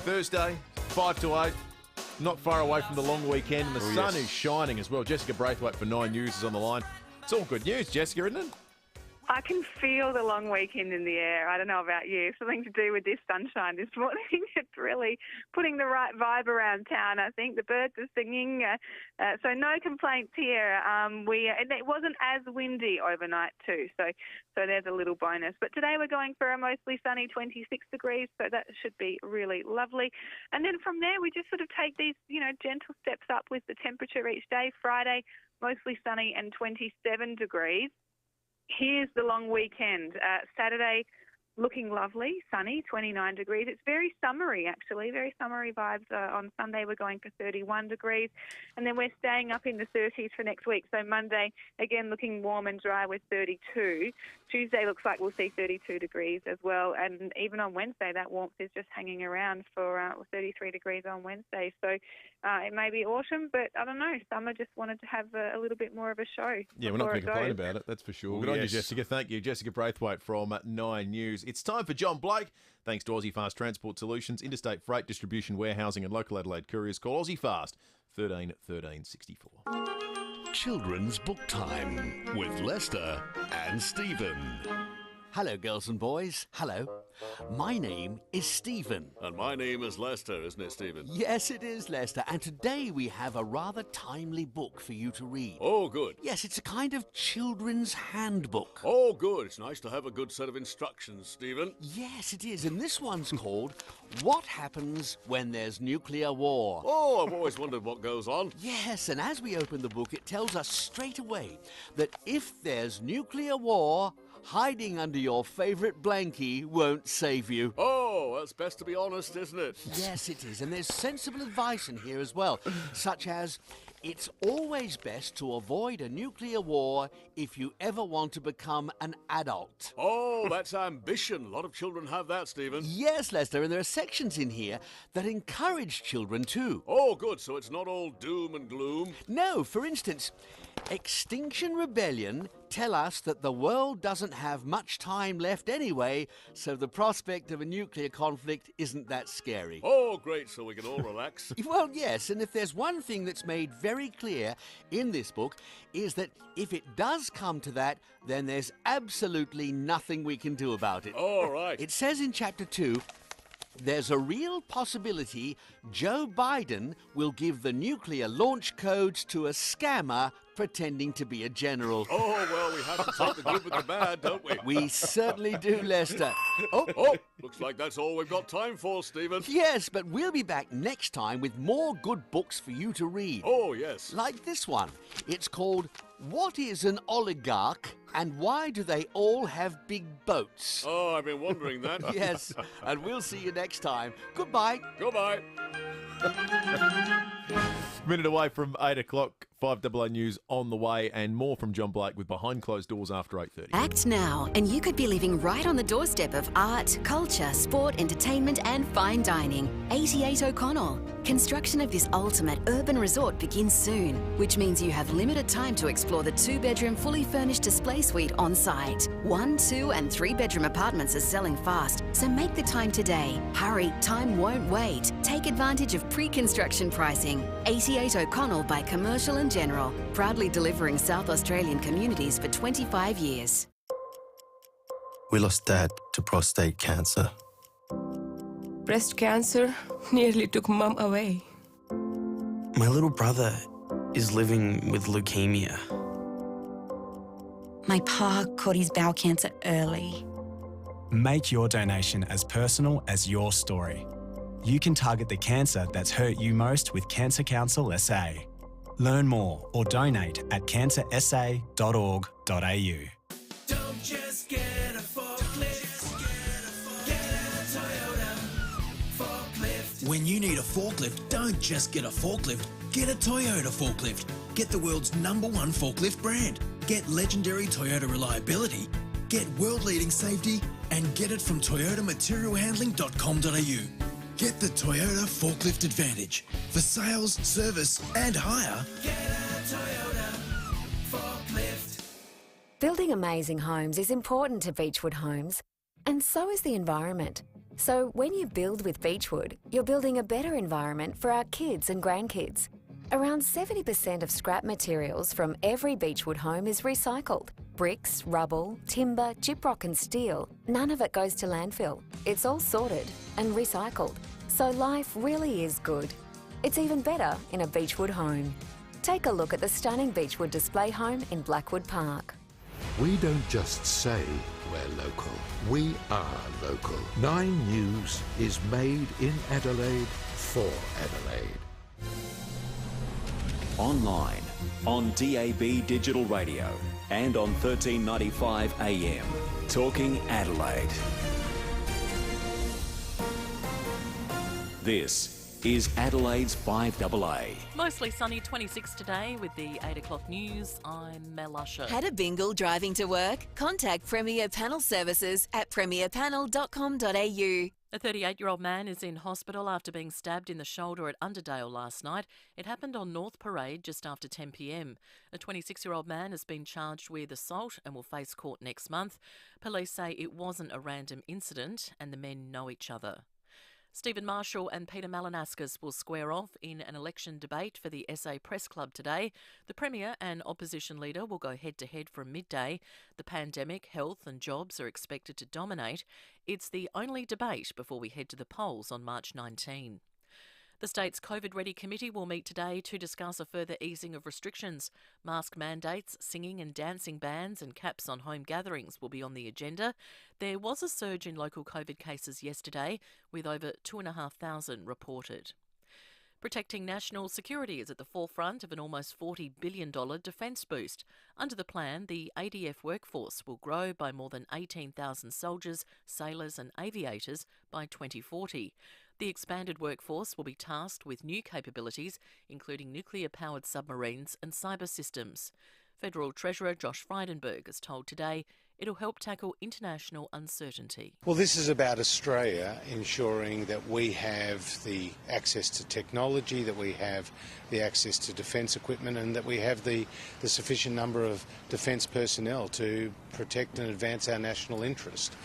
Thursday, 5 to 8. Not far away from the long weekend, and the sun is shining as well. Jessica Braithwaite for 9 News is on the line. It's all good news, Jessica, isn't it? I can feel the long weekend in the air. I don't know about you. Something to do with this sunshine this morning. It's really putting the right vibe around town, I think. The birds are singing. So no complaints here. And it wasn't as windy overnight too. So there's a little bonus. But today we're going for a mostly sunny 26 degrees. So that should be really lovely. And then from there, we just sort of take these, gentle steps up with the temperature each day. Friday, mostly sunny and 27 degrees. Here's the long weekend. Saturday, looking lovely, sunny, 29 degrees. It's very summery, actually, very summery vibes. On Sunday, we're going for 31 degrees. And then we're staying up in the 30s for next week. So Monday, again, looking warm and dry with 32. Tuesday looks like we'll see 32 degrees as well. And even on Wednesday, that warmth is just hanging around for 33 degrees on Wednesday. So it may be autumn, but I don't know. Summer just wanted to have a little bit more of a show. Yeah, we're not going to complain about it, that's for sure. Good on you, Jessica. Thank you. Jessica Braithwaite from 9 News. It's time for John Blake. Thanks to Aussie Fast Transport Solutions, interstate freight distribution, warehousing and local Adelaide couriers. Call Aussie Fast 13 13 64. Children's Book Time with Lester and Stephen. Hello, girls and boys. Hello. My name is Stephen. And my name is Lester, isn't it, Stephen? Yes, it is, Lester. And today we have a rather timely book for you to read. Oh, good. Yes, it's a kind of children's handbook. Oh, good. It's nice to have a good set of instructions, Stephen. Yes, it is. And this one's called What Happens When There's Nuclear War? Oh, I've always wondered what goes on. Yes, and as we open the book, it tells us straight away that if there's nuclear war, hiding under your favourite blankie won't save you. Oh, that's best to be honest, isn't it? Yes, it is. And there's sensible advice in here as well, such as it's always best to avoid a nuclear war if you ever want to become an adult. Oh, that's ambition. A lot of children have that, Stephen. Yes, Lester, and there are sections in here that encourage children too. Oh, good. So it's not all doom and gloom? No, for instance, Extinction Rebellion tell us that the world doesn't have much time left anyway, so the prospect of a nuclear conflict isn't that scary. Oh, great, so we can all relax. Well, yes, and if there's one thing that's made very clear in this book is that if it does come to that, then there's absolutely nothing we can do about it. All right. It says in Chapter 2, there's a real possibility Joe Biden will give the nuclear launch codes to a scammer pretending to be a general. Oh, well, we have to take the good with the bad, don't we? We certainly do, Lester. Oh, looks like that's all we've got time for, Stephen. Yes, but we'll be back next time with more good books for you to read. Oh, yes. Like this one. It's called What is an Oligarch and Why Do They All Have Big Boats? Oh, I've been wondering that. Yes, and we'll see you next time. Goodbye. Goodbye. Minute away from 8 o'clock, 5AA News on the way, and more from John Blake with Behind Closed Doors after 8:30. Act now, and you could be living right on the doorstep of art, culture, sport, entertainment, and fine dining. 88 O'Connell. Construction of this ultimate urban resort begins soon, which means you have limited time to explore the 2-bedroom, fully furnished display suite on site. 1, 2, and 3-bedroom apartments are selling fast, so make the time today. Hurry, time won't wait. Take advantage of pre-construction pricing. 88 O'Connell by Commercial and General, proudly delivering South Australian communities for 25 years. We lost Dad to prostate cancer. Breast cancer nearly took Mum away. My little brother is living with leukemia. My pa caught his bowel cancer early. Make your donation as personal as your story. You can target the cancer that's hurt you most with Cancer Council SA. Learn more or donate at cancersa.org.au. Don't just get a forklift, get a Toyota forklift. When you need a forklift, don't just get a forklift, get a Toyota forklift. Get the world's #1 forklift brand. Get legendary Toyota reliability. Get world-leading safety and get it from toyotamaterialhandling.com.au. Get the Toyota Forklift Advantage for sales, service and hire. Get a Toyota forklift. Building amazing homes is important to Beechwood Homes, and so is the environment. So when you build with Beechwood, you're building a better environment for our kids and grandkids. Around 70% of scrap materials from every Beechwood home is recycled. Bricks, rubble, timber, gyprock and steel, none of it goes to landfill. It's all sorted and recycled. So life really is good. It's even better in a Beechwood home. Take a look at the stunning Beechwood display home in Blackwood Park. We don't just say we're local, we are local. 9 News is made in Adelaide for Adelaide. Online, on DAB Digital Radio and on 1395 AM. Talking Adelaide. This is Adelaide's 5AA. Mostly sunny 26 today with the 8 o'clock news. I'm Mel Usher. Had a bingle driving to work? Contact Premier Panel Services at premierpanel.com.au. A 38-year-old man is in hospital after being stabbed in the shoulder at Underdale last night. It happened on North Parade just after 10 p.m. A 26-year-old man has been charged with assault and will face court next month. Police say it wasn't a random incident and the men know each other. Stephen Marshall and Peter Malinauskas will square off in an election debate for the SA Press Club today. The Premier and opposition leader will go head-to-head from midday. The pandemic, health and jobs are expected to dominate. It's the only debate before we head to the polls on March 19. The state's COVID-ready committee will meet today to discuss a further easing of restrictions. Mask mandates, singing and dancing bans and caps on home gatherings will be on the agenda. There was a surge in local COVID cases yesterday, with over 2,500 reported. Protecting national security is at the forefront of an almost $40 billion defence boost. Under the plan, the ADF workforce will grow by more than 18,000 soldiers, sailors and aviators by 2040. The expanded workforce will be tasked with new capabilities, including nuclear-powered submarines and cyber systems. Federal Treasurer Josh Frydenberg has told Today it'll help tackle international uncertainty. Well, this is about Australia ensuring that we have the access to technology, that we have the access to defence equipment and that we have the sufficient number of defence personnel to protect and advance our national interest.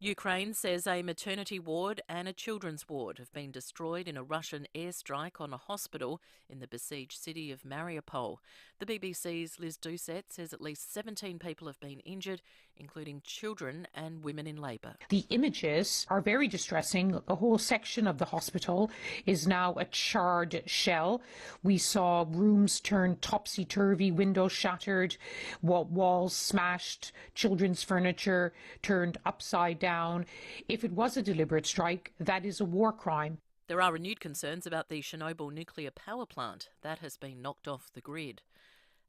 Ukraine says a maternity ward and a children's ward have been destroyed in a Russian airstrike on a hospital in the besieged city of Mariupol. The BBC's Liz Doucette says at least 17 people have been injured, including children and women in labour. The images are very distressing. A whole section of the hospital is now a charred shell. We saw rooms turned topsy-turvy, windows shattered, walls smashed, children's furniture turned upside down. If it was a deliberate strike, that is a war crime. There are renewed concerns about the Chernobyl nuclear power plant. That has been knocked off the grid.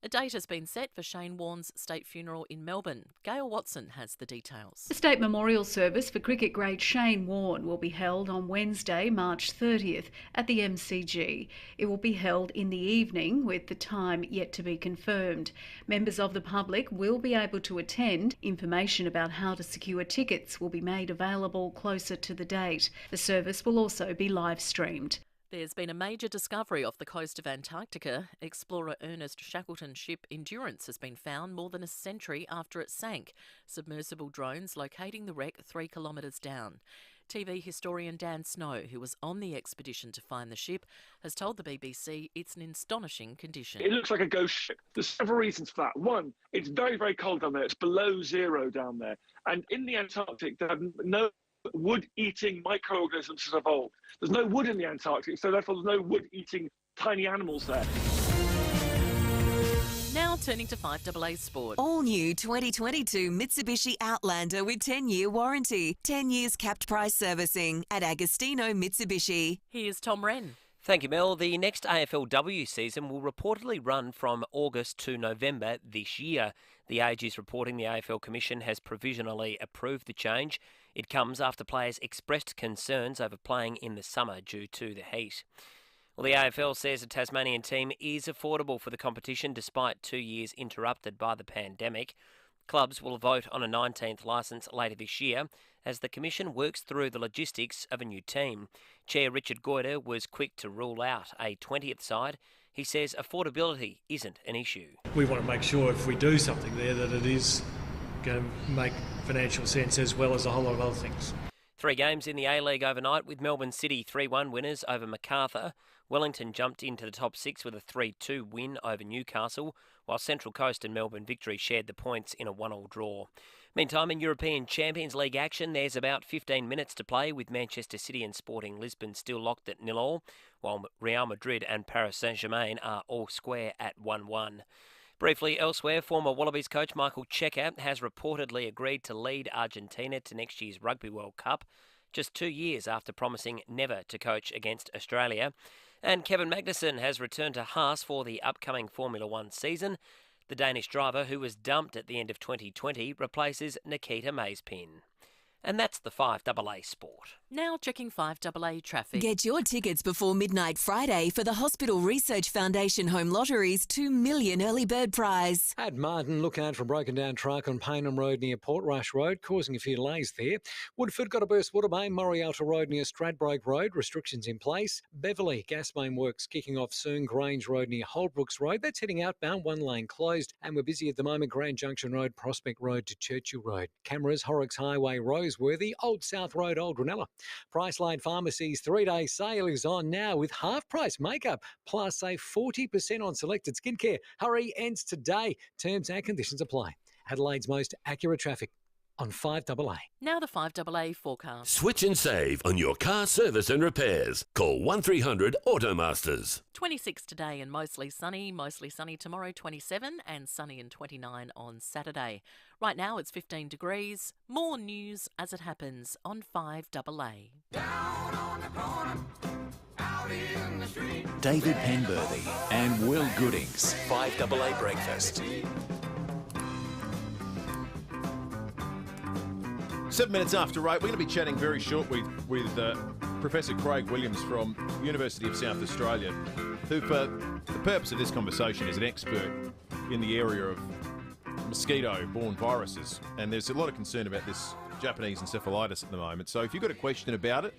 A date has been set for Shane Warne's state funeral in Melbourne. Gail Watson has the details. The state memorial service for cricket great Shane Warne will be held on Wednesday, March 30th at the MCG. It will be held in the evening with the time yet to be confirmed. Members of the public will be able to attend. Information about how to secure tickets will be made available closer to the date. The service will also be live streamed. There's been a major discovery off the coast of Antarctica. Explorer Ernest Shackleton's ship Endurance has been found more than a century after it sank. Submersible drones locating the wreck 3 kilometres down. TV historian Dan Snow, who was on the expedition to find the ship, has told the BBC it's in astonishing condition. It looks like a ghost ship. There's several reasons for that. One, it's very, very cold down there. It's below zero down there. And in the Antarctic, there are no wood-eating microorganisms has evolved. There's no wood in the Antarctic, so therefore there's no wood-eating tiny animals there. Now turning to 5AA Sport. All new 2022 Mitsubishi Outlander with 10-year warranty. 10 years capped price servicing at Agostino Mitsubishi. Here's Tom Wren. Thank you, Mel. The next AFLW season will reportedly run from August to November this year. The Age is reporting the AFL Commission has provisionally approved the change. It comes after players expressed concerns over playing in the summer due to the heat. Well, the AFL says the Tasmanian team is affordable for the competition despite 2 years interrupted by the pandemic. Clubs will vote on a 19th licence later this year as the Commission works through the logistics of a new team. Chair Richard Goyder was quick to rule out a 20th side. He says affordability isn't an issue. We want to make sure if we do something there that it is going to make financial sense as well as a whole lot of other things. 3 games in the A-League overnight with Melbourne City 3-1 winners over Macarthur. Wellington jumped into the top 6 with a 3-2 win over Newcastle, while Central Coast and Melbourne Victory shared the points in a 1-1 draw. Meantime, in European Champions League action, there's about 15 minutes to play with Manchester City and Sporting Lisbon still locked at 0-0, while Real Madrid and Paris Saint-Germain are all square at 1-1. Briefly elsewhere, former Wallabies coach Michael Cheika has reportedly agreed to lead Argentina to next year's Rugby World Cup, just 2 years after promising never to coach against Australia. And Kevin Magnussen has returned to Haas for the upcoming Formula One season. The Danish driver, who was dumped at the end of 2020, replaces Nikita Mazepin. And that's the 5AA Sport. Now checking 5AA traffic. Get your tickets before midnight Friday for the Hospital Research Foundation Home Lottery's $2 million early bird prize. At Martin, look out for a broken down truck on Paynham Road near Portrush Road, causing a few delays there. Woodford got a burst water main, Murray Alta Road near Stradbroke Road, restrictions in place. Beverley, gas main works kicking off soon, Grange Road near Holbrooks Road. That's heading outbound, one lane closed. And we're busy at the moment, Grand Junction Road, Prospect Road to Churchill Road. Cameras, Horrocks Highway, Roseworthy, Old South Road, Old Ranella. Priceline Pharmacy's 3-day sale is on now with half-price makeup, plus save 40% on selected skincare. Hurry, ends today. Terms and conditions apply. Adelaide's most accurate traffic on 5AA. Now the 5AA forecast. Switch and save on your car service and repairs. Call 1300 Automasters. 26 today and mostly sunny tomorrow 27 and sunny and 29 on Saturday. Right now it's 15 degrees. More news as it happens on 5AA. David Penberthy and Will Goodings. 5AA Breakfast. 7 minutes after 8, we're going to be chatting very shortly with Professor Craig Williams from University of South Australia, who, for the purpose of this conversation, is an expert in the area of mosquito-borne viruses. And there's a lot of concern about this Japanese encephalitis at the moment. So if you've got a question about it,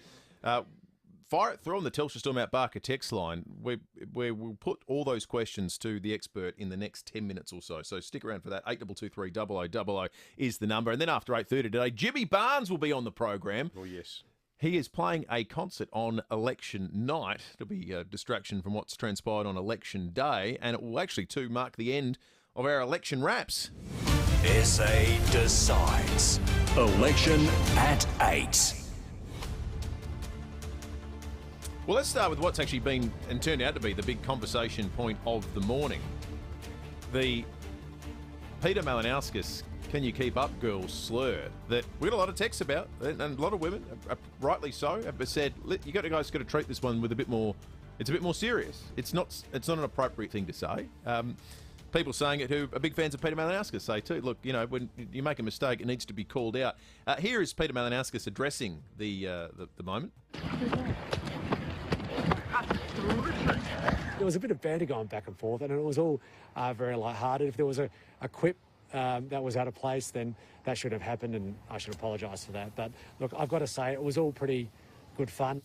fire it through on the Telstra Storm Out Barker text line. We'll put all those questions to the expert in the next 10 minutes or so. So stick around for that. 8223 0000 is the number. And then after 8:30 today, Jimmy Barnes will be on the program. Oh, yes. He is playing a concert on election night. It'll be a distraction from what's transpired on election day. And it will actually, too, mark the end of our election wraps. SA decides. Election at 8. Well, let's start with what's actually been and turned out to be the big conversation point of the morning. The Peter Malinowskis, Can You Keep Up Girls slur that we got a lot of texts about, and a lot of women, rightly so, have said, you guys got to treat this one with a bit more serious. It's not an appropriate thing to say. People saying it who are big fans of Peter Malinowskis say too, look, when you make a mistake, it needs to be called out. Here is Peter Malinowskis addressing the moment. There was a bit of banter going back and forth, and it was all very light-hearted. If there was a quip that was out of place, then that should have happened, and I should apologise for that. But look, I've got to say, it was all pretty good fun.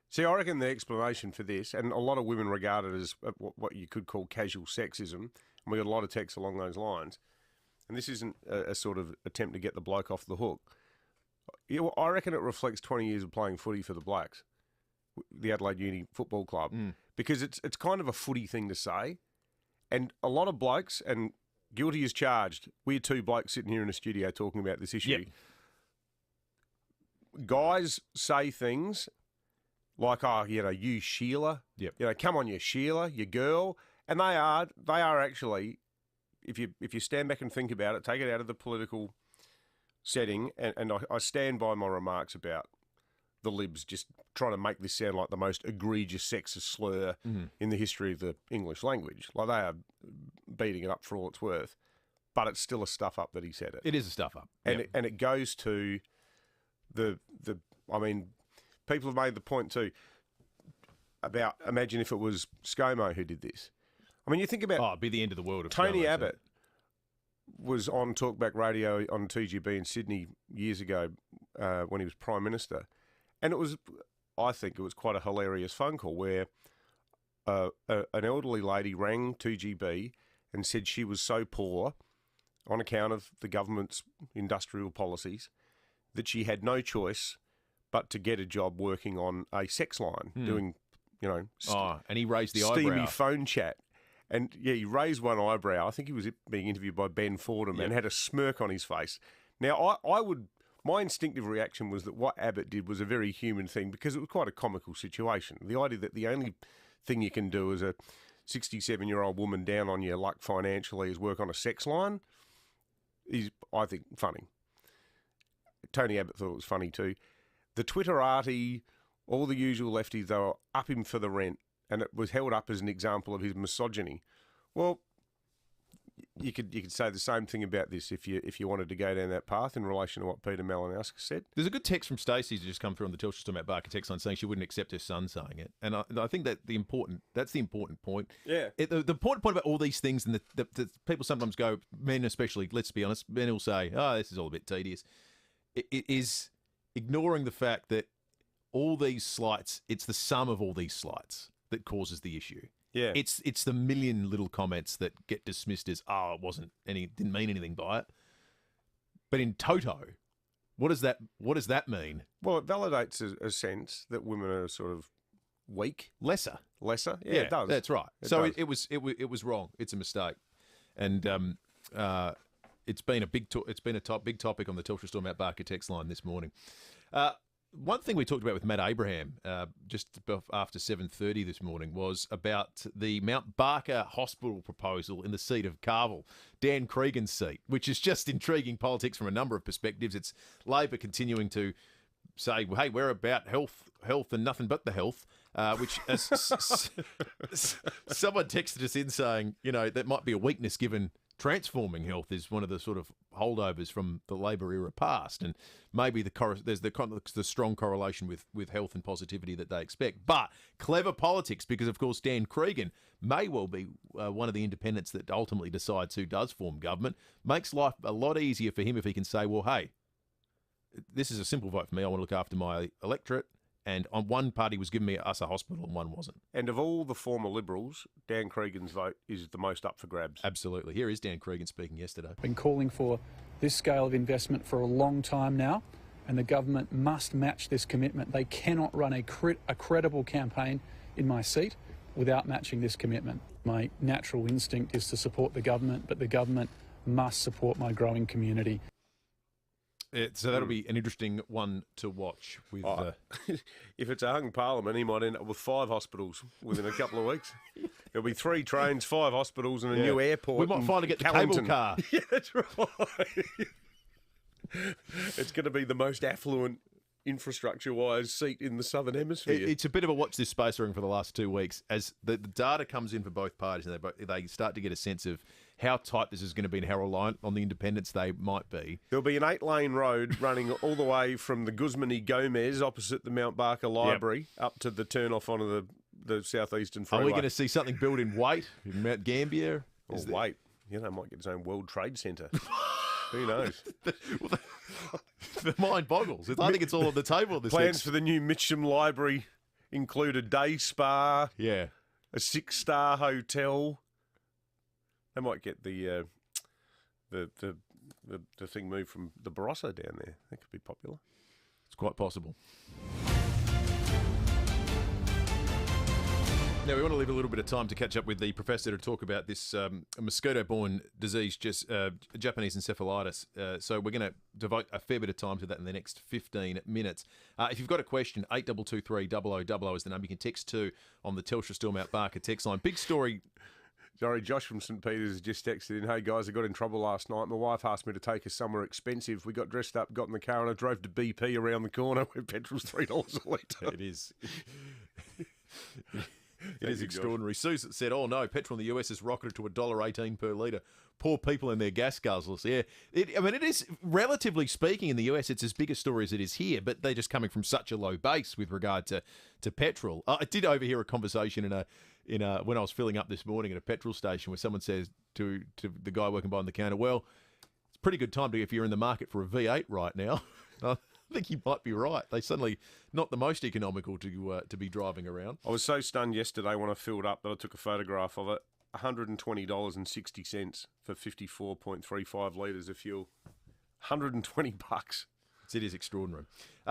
See, I reckon the explanation for this, and a lot of women regard it as what you could call casual sexism, and we got a lot of texts along those lines, and this isn't a sort of attempt to get the bloke off the hook. I reckon it reflects 20 years of playing footy for the Blacks, the Adelaide Uni Football Club, because it's kind of a footy thing to say, and a lot of blokes, and guilty as charged, we're two blokes sitting here in a studio talking about this issue. Yep. Guys say things like, you Sheila, come on, you Sheila, you girl, and they are actually, if you stand back and think about it, take it out of the political setting, and I stand by my remarks about the Libs just trying to make this sound like the most egregious sexist slur in the history of the English language. Like, they are beating it up for all it's worth, but it's still a stuff up that he said it. It is a stuff up, and it goes to the. I mean, people have made the point too. about imagine if it was ScoMo who did this. I mean, you think about it'd be the end of the world. If Tony ScoMo Abbott was on Talkback Radio on 2GB in Sydney years ago when he was Prime Minister, and I think it was quite a hilarious phone call where an elderly lady rang 2GB and said she was so poor on account of the government's industrial policies that she had no choice but to get a job working on a sex line, doing, and he raised the steamy eyebrow. phone chat. And, yeah, he raised one eyebrow. I think he was being interviewed by Ben Fordham and had a smirk on his face. Now, my instinctive reaction was that what Abbott did was a very human thing because it was quite a comical situation. The idea that the only thing you can do as a 67-year-old woman down on your luck financially is work on a sex line is, I think, funny. Tony Abbott thought it was funny too. The Twitterati, all the usual lefties, they were up him for the rent, and it was held up as an example of his misogyny. Well, you could say the same thing about this if you wanted to go down that path in relation to what Peter Malinowski said. There's a good text from Stacey that's just come through on the Telstra Storm Barker text line saying she wouldn't accept her son saying it, and I think that's the important point. Yeah. The important point about all these things, and the people sometimes go, men especially, let's be honest, men will say, "Oh, this is all a bit tedious." It is ignoring the fact that all these slights, it's the sum of all these slights that causes the issue. Yeah. It's the million little comments that get dismissed as, didn't mean anything by it. But in toto, what does that mean? Well, it validates a sense that women are sort of weak. Lesser. Yeah, it does. That's right. It was wrong. It's a mistake. And it's been a big topic on the Telstra Storm Barker text line this morning. One thing we talked about with Matt Abraham just after 7:30 this morning was about the Mount Barker Hospital proposal in the seat of Carville, Dan Cregan's seat, which is just intriguing politics from a number of perspectives. It's Labor continuing to say, hey, we're about health and nothing but the health, which as someone texted us in saying, that might be a weakness given transforming health is one of the sort of holdovers from the Labor era past, and maybe there's the strong correlation with health and positivity that they expect. But clever politics, because of course Dan Cregan may well be one of the independents that ultimately decides who does form government, makes life a lot easier for him if he can say, well, hey, this is a simple vote for me. I want to look after my electorate. And on one party was giving us a hospital and one wasn't. And of all the former Liberals, Dan Cregan's vote is the most up for grabs. Absolutely. Here is Dan Cregan speaking yesterday. Been calling for this scale of investment for a long time now, and the government must match this commitment. They cannot run a credible campaign in my seat without matching this commitment. My natural instinct is to support the government, but the government must support my growing community. So that'll be an interesting one to watch. If it's a hung parliament, he might end up with 5 hospitals within a couple of weeks. There'll be 3 trains, 5 hospitals, and a new airport. We might finally get the cable car. Yeah, that's right. It's going to be the most affluent, infrastructure-wise seat in the Southern Hemisphere. It's a bit of a watch this space ring for the last 2 weeks as the data comes in for both parties, and they start to get a sense of how tight this is going to be and how reliant on the independents they might be. There'll be an 8-lane road running all the way from the Guzman y Gomez opposite the Mount Barker Library up to the turn-off onto the southeastern freeway. Are we going to see something built in Waite, in Mount Gambier? Waite. Might get its own World Trade Centre. Who knows? The mind boggles. I think it's all on the table. Plans for the new Mitcham Library include a day spa, a 6-star hotel. They might get the thing moved from the Barossa down there. That could be popular. It's quite possible. Now, we want to leave a little bit of time to catch up with the professor to talk about this mosquito-borne disease, Japanese encephalitis. So we're going to devote a fair bit of time to that in the next 15 minutes. If you've got a question, 8223 0000 is the number. You can text to on the Telstra Storm Barker text line. Big story. Sorry, Josh from St Peters has just texted in, hey guys, I got in trouble last night. My wife asked me to take us somewhere expensive. We got dressed up, got in the car, and I drove to BP around the corner where petrol's $3 a litre. It is. It is extraordinary. Susan said, "Oh no, petrol in the US has rocketed to $1.18 per litre. Poor people and their gas guzzlers." Yeah, it is, relatively speaking, in the US, it's as big a story as it is here, but they're just coming from such a low base with regard to petrol. I did overhear a conversation in a when I was filling up this morning at a petrol station where someone says to the guy working behind the counter, "Well, it's a pretty good time if you're in the market for a V8 right now." I think you might be right. They suddenly not the most economical to be driving around. I was so stunned yesterday when I filled up that I took a photograph of it. $120.60 for 54.35 litres of fuel. $120. It is extraordinary.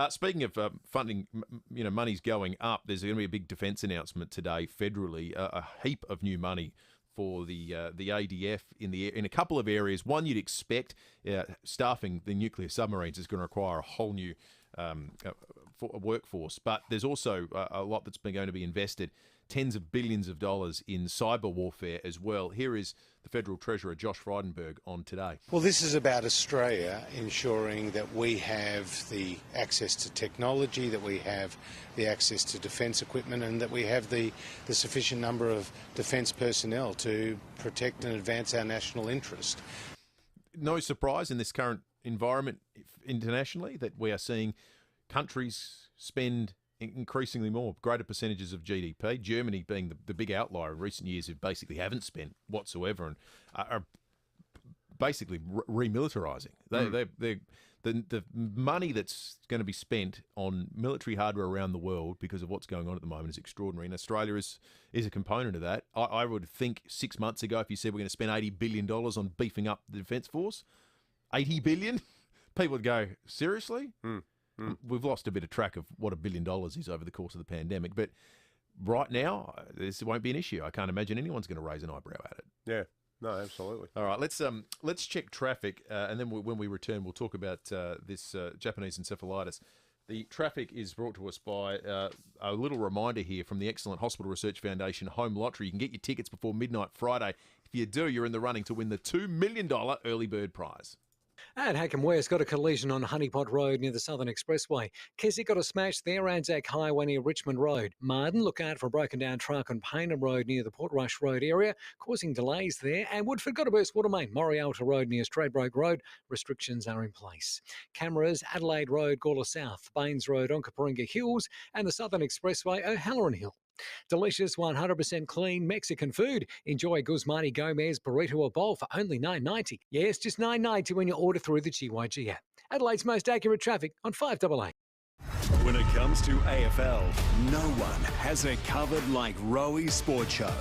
Speaking of funding, money's going up. There's going to be a big defence announcement today federally. A heap of new money for the ADF in a couple of areas. One you'd expect, staffing the nuclear submarines is going to require a whole new workforce, but there's also a lot that's going to be invested, tens of billions of dollars in cyber warfare as well. Here is the Federal Treasurer, Josh Frydenberg, on Today. Well, this is about Australia ensuring that we have the access to technology, that we have the access to defence equipment, and that we have the sufficient number of defence personnel to protect and advance our national interest. No surprise in this current environment internationally that we are seeing countries spend increasingly more, greater percentages of GDP. Germany being the big outlier in recent years, who basically haven't spent whatsoever and are basically remilitarising. The money that's going to be spent on military hardware around the world because of what's going on at the moment is extraordinary, and Australia is a component of that. I would think 6 months ago, if you said we're going to spend $80 billion on beefing up the Defence Force, $80 billion, people would go, seriously? We've lost a bit of track of what $1 billion is over the course of the pandemic, but right now, this won't be an issue. I can't imagine anyone's going to raise an eyebrow at it. Yeah. No, absolutely. All right, let's check traffic, and then when we return, we'll talk about this Japanese encephalitis. The traffic is brought to us by a little reminder here from the excellent Hospital Research Foundation Home Lottery. You can get your tickets before midnight Friday. If you do, you're in the running to win the $2 million early bird prize. And Hackam West got a collision on Honeypot Road near the Southern Expressway. Keswick got a smash there, Anzac Highway near Richmond Road. Marden, look out for a broken down truck on Payneham Road near the Portrush Road area, causing delays there. And Woodford got a burst water main, Morialta Road near Stradbroke Road. Restrictions are in place. Cameras, Adelaide Road, Gawler South, Baines Road, Onkaparinga Hills, and the Southern Expressway, O'Halloran Hill. Delicious 100% clean Mexican food. Enjoy Guzmani Gomez burrito or bowl for only $9.90. Yes, just $9.90 when you order through the GYG app. Adelaide's most accurate traffic on 5AA. When it comes to AFL, no one has it covered like Rowie Sport Show.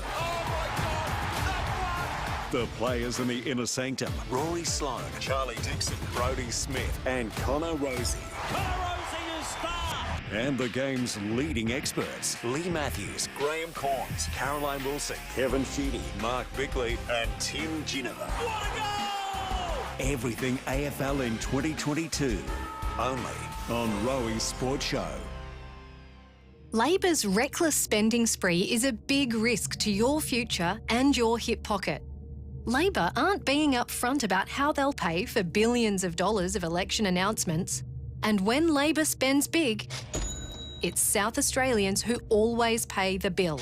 The players in the inner sanctum, Rory Sloane, Charlie Dixon, Brodie Smith and Connor Rosie. And the game's leading experts, Lee Matthews, Graham Corns, Caroline Wilson, Kevin Sheedy, Mark Bickley and Tim Ginniver. What a goal! Everything AFL in 2022, only on Rowie Sport Show. Labor's reckless spending spree is a big risk to your future and your hip pocket. Labor aren't being upfront about how they'll pay for billions of dollars of election announcements. And when Labor spends big, it's South Australians who always pay the bill.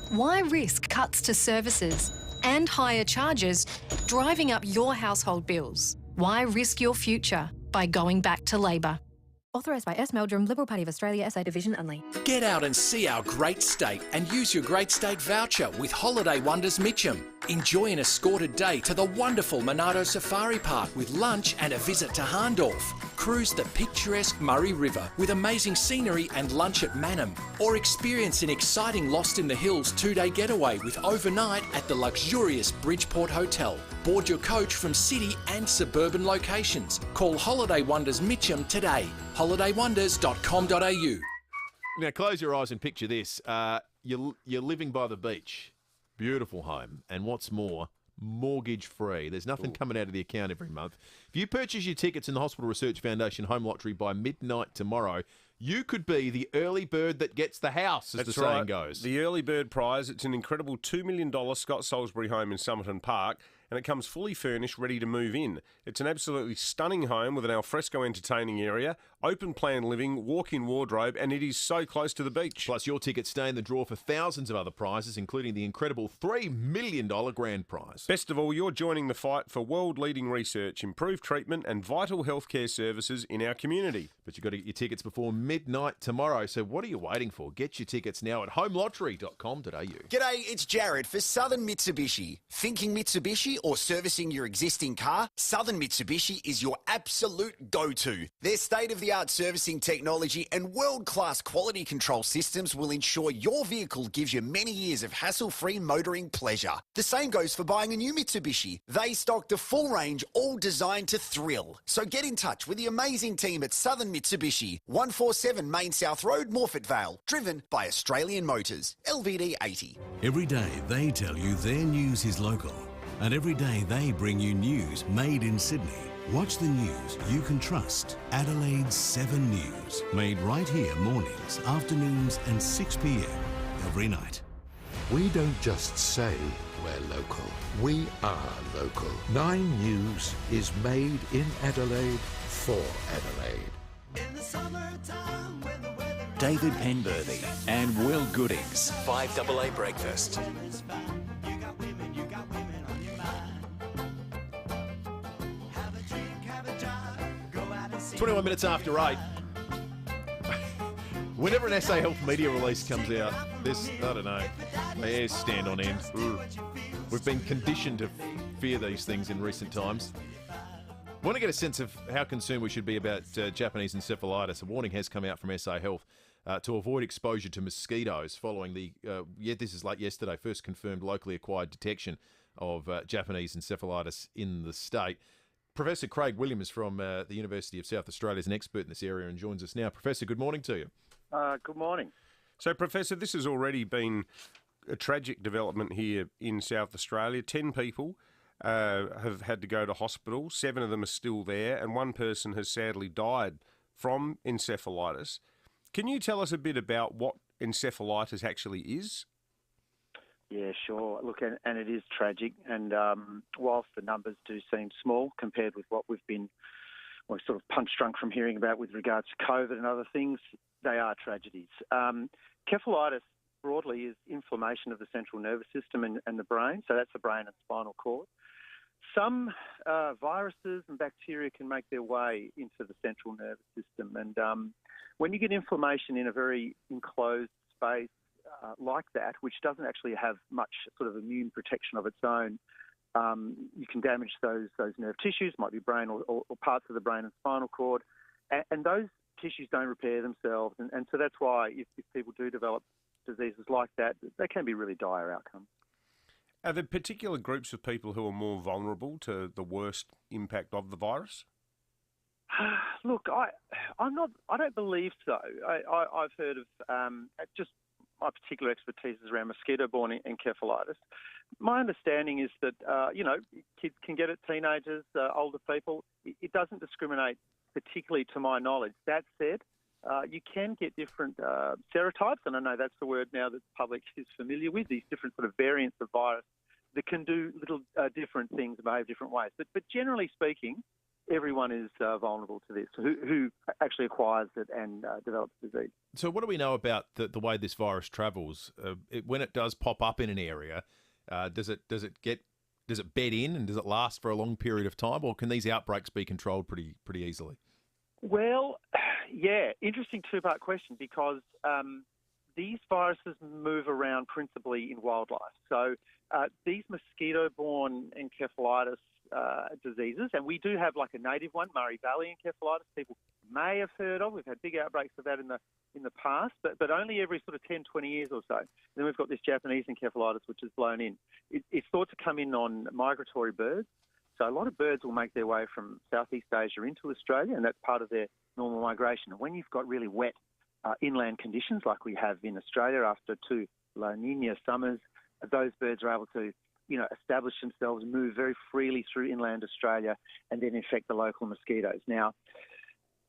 Why risk cuts to services and higher charges driving up your household bills? Why risk your future by going back to Labor? Authorised by S. Meldrum, Liberal Party of Australia, SA Division only. Get out and see our great state and use your great state voucher with Holiday Wonders Mitcham. Enjoy an escorted day to the wonderful Monado Safari Park with lunch and a visit to Harndorf. Cruise the picturesque Murray River with amazing scenery and lunch at Mannum. Or experience an exciting Lost in the Hills 2-day getaway with overnight at the luxurious Bridgeport Hotel. Board your coach from city and suburban locations. Call Holiday Wonders Mitcham today. holidaywonders.com.au. Now close your eyes and picture this. You're living by the beach. Beautiful home. And what's more, mortgage free. There's nothing coming out of the account every month. If you purchase your tickets in the Hospital Research Foundation Home Lottery by midnight tomorrow, you could be the early bird that gets the house, as the saying goes. The early bird prize, it's an incredible $2 million Scott Salisbury home in Somerton Park. and it comes fully furnished, ready to move in. It's an absolutely stunning home with an alfresco entertaining area, open plan living, walk-in wardrobe, and it is so close to the beach. Plus, your tickets stay in the draw for thousands of other prizes, including the incredible $3 million grand prize. Best of all, you're joining the fight for world-leading research, improved treatment and vital healthcare services in our community. But you've got to get your tickets before midnight tomorrow, so what are you waiting for? Get your tickets now at homelottery.com.au. G'day, it's Jared for Southern Mitsubishi. Thinking Mitsubishi or servicing your existing car? Southern Mitsubishi is your absolute go-to. Their state-of-the-art servicing technology and world-class quality control systems will ensure your vehicle gives you many years of hassle-free motoring pleasure. The same goes for buying a new Mitsubishi. They stock the full range, all designed to thrill. So get in touch with the amazing team at Southern Mitsubishi, 147 Main South Road, Morfett Vale, driven by Australian Motors, LVD 80. Every day they tell you their news is local, and every day they bring you news made in Sydney. Watch the news you can trust. Adelaide's 7 News, made right here mornings, afternoons and 6 p.m. every night. We don't just say we're local. We are local. 9 News is made in Adelaide for Adelaide. In the summertime when the weather David Penberthy and Will Goodings. FIVEaa Breakfast. 21 minutes after 8. Whenever an SA Health media release comes out, this, I don't know, my hairs stand on end. We've been conditioned to fear these things in recent times. I want to get a sense of how concerned we should be about Japanese encephalitis. A warning has come out from SA Health to avoid exposure to mosquitoes following the, this is like yesterday, first confirmed locally acquired detection of Japanese encephalitis in the state. Professor Craig Williams from the University of South Australia is an expert in this area and joins us now. Professor, good morning to you. Good morning. So, Professor, this has already been a tragic development here in South Australia. 10 people have had to go to hospital. 7 of them are still there, and 1 person has sadly died from encephalitis. Can you tell us a bit about what encephalitis actually is? Yeah, sure. Look, and it is tragic. And whilst the numbers do seem small compared with what we're sort of punch-drunk from hearing about with regards to COVID and other things, they are tragedies. Encephalitis broadly is inflammation of the central nervous system and the brain, so that's the brain and spinal cord. Some viruses and bacteria can make their way into the central nervous system, and when you get inflammation in a very enclosed space like that, which doesn't actually have much sort of immune protection of its own, you can damage those nerve tissues, might be brain or parts of the brain and spinal cord, and those tissues don't repair themselves, and so that's why if people do develop diseases like that, they can be really dire outcomes. Are there particular groups of people who are more vulnerable to the worst impact of the virus? Look, I don't believe so. I've heard of just my particular expertise is around mosquito-borne encephalitis. My understanding is that kids can get it, teenagers, older people. It doesn't discriminate particularly, to my knowledge. That said, you can get different serotypes, and I know that's the word now that the public is familiar with, these different sort of variants of virus that can do little different things and behave different ways. But generally speaking, everyone is vulnerable to this, who actually acquires it and develops the disease. So what do we know about the way this virus travels? When it does pop up in an area, does it bed in and does it last for a long period of time, or can these outbreaks be controlled pretty easily? Well, yeah, interesting two-part question, because these viruses move around principally in wildlife. So these mosquito-borne encephalitis diseases, and we do have like a native one, Murray Valley encephalitis, people may have heard of. We've had big outbreaks of that in the past, but only every sort of 10, 20 years or so. Then we've got this Japanese encephalitis, which is blown in. It's thought to come in on migratory birds. So a lot of birds will make their way from Southeast Asia into Australia, and that's part of their normal migration. And when you've got really wet inland conditions like we have in Australia after 2 La Nina summers, those birds are able to establish themselves, move very freely through inland Australia, and then infect the local mosquitoes. Now,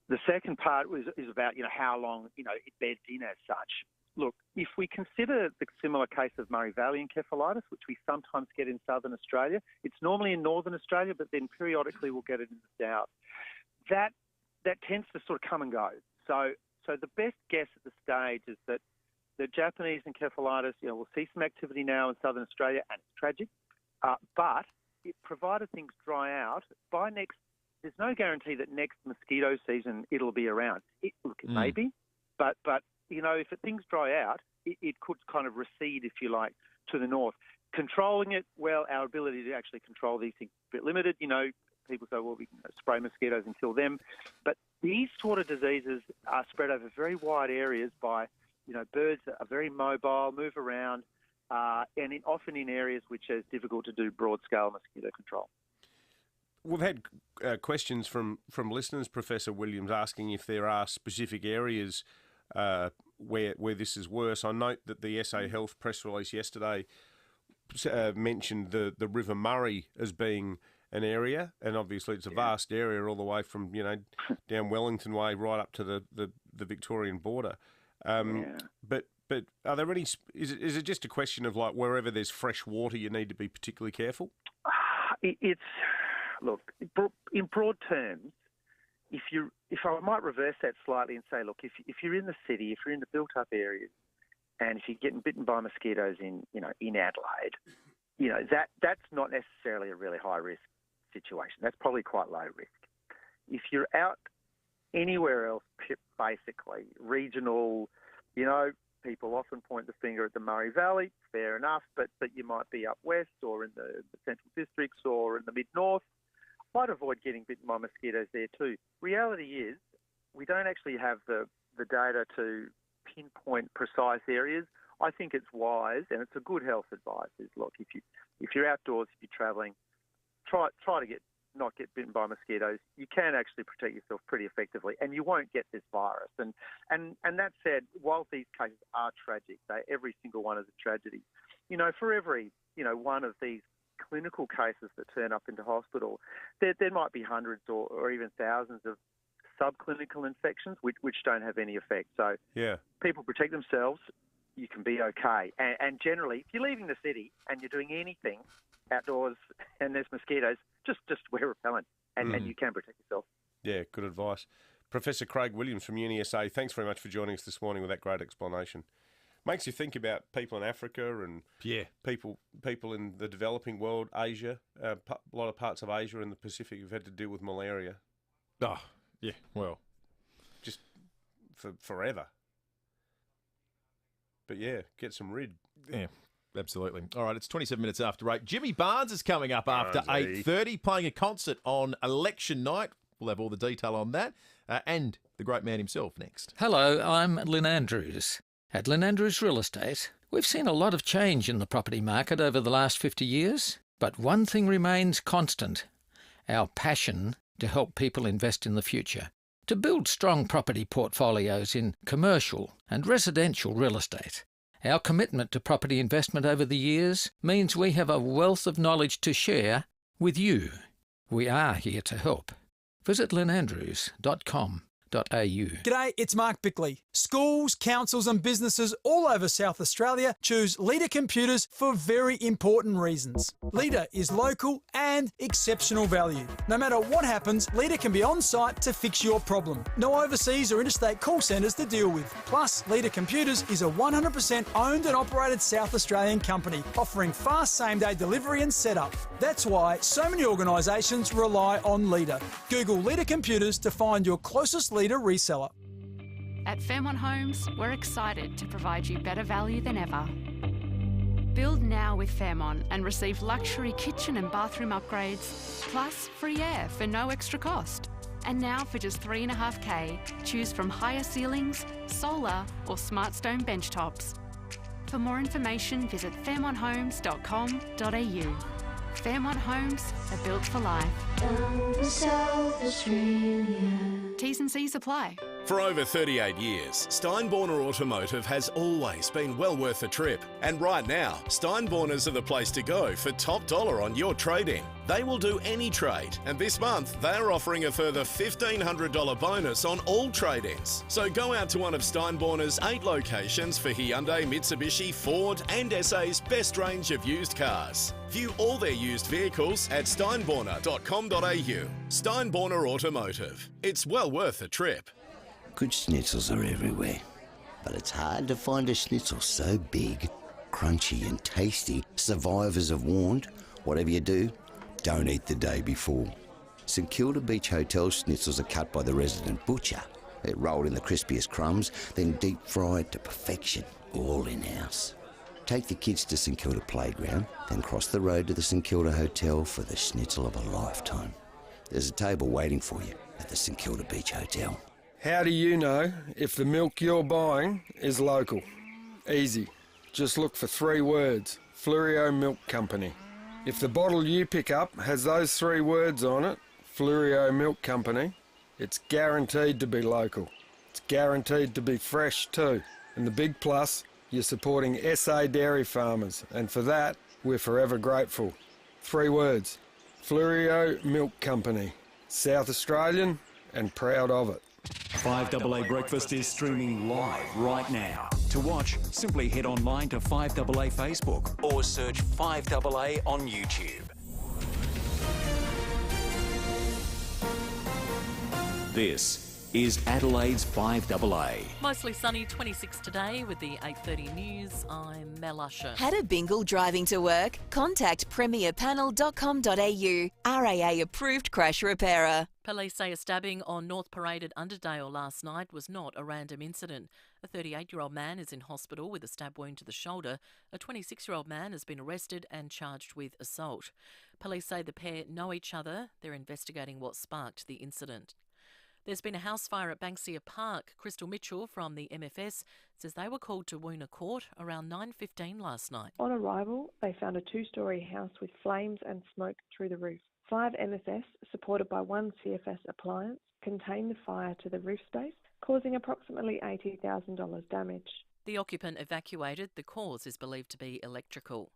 the second part is about how long it beds in as such. look, if we consider the similar case of Murray Valley encephalitis, which we sometimes get in southern Australia, it's normally in northern Australia, but then periodically we'll get it in the south. That tends to sort of come and go. So the best guess at the stage is that the Japanese encephalitis, we'll see some activity now in southern Australia, and it's tragic. But provided things dry out, there's no guarantee that next mosquito season it'll be around. It may be, but if things dry out, it could kind of recede, if you like, to the north. Controlling it, well, our ability to actually control these things is a bit limited. People say, well, we can spray mosquitoes and kill them. But these sort of diseases are spread over very wide areas by, birds that are very mobile, move around, and often in areas which is difficult to do broad-scale mosquito control. We've had questions from listeners, Professor Williams, asking if there are specific areas where this is worse. I note that the SA Health press release yesterday mentioned the River Murray as being an area, and obviously it's a vast area all the way from down Wellington Way right up to the Victorian border. But are there any? Is it just a question of like wherever there's fresh water you need to be particularly careful? Look, in broad terms, if I might reverse that slightly and say, look, if you're in the city, if you're in the built-up areas, and if you're getting bitten by mosquitoes in Adelaide, that's not necessarily a really high risk situation. That's probably quite low risk. If you're out anywhere else, basically regional, people often point the finger at the Murray Valley. Fair enough, but you might be up west or in the central districts or in the mid-north. I'd avoid getting bitten by mosquitoes there too. Reality is, we don't actually have the data to pinpoint precise areas. I think it's wise, and it's a good health advice, is look, if you're outdoors, if you're travelling, try to not get bitten by mosquitoes. You can actually protect yourself pretty effectively, and you won't get this virus. And that said, whilst these cases are tragic, every single one is a tragedy. For every one of these clinical cases that turn up into hospital, there might be hundreds or even thousands of subclinical infections which don't have any effect. So people protect themselves, you can be okay. And generally, if you're leaving the city and you're doing anything outdoors and there's mosquitoes, just wear repellent and you can protect yourself. Yeah, good advice. Professor Craig Williams from UniSA, thanks very much for joining us this morning with that great explanation. Makes you think about people in Africa and people in the developing world, Asia, a lot of parts of Asia and the Pacific who've had to deal with malaria. Oh, yeah, well. Just for forever. But get some rid. Yeah, absolutely. All right, it's 27 minutes after 8. Jimmy Barnes is coming up after 8:30, playing a concert on election night. We'll have all the detail on that. And the great man himself next. Hello, I'm Lynn Andrews. At Lynn Andrews Real Estate, we've seen a lot of change in the property market over the last 50 years, but one thing remains constant: our passion to help people invest in the future, to build strong property portfolios in commercial and residential real estate. Our commitment to property investment over the years means we have a wealth of knowledge to share with you. We are here to help. Visit lynnandrews.com.au. G'day, it's Mark Bickley. Schools, councils and businesses all over South Australia choose Leader Computers for very important reasons. Leader is local and exceptional value. No matter what happens, Leader can be on site to fix your problem. No overseas or interstate call centres to deal with. Plus, Leader Computers is a 100% owned and operated South Australian company, offering fast same-day delivery and setup. That's why so many organisations rely on Leader. Google Leader Computers to find your closest Leader reseller. At Fairmont Homes, we're excited to provide you better value than ever. Build now with Fairmont and receive luxury kitchen and bathroom upgrades, plus free air for no extra cost. And now for just $3.5K, choose from higher ceilings, solar or SmartStone bench tops. For more information, visit fairmonthomes.com.au. Fairmont Homes are built for life. Down South Australia. T's and C's apply. For over 38 years, Steinborner Automotive has always been well worth a trip. And right now, Steinborners are the place to go for top dollar on your trade-in. They will do any trade, and this month they are offering a further $1,500 bonus on all trade-ins. So go out to one of Steinborner's 8 locations for Hyundai, Mitsubishi, Ford and SA's best range of used cars. View all their used vehicles at steinborner.com.au. Steinborner Automotive. It's well worth a trip. Good schnitzels are everywhere, but it's hard to find a schnitzel so big, crunchy and tasty. Survivors have warned, whatever you do, don't eat the day before. St Kilda Beach Hotel schnitzels are cut by the resident butcher. They're rolled in the crispiest crumbs, then deep fried to perfection, all in-house. Take the kids to St Kilda Playground, then cross the road to the St Kilda Hotel for the schnitzel of a lifetime. There's a table waiting for you at the St Kilda Beach Hotel. How do you know if the milk you're buying is local? Easy. Just look for 3 words. FIVEaa Milk Company. If the bottle you pick up has those 3 words on it, FIVEaa Milk Company, it's guaranteed to be local. It's guaranteed to be fresh too. And the big plus, you're supporting SA dairy farmers, and for that, we're forever grateful. 3 words. FIVEaa Milk Company. South Australian and proud of it. 5AA Breakfast is streaming live right now. To watch, simply head online to 5AA Facebook or search 5AA on YouTube. This is Adelaide's 5AA. Mostly sunny, 26 today with the 8:30 news. I'm Mel Usher. Had a bingle driving to work? Contact premierpanel.com.au. RAA approved crash repairer. Police say a stabbing on North Parade at Underdale last night was not a random incident. A 38-year-old man is in hospital with a stab wound to the shoulder. A 26-year-old man has been arrested and charged with assault. Police say the pair know each other. They're investigating what sparked the incident. There's been a house fire at Banksia Park. Crystal Mitchell from the MFS says they were called to Woona Court around 9:15 last night. On arrival, they found a 2-storey house with flames and smoke through the roof. 5 MFS, supported by 1 CFS appliance, contained the fire to the roof space, causing approximately $80,000 damage. The occupant evacuated. The cause is believed to be electrical.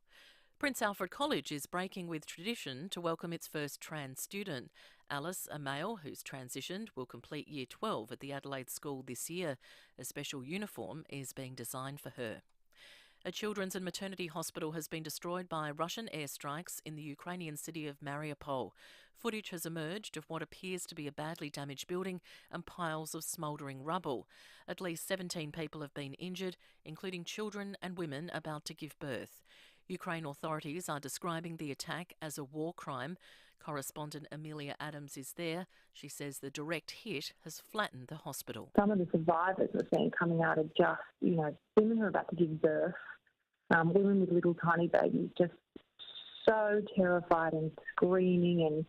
Prince Alfred College is breaking with tradition to welcome its first trans student. Alice, a male who's transitioned, will complete Year 12 at the Adelaide School this year. A special uniform is being designed for her. A children's and maternity hospital has been destroyed by Russian airstrikes in the Ukrainian city of Mariupol. Footage has emerged of what appears to be a badly damaged building and piles of smouldering rubble. At least 17 people have been injured, including children and women about to give birth. Ukraine authorities are describing the attack as a war crime. Correspondent Amelia Adams is there. She says the direct hit has flattened the hospital. Some of the survivors we're seeing coming out are just, women who are about to give birth, women with little tiny babies, just so terrified and screaming and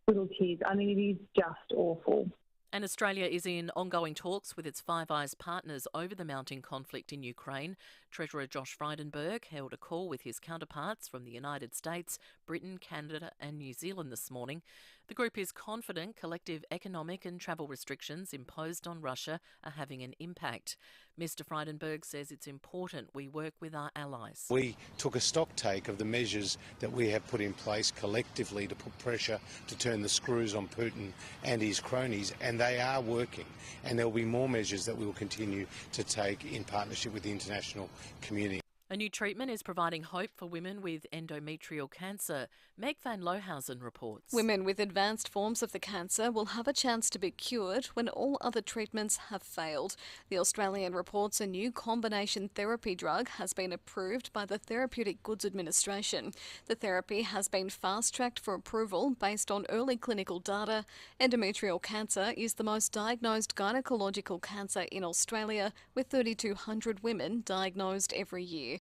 little kids. I mean, it is just awful. And Australia is in ongoing talks with its Five Eyes partners over the mounting conflict in Ukraine. Treasurer Josh Frydenberg held a call with his counterparts from the United States, Britain, Canada and New Zealand this morning. The group is confident collective economic and travel restrictions imposed on Russia are having an impact. Mr Frydenberg says it's important we work with our allies. We took a stock take of the measures that we have put in place collectively to put pressure to turn the screws on Putin and his cronies, and they are working. And there will be more measures that we will continue to take in partnership with the international community. A new treatment is providing hope for women with endometrial cancer. Meg van Lohausen reports. Women with advanced forms of the cancer will have a chance to be cured when all other treatments have failed. The Australian reports a new combination therapy drug has been approved by the Therapeutic Goods Administration. The therapy has been fast-tracked for approval based on early clinical data. Endometrial cancer is the most diagnosed gynecological cancer in Australia, with 3,200 women diagnosed every year.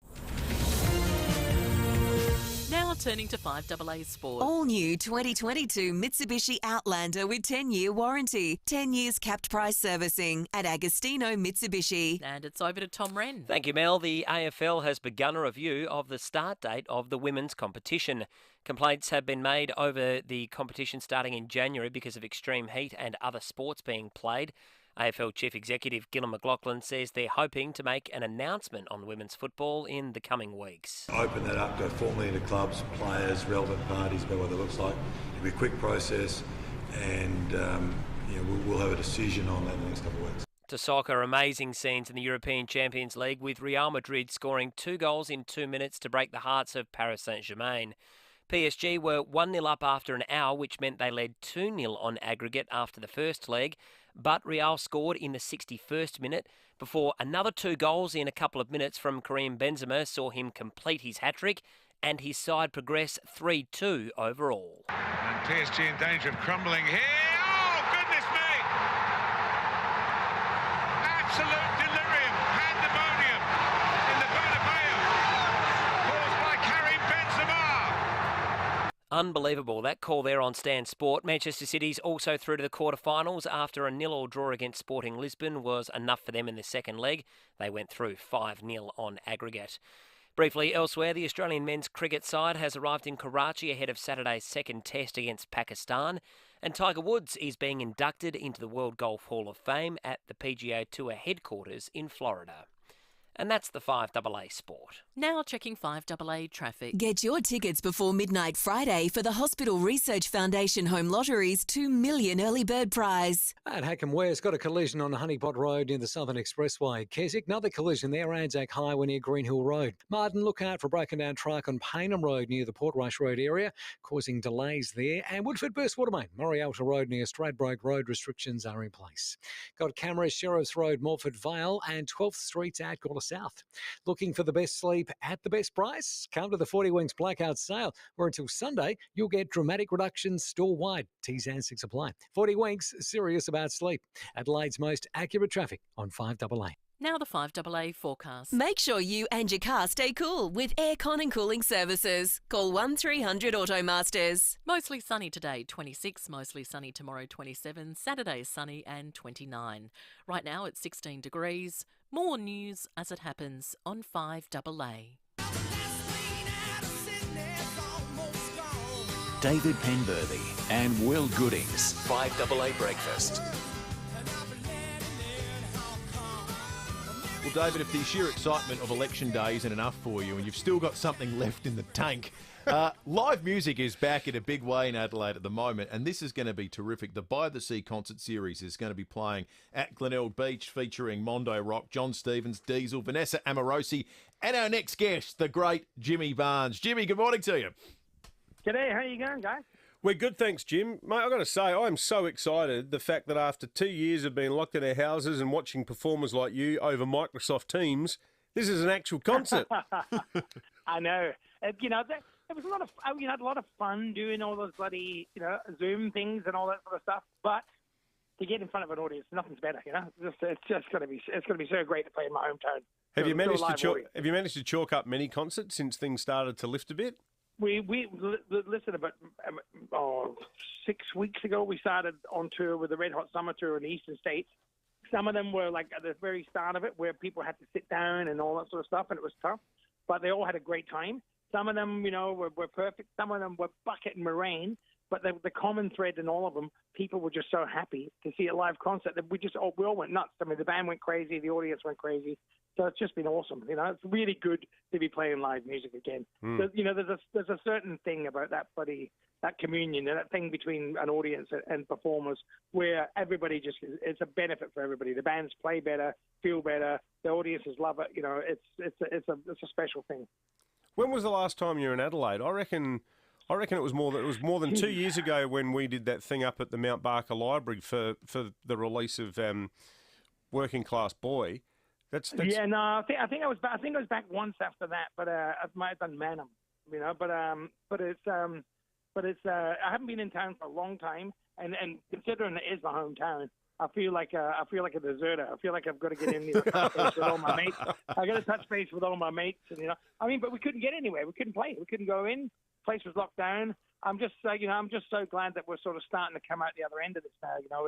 Now turning to 5AA Sport. All new 2022 Mitsubishi Outlander with 10-year warranty. 10 years capped price servicing at Agostino Mitsubishi. And it's over to Tom Wren. Thank you, Mel. The AFL has begun a review of the start date of the women's competition. Complaints have been made over the competition starting in January because of extreme heat and other sports being played. AFL Chief Executive Gillon McLachlan says they're hoping to make an announcement on women's football in the coming weeks. Open that up, go formally into clubs, players, relevant parties about what that looks like. It'll be a quick process, and we'll have a decision on that in the next couple of weeks. To soccer, amazing scenes in the European Champions League with Real Madrid scoring 2 goals in 2 minutes to break the hearts of Paris Saint-Germain. PSG were 1-0 up after an hour, which meant they led 2-0 on aggregate after the first leg, but Real scored in the 61st minute before another 2 goals in a couple of minutes from Karim Benzema saw him complete his hat-trick and his side progress 3-2 overall. And PSG in danger of crumbling here. Oh, goodness me! Absolute delirium, pandemonium in the Bernabeu, caused by Karim Benzema. Unbelievable, that call there on Stan Sport. Manchester City's also through to the quarterfinals after a 0-0 draw against Sporting Lisbon was enough for them in the second leg. They went through 5-0 on aggregate. Briefly, elsewhere, the Australian men's cricket side has arrived in Karachi ahead of Saturday's second test against Pakistan, and Tiger Woods is being inducted into the World Golf Hall of Fame at the PGA Tour headquarters in Florida. And that's the 5AA Sport. Now checking 5AA traffic. Get your tickets before midnight Friday for the Hospital Research Foundation Home Lottery's $2 million early bird prize. At Hackam Ware's got a collision on Honeypot Road near the Southern Expressway. Keswick, another collision there, Anzac Highway near Green Hill Road. Martin, look out for a broken down truck on Paynham Road near the Portrush Road area, causing delays there. And Woodford Burst Watermain, Morialta Road near Stradbroke Road, restrictions are in place. Got cameras, Sheriff's Road, Morford Vale and 12th Street at Gawler South. Looking for the best sleep at the best price? Come to the 40 Winks Blackout Sale, where until Sunday you'll get dramatic reductions store-wide. T's and 6 apply. 40 Winks, serious about sleep. Adelaide's most accurate traffic on 5AA. Now the 5AA forecast. Make sure you and your car stay cool with aircon and cooling services. Call 1300 Automasters. Mostly sunny today, 26. Mostly sunny tomorrow, 27. Saturday sunny and 29. Right now it's 16 degrees. More news as it happens on 5AA. David Penberthy and Will Goodings. 5AA Breakfast. Well, David, if the sheer excitement of election day isn't enough for you and you've still got something left in the tank, live music is back in a big way in Adelaide at the moment, and this is going to be terrific. The By the Sea concert series is going to be playing at Glenelg Beach, featuring Mondo Rock, John Stevens, Diesel, Vanessa Amorosi, and our next guest, the great Jimmy Barnes. Jimmy, good morning to you. G'day, how you going, guys? We're good, thanks, Jim. Mate, I've got to say, I'm so excited the fact that after 2 years of being locked in our houses and watching performers like you over Microsoft Teams, this is an actual concert. I know. It was a lot of, had a lot of fun doing all those bloody, Zoom things and all that sort of stuff. But to get in front of an audience, nothing's better. It's just going to be so great to play in my hometown. Have you managed to chalk up many concerts since things started to lift a bit? We listened about 6 weeks ago. We started on tour with the Red Hot Summer Tour in the Eastern States. Some of them were like at the very start of it, where people had to sit down and all that sort of stuff, and it was tough. But they all had a great time. Some of them, were perfect. Some of them were bucket and moraine. But the common thread in all of them, people were just so happy to see a live concert that we all went nuts. I mean, the band went crazy, the audience went crazy. So it's just been awesome. It's really good to be playing live music again. So, there's a certain thing about that communion, that thing between an audience and performers, where everybody it's a benefit for everybody. The bands play better, feel better, the audiences love it. It's a special thing. When was the last time you were in Adelaide? I reckon it was more than 2 years ago when we did that thing up at the Mount Barker Library for the release of Working Class Boy. Yeah, no, I think I was back once after that, but I might have done Manham, but it's I haven't been in town for a long time, and considering it is my hometown, I feel like a deserter. I feel like I've got to get in there and touch base with all my mates. I got to touch base with all my mates, and but we couldn't get anywhere. We couldn't play. We couldn't go in. Place was locked down. I'm just so glad that we're sort of starting to come out the other end of this now.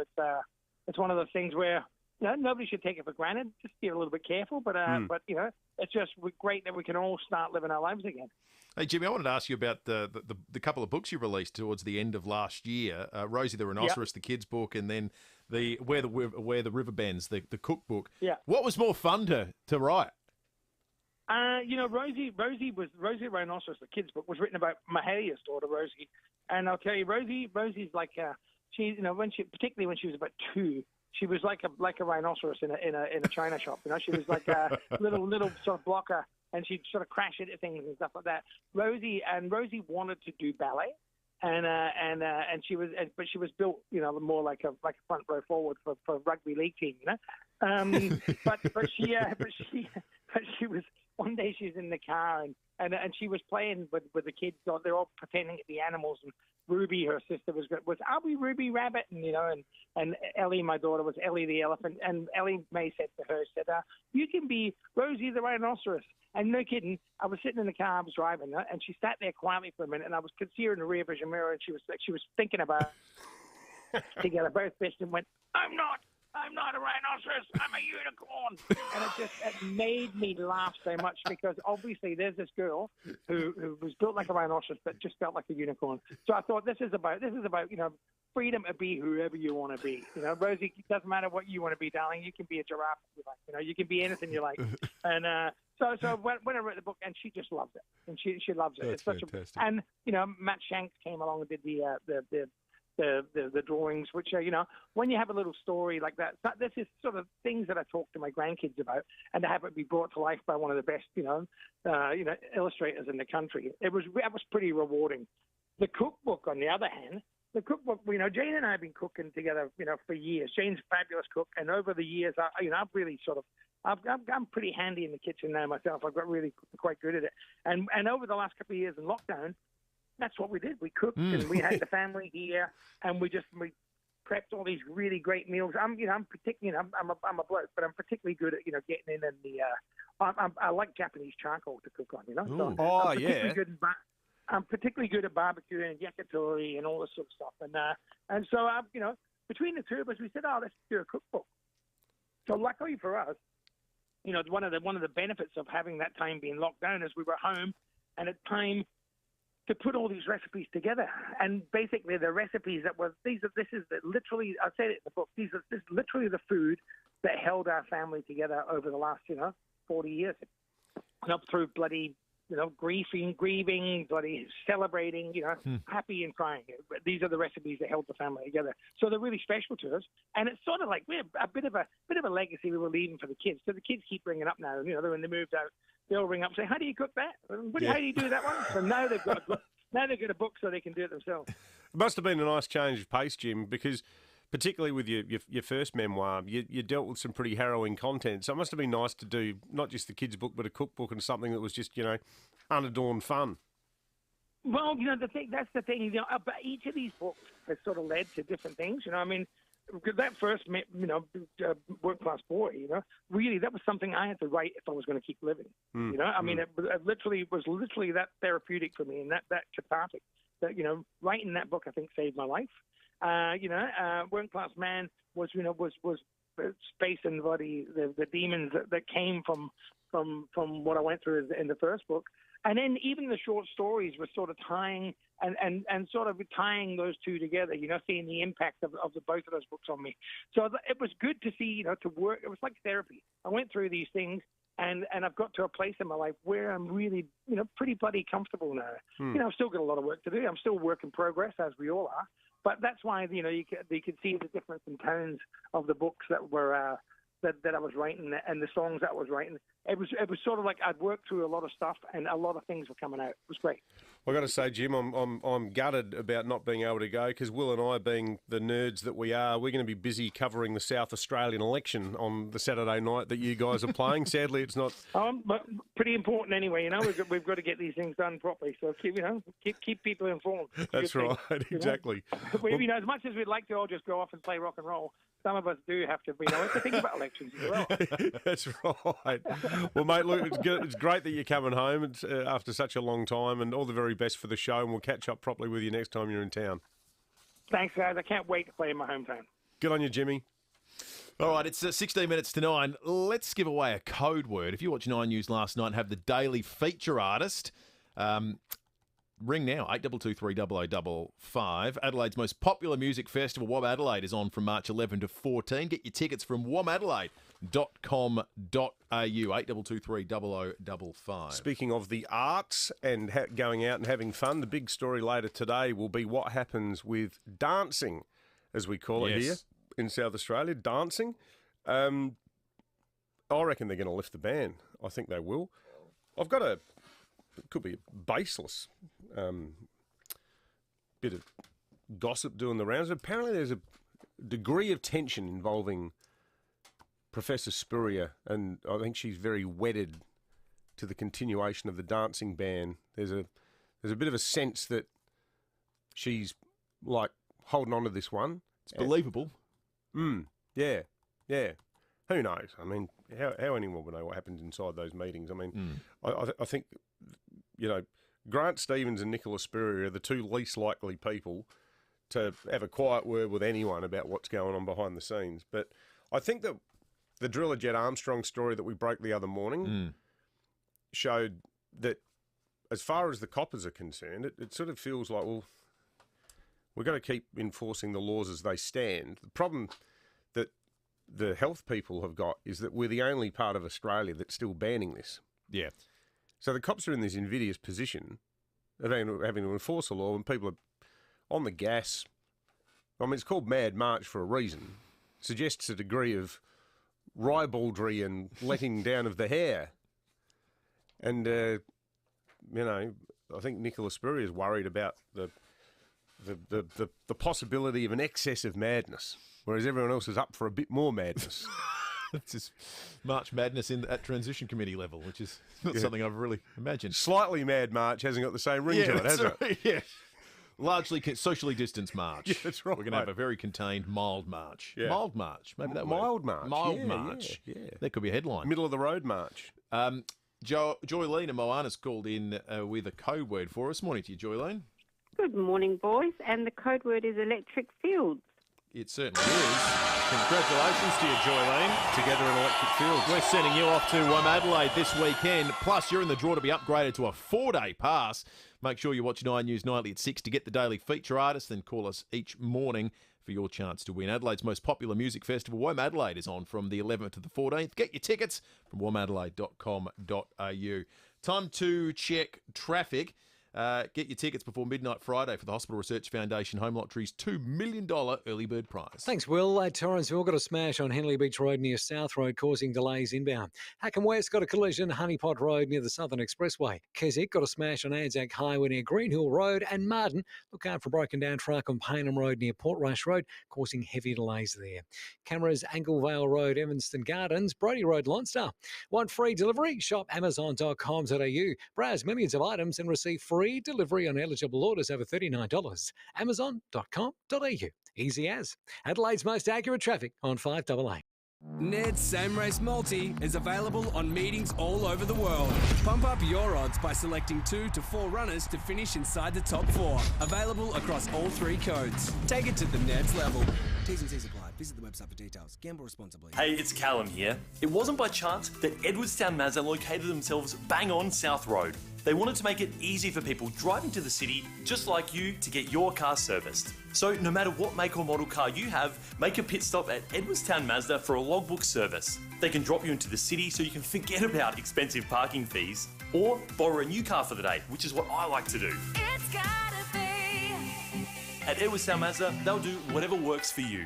It's one of those things where nobody should take it for granted. Just be a little bit careful, but it's just great that we can all start living our lives again. Hey, Jimmy, I wanted to ask you about the couple of books you released towards the end of last year. Rosie the Rhinoceros, the kids' book, and then the Where the River Bends, the cookbook. Yeah. What was more fun to write? Rosie the Rhinoceros, the kids' book, was written about Mahalia's daughter, Rosie. And I'll tell you, Rosie's like particularly when she was about 2, she was like a rhinoceros in a china shop. She was like a little sort of blocker, and she'd sort of crash into things and stuff like that. Rosie wanted to do ballet, and she was built, more like a front row forward for a rugby league team, but she was. One day she's in the car and she was playing with the kids. They're all pretending to be animals. And Ruby, her sister, was I'll be Ruby Rabbit, and Ellie, my daughter, was Ellie the elephant. And Ellie Mae said to her, you can be Rosie the Rhinoceros. And no kidding, I was sitting in the car, I was driving, and she sat there quietly for a minute, and I was considering the rear vision mirror, and she was thinking about it together both fists and went, I'm not a rhinoceros, I'm a unicorn. And it made me laugh so much because obviously there's this girl who was built like a rhinoceros but just felt like a unicorn. So I thought this is about freedom to be whoever you want to be. Rosie, it doesn't matter what you want to be, darling. You can be a giraffe if you like. You can be anything you like. And so when I wrote the book, and she just loves it, and she loves it. That's fantastic. And Matt Shanks came along and did the drawings, which when you have a little story like that, this is sort of things that I talk to my grandkids about, and to have it be brought to life by one of the best illustrators in the country, that was pretty rewarding. The cookbook, on the other hand, Jane and I have been cooking together for years. Jane's a fabulous cook, and over the years I've really I'm pretty handy in the kitchen now myself. I've got really quite good at it, and over the last couple of years in lockdown, that's what we did. We cooked and we had the family here, and we prepped all these really great meals. I'm particularly, I'm a bloke, but I'm particularly good at getting in and I like Japanese charcoal to cook on. I'm particularly good at barbecue and yakitori and all this sort of stuff. And so between the two of us, we said, let's do a cookbook. So luckily for us, one of the benefits of having that time being locked down is we were home, and at time to put all these recipes together. And basically the recipes literally, I said it in the book, this is literally the food that held our family together over the last, 40 years. Up through bloody, grieving, bloody celebrating, happy and crying. These are the recipes that held the family together. So they're really special to us. And it's sort of like we're a bit of a legacy we were leaving for the kids. So the kids keep bringing up now, when they moved out, they'll ring up and say, how do you cook that? How do you do that one? So now they've got a book so they can do it themselves. It must have been a nice change of pace, Jim, because particularly with your first memoir, you dealt with some pretty harrowing content. So it must have been nice to do not just the kids' book, but a cookbook and something that was just, unadorned fun. Well, that's the thing. But each of these books has sort of led to different things. That first, Working Class Boy, really that was something I had to write if I was going to keep living. It was literally that therapeutic for me and that cathartic. That writing that book, I think, saved my life. Working Class Man was space and body, the demons that came from what I went through in the first book. And then even the short stories were sort of tying those two together, seeing the impact of both of those books on me. So it was good to see, to work. It was like therapy. I went through these things, and I've got to a place in my life where I'm really, pretty bloody comfortable now. I've still got a lot of work to do. I'm still a work in progress, as we all are. But that's why, you could see the difference in tones of the books that were that I was writing and the songs that I was writing. It was sort of like I'd worked through a lot of stuff and a lot of things were coming out. It was great. Well, I got to say, Jim, I'm gutted about not being able to go because Will and I, being the nerds that we are, we're going to be busy covering the South Australian election on the Saturday night that you guys are playing. Sadly, it's not. But pretty important anyway. We've got to get these things done properly. So keep people informed. That's right, exactly. As much as we'd like to all just go off and play rock and roll, some of us do have to, to think about elections as well. That's right. Well, mate, look, it's great that you're coming home after such a long time, and all the very best for the show, and we'll catch up properly with you next time you're in town. Thanks, guys. I can't wait to play in my hometown. Good on you, Jimmy. All right, it's 16 minutes to 9. Let's give away a code word. If you watched 9 News last night and have the daily feature artist, ring now, 8223 Adelaide's most popular music festival, WOM Adelaide, is on from March 11 to 14. Get your tickets from womadelaide.com.au, 8223 Speaking of the arts and going out and having fun, the big story later today will be what happens with dancing, as we call it here in South Australia, dancing. I reckon they're going to lift the ban. I think they will. I've got it could be a baseless bit of gossip doing the rounds. Apparently there's a degree of tension involving Professor Spurrier, and I think she's very wedded to the continuation of the dancing ban. There's a bit of a sense that she's like holding on to this one. It's believable. Yeah. Who knows? I mean, how anyone would know what happens inside those meetings? I mean, I think, Grant Stevens and Nicola Spurrier are the two least likely people to have a quiet word with anyone about what's going on behind the scenes. But I think that the Driller Jet Armstrong story that we broke the other morning showed that as far as the coppers are concerned, it sort of feels like, well, we've got to keep enforcing the laws as they stand. The problem that the health people have got is that we're the only part of Australia that's still banning this. Yeah. So the cops are in this invidious position of having to enforce the law when people are on the gas. I mean, it's called Mad March for a reason. It suggests a degree of ribaldry and letting down of the hair. And, I think Nicola Spurrier is worried about the possibility of an excess of madness, whereas everyone else is up for a bit more madness. It's just March Madness at transition committee level, which is not something I've really imagined. Slightly Mad March hasn't got the same ring to it, has it? Yeah. Largely socially distanced march. Yeah, that's right. We're going to have a very contained mild march. Yeah. Mild march. Maybe that Mild march. Mild march. Yeah. That could be a headline. Middle of the road march. Joylene and Moana's called in with a code word for us. Morning to you, Joylene. Good morning, boys. And the code word is electric fields. It certainly is. Congratulations to you, Joylene. Together in electric fields. We're sending you off to Adelaide this weekend. Plus, you're in the draw to be upgraded to a 4-day pass. Make sure you watch 9 News Nightly at 6 to get the daily feature artist, then call us each morning for your chance to win. Adelaide's most popular music festival, WOM Adelaide, is on from the 11th to the 14th. Get your tickets from womadelaide.com.au. Time to check traffic. Get your tickets before midnight Friday for the Hospital Research Foundation Home Lottery's $2 million early bird prize. Thanks, Will. Torrensville got a smash on Henley Beach Road near South Road, causing delays inbound. Hackham West got a collision, Honeypot Road near the Southern Expressway. Keswick got a smash on Anzac Highway near Greenhill Road, and Marden, look out for a broken down truck on Paynham Road near Portrush Road, causing heavy delays there. Cameras, Anglevale Road, Evanston Gardens, Brodie Road, Lonstar. Want free delivery? Shop amazon.com.au. Browse millions of items and receive free delivery on eligible orders over $39. Amazon.com.au. Easy as. Adelaide's most accurate traffic on 5AA. Ned's Same Race Multi is available on meetings all over the world. Pump up your odds by selecting 2 to 4 runners to finish inside the top 4. Available across all 3 codes. Take it to the Ned's level. T's and C's apply. Visit the website for details. Gamble responsibly. Hey, it's Callum here. It wasn't by chance that Edwardstown Mazda located themselves bang on South Road. They wanted to make it easy for people driving to the city, just like you, to get your car serviced. So no matter what make or model car you have, make a pit stop at Edwardstown Mazda for a logbook service. They can drop you into the city so you can forget about expensive parking fees, or borrow a new car for the day, which is what I like to do. It's gotta be. At Edwardstown Mazda, they'll do whatever works for you.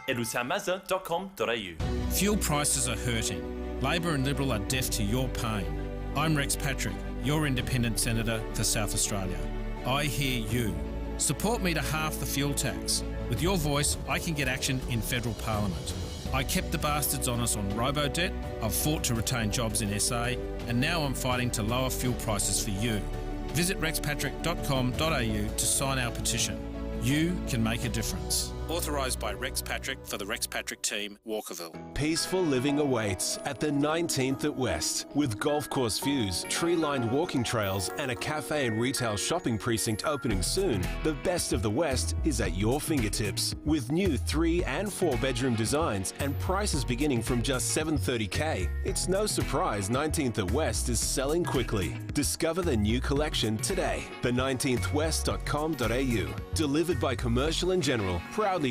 edwardstownmazda.com.au. Fuel prices are hurting. Labor and Liberal are deaf to your pain. I'm Rex Patrick, your independent senator for South Australia. I hear you. Support me to half the fuel tax. With your voice, I can get action in federal parliament. I kept the bastards on us on robo-debt, I've fought to retain jobs in SA, and now I'm fighting to lower fuel prices for you. Visit rexpatrick.com.au to sign our petition. You can make a difference. Authorised by Rex Patrick for the Rex Patrick team, Walkerville. Peaceful living awaits at the 19th at West, with golf course views, tree-lined walking trails and a cafe and retail shopping precinct opening soon. The best of the West is at your fingertips, with new 3 and 4 bedroom designs and prices beginning from just $730K. It's no surprise 19th at West is selling quickly. Discover the new collection today. The19thwest.com.au. Delivered by Commercial and General, proudly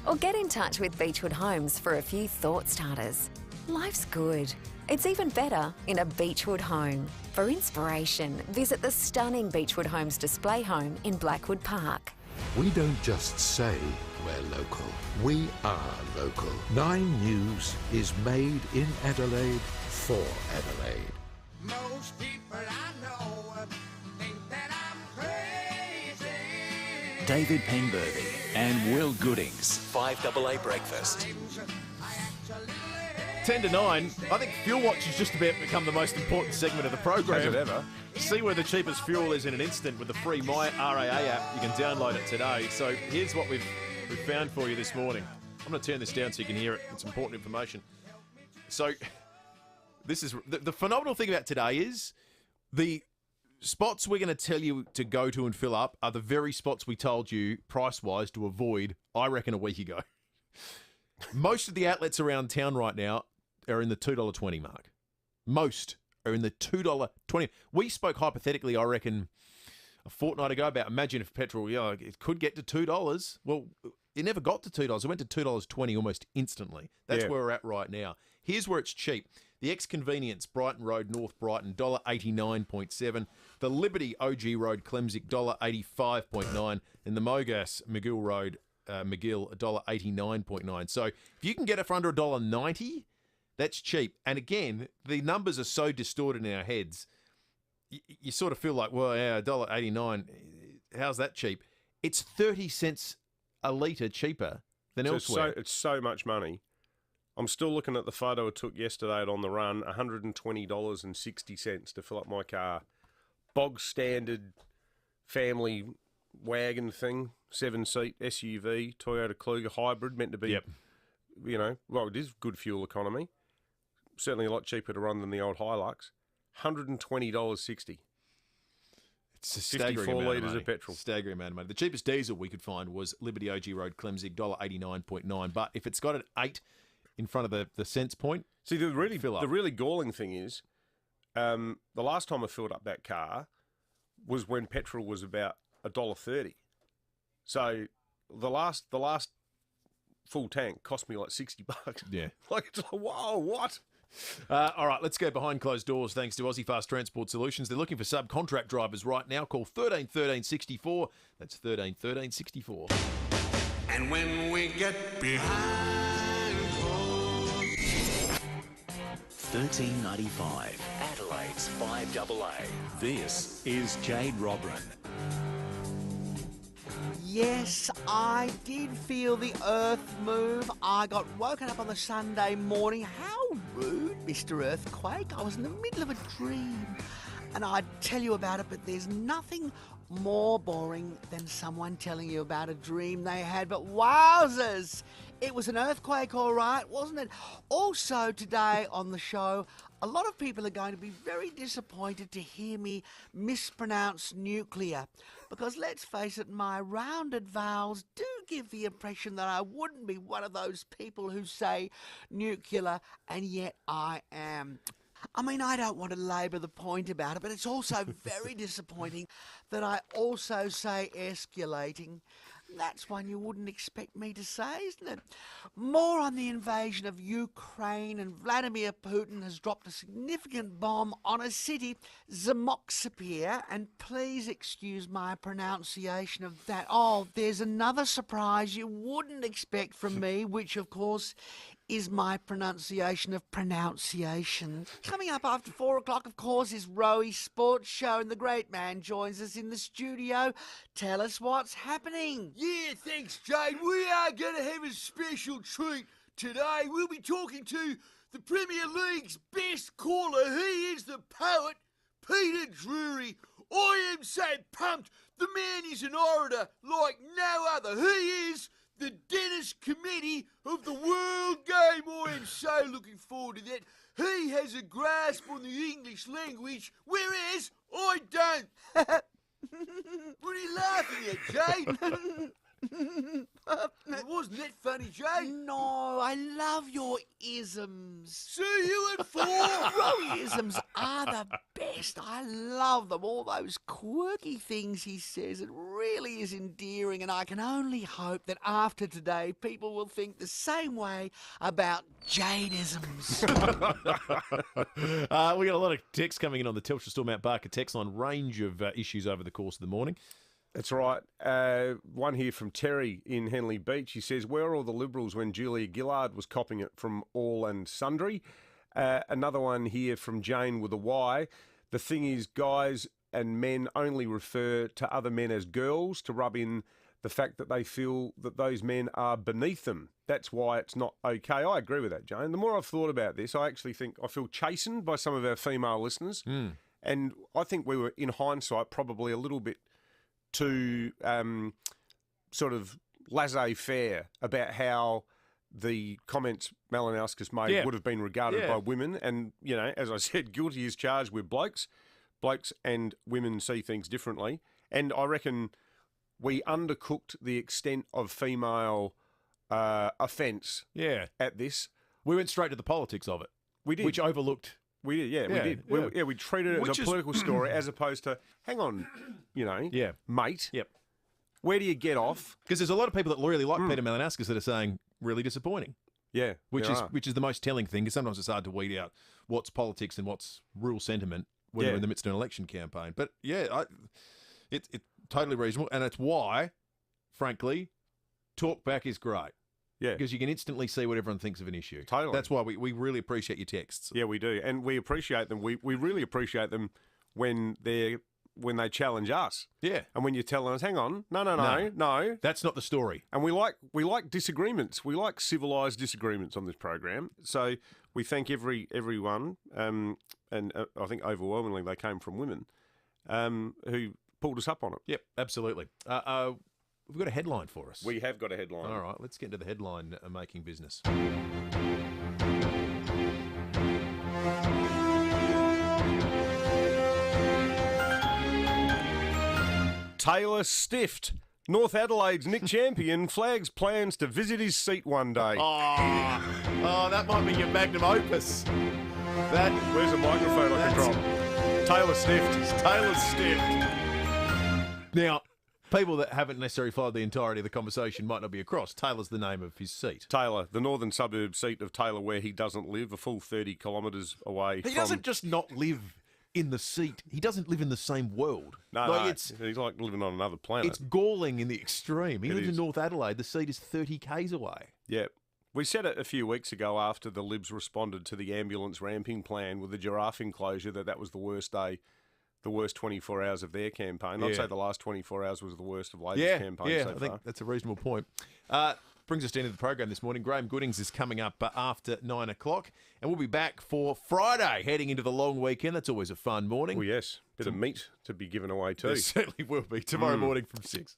or get in touch with Beechwood Homes for a few thought starters. Life's good. It's even better in a Beechwood home. For inspiration, visit the stunning Beechwood Homes display home in Blackwood Park. We don't just say we're local. We are local. 9 News is made in Adelaide for Adelaide. Most people I know think that I'm crazy. David Penberthy and Will Goodings. 5AA Breakfast. 10 to 9. I think Fuel Watch has just about become the most important segment of the program. Has it ever? See where the cheapest fuel is in an instant with the free My FIVEaa app. You can download it today. So here's what we've found for you this morning. I'm going to turn this down so you can hear it. It's important information. So this is the phenomenal thing about today is the spots we're going to tell you to go to and fill up are the very spots we told you price-wise to avoid, I reckon, a week ago. Most of the outlets around town right now are in the $2.20 mark. Most are in the $2.20. We spoke hypothetically, I reckon, a fortnight ago about imagine if petrol, it could get to $2. Well, it never got to $2. It went to $2.20 almost instantly. That's where we're at right now. Here's where it's cheap. The Ex-Convenience, Brighton Road, North Brighton, $1.89.7. The Liberty OG Road, Clemsick, $1.85.9. And the Mogas, McGill Road, McGill, $1.89.9. So if you can get it for under $1.90, that's cheap. And again, the numbers are so distorted in our heads. You sort of feel like, well, yeah, $1.89, how's that cheap? It's 30 cents a litre cheaper than elsewhere. It's so much money. I'm still looking at the photo I took yesterday at On The Run, $120.60 to fill up my car. Bog standard family wagon thing, 7-seat SUV, Toyota Kluger hybrid, meant to be, well, it is good fuel economy. Certainly a lot cheaper to run than the old Hilux. $120.60. It's a staggering 54 amount litres of petrol. Staggering amount of money. The cheapest diesel we could find was Liberty OG Road, Clemsick, $1.89.9. But if it's got an 8 in front of the cents point, see, the really galling thing is, the last time I filled up that car was when petrol was about $1.30. So the last full tank cost me like $60. Yeah. Like, it's like, whoa, what? All right, let's go behind closed doors thanks to Aussie Fast Transport Solutions. They're looking for subcontract drivers right now. Call 13 13 64. That's 13 13 64. And when we get behind closed... $13.95. Adelaide's 5AA. This is Jade Robran. Yes, I did feel the earth move. I got woken up on the Sunday morning. How rude, Mr. Earthquake. I was in the middle of a dream. And I'd tell you about it, but there's nothing more boring than someone telling you about a dream they had. But wowzers! It was an earthquake, all right, wasn't it? Also, today on the show, a lot of people are going to be very disappointed to hear me mispronounce nuclear. Because let's face it, my rounded vowels do give the impression that I wouldn't be one of those people who say nuclear, and yet I am. I mean, I don't want to labour the point about it, but it's also very disappointing that I also say escalating. That's one you wouldn't expect me to say, isn't it? More on the invasion of Ukraine, and Vladimir Putin has dropped a significant bomb on a city, Zamoksapir, and please excuse my pronunciation of that. Oh, there's another surprise you wouldn't expect from me, which, of course, is my pronunciation of pronunciation. Coming up after 4 o'clock, of course, is Rowie Sports Show, and the great man joins us in the studio. Tell us what's happening. Yeah, thanks, Jade. We are going to have a special treat today. We'll be talking to the Premier League's best caller. He is the poet, Peter Drury. I am so pumped. The man is an orator like no other. He is the Dennis Committee of the World Game. I am so looking forward to that. He has a grasp on the English language, whereas I don't. What are you laughing at, Jay? Wasn't that funny, Jay? No, I love your isms. See you at 4. Rowie-isms are the best. I love them. All those quirky things he says. It really is endearing, and I can only hope that after today, people will think the same way about Jade-isms. We got a lot of texts coming in on the Telstra Store Mount Barker text line, range of issues over the course of the morning. That's right. One here from Terry in Henley Beach. He says, where are all the Liberals when Julia Gillard was copping it from all and sundry? Another one here from Jane with a Y. The thing is, guys and men only refer to other men as girls to rub in the fact that they feel that those men are beneath them. That's why it's not okay. I agree with that, Jane. The more I've thought about this, I actually think I feel chastened by some of our female listeners. And I think we were, in hindsight, probably a little bit too sort of laissez-faire about how the comments Malinauskas made would have been regarded by women. And, you know, as I said, guilty is charged with blokes. Blokes and women see things differently. And I reckon we undercooked the extent of female offence at this. We went straight to the politics of it. We did. Which overlooked... We did, we did. We treated it as a political story as opposed to, hang on, you know, mate. Yep. Where do you get off? Because there's a lot of people that really like Peter Malinauskas that are saying really disappointing. Yeah, which is the most telling thing, because sometimes it's hard to weed out what's politics and what's real sentiment when you're in the midst of an election campaign. But it's totally reasonable, and it's why, frankly, talk back is great. Yeah. Because you can instantly see what everyone thinks of an issue. Totally. That's why we really appreciate your texts. Yeah, we do. And we appreciate them. We really appreciate them when they challenge us. Yeah. And when you're telling us, hang on, no. That's not the story. And we like disagreements. We like civilised disagreements on this program. So we thank everyone, and I think overwhelmingly they came from women, who pulled us up on it. Yep, absolutely. We've got a headline for us. We have got a headline. All right, let's get into the headline making business. Taylor stiffed. North Adelaide's Nick Champion flags plans to visit his seat one day. Oh, that might be your magnum opus. Where's a microphone I can drop? Taylor stiffed. Taylor stiffed. Now, people that haven't necessarily followed the entirety of the conversation might not be across. Taylor's the name of his seat. Taylor, the northern suburb seat of Taylor, where he doesn't live, a full 30 kilometres away. He doesn't just not live in the seat. He doesn't live in the same world. No, he's like living on another planet. It's galling in the extreme. He lives in North Adelaide. The seat is 30 k's away. Yeah. We said it a few weeks ago after the Libs responded to the ambulance ramping plan with the giraffe enclosure that was the worst day. The worst 24 hours of their campaign. I'd say the last 24 hours was the worst of Labor's campaign so far. I think that's a reasonable point. Brings us to the end of the program this morning. Graham Goodings is coming up after 9 o'clock, and we'll be back for Friday, heading into the long weekend. That's always a fun morning. Oh, yes. Bit of meat to be given away too. There certainly will be tomorrow morning from 6.